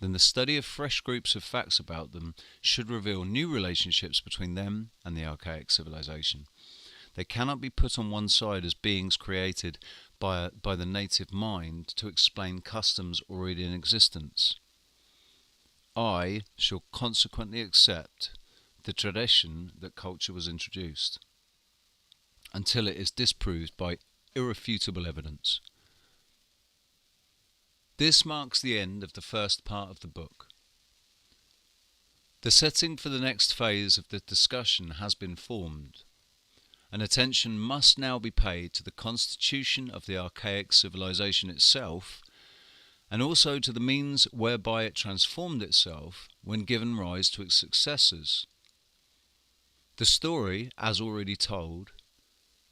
Speaker 2: then the study of fresh groups of facts about them should reveal new relationships between them and the archaic civilization. They cannot be put on one side as beings created by the native mind to explain customs already in existence. I shall consequently accept the tradition that culture was introduced, until it is disproved by irrefutable evidence. This marks the end of the first part of the book. The setting for the next phase of the discussion has been formed, and attention must now be paid to the constitution of the archaic civilization itself, and also to the means whereby it transformed itself when given rise to its successors. The story, as already told,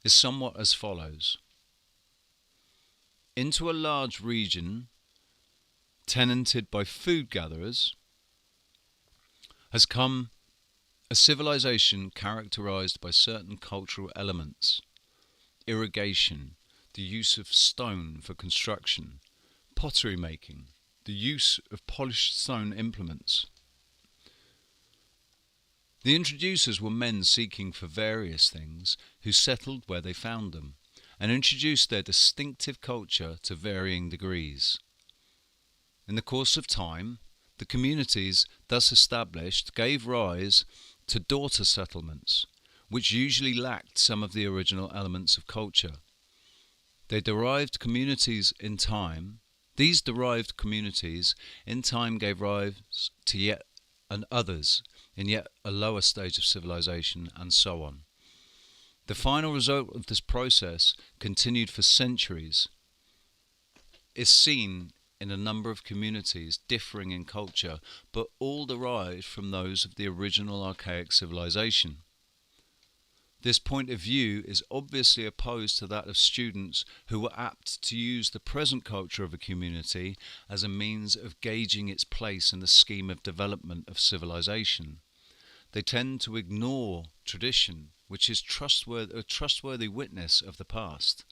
Speaker 2: is somewhat as follows. Into a large region tenanted by food gatherers has come a civilization characterized by certain cultural elements: irrigation, the use of stone for construction, pottery making, the use of polished stone implements. The introducers were men seeking for various things, who settled where they found them, and introduced their distinctive culture to varying degrees. In the course of time, the communities thus established gave rise to daughter settlements, which usually lacked some of the original elements of culture. These derived communities in time gave rise to yet others in yet a lower stage of civilization, and so on. The final result of this process, continued for centuries, is seen in a number of communities differing in culture, but all derived from those of the original archaic civilization. This point of view is obviously opposed to that of students who were apt to use the present culture of a community as a means of gauging its place in the scheme of development of civilization. They tend to ignore tradition, which is a trustworthy witness of the past.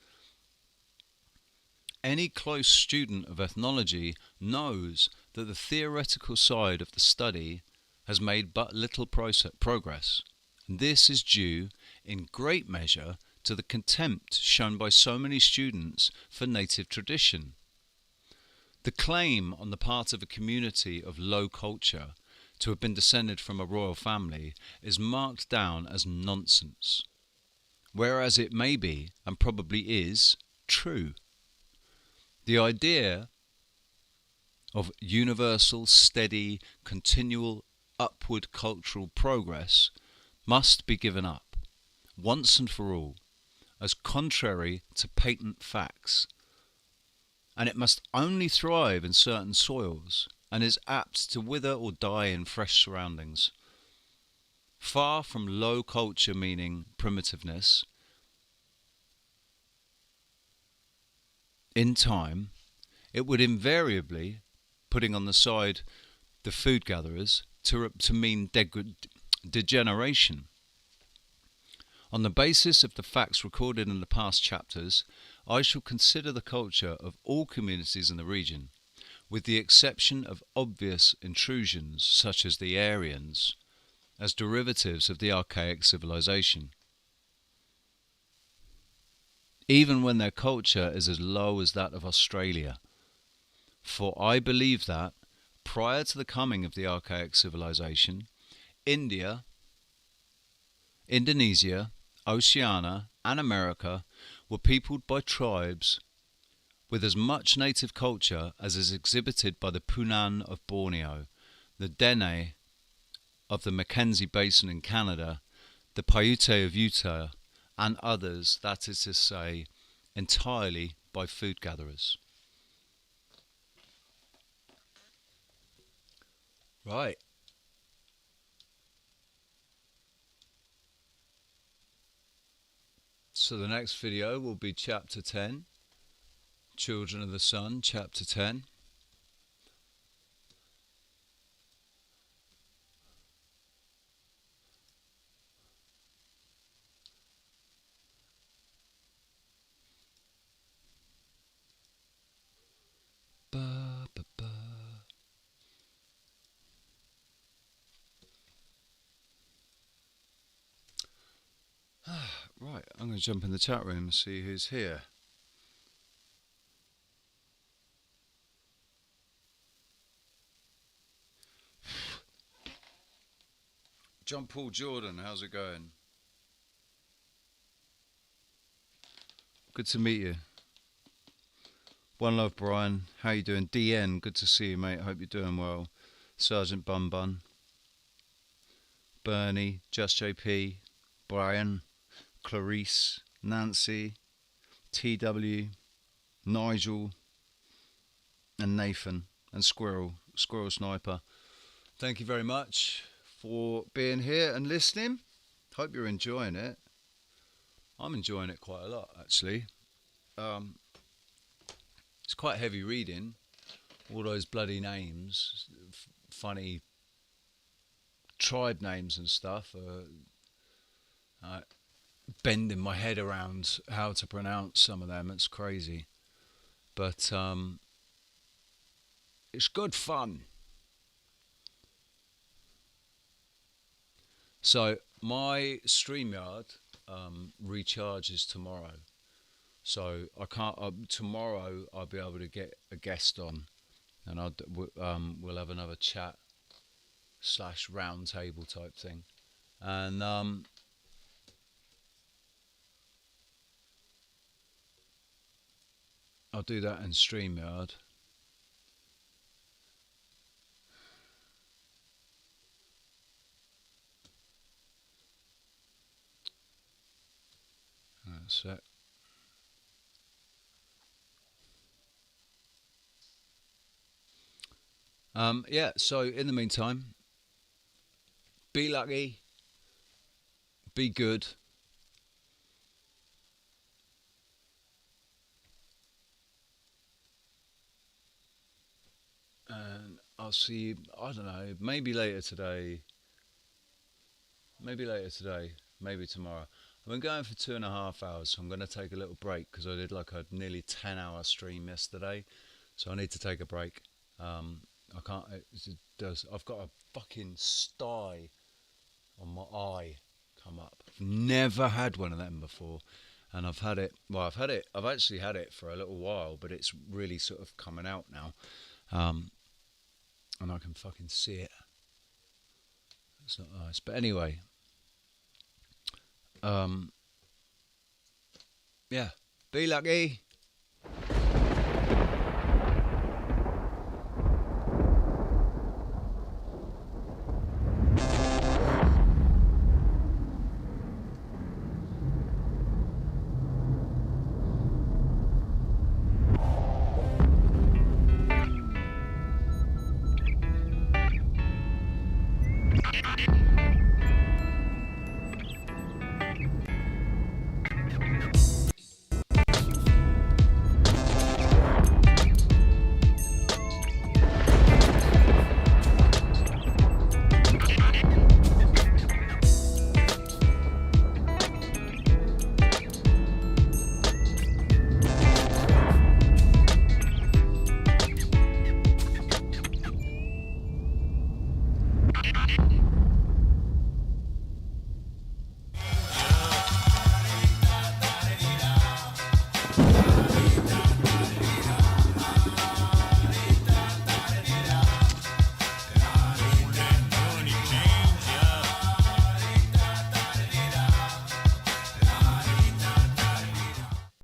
Speaker 2: Any close student of ethnology knows that the theoretical side of the study has made but little progress. This is due, in great measure, to the contempt shown by so many students for native tradition. The claim on the part of a community of low culture to have been descended from a royal family is marked down as nonsense, whereas it may be, and probably is, true. The idea of universal, steady, continual upward cultural progress must be given up, once and for all, as contrary to patent facts, and it must only thrive in certain soils, and is apt to wither or die in fresh surroundings. Far from low culture meaning primitiveness, in time, it would invariably, putting on the side the food gatherers, to mean degeneration. On the basis of the facts recorded in the past chapters, I shall consider the culture of all communities in the region, with the exception of obvious intrusions such as the Aryans, as derivatives of the archaic civilization, even when their culture is as low as that of Australia. For I believe that, prior to the coming of the archaic civilization, India, Indonesia, Oceania, and America were peopled by tribes with as much native culture as is exhibited by the Punan of Borneo, the Dene of the Mackenzie Basin in Canada, the Paiute of Utah, and others, that is to say, entirely by food gatherers. Right. So the next video will be Chapter 10, Children of the Sun, Chapter 10. Right, I'm I'm going to jump in the chat room and see who's here. John Paul Jordan, how's it going? Good to meet you. One love, Brian. How you doing? DN, good to see you, mate. Hope you're doing well. Sergeant Bun Bun. Bernie, Just JP, Brian, Clarice, Nancy, TW, Nigel, and Nathan, and Squirrel Sniper. Thank you very much for being here and listening. Hope you're enjoying it. I'm enjoying it quite a lot, actually. It's quite heavy reading. All those bloody names, funny tribe names and stuff. Bending my head around how to pronounce some of them. It's crazy. But it's good fun. So my StreamYard recharges tomorrow. So I can't. Tomorrow I'll be able to get a guest on, and we'll have another chat / round table type thing, and I'll do that in StreamYard. That's it. Yeah, so in the meantime, be lucky, be good, and I'll see you, I don't know, maybe later today, maybe tomorrow. I've been going for 2.5 hours, so I'm going to take a little break because I did like a nearly 10-hour stream yesterday, so I need to take a break. I can't. I've got a fucking sty on my eye come up. I've never had one of them before, and I've had it. Well, I've actually had it for a little while, but it's really sort of coming out now, and I can fucking see it. It's not nice, but anyway. Yeah. Be lucky.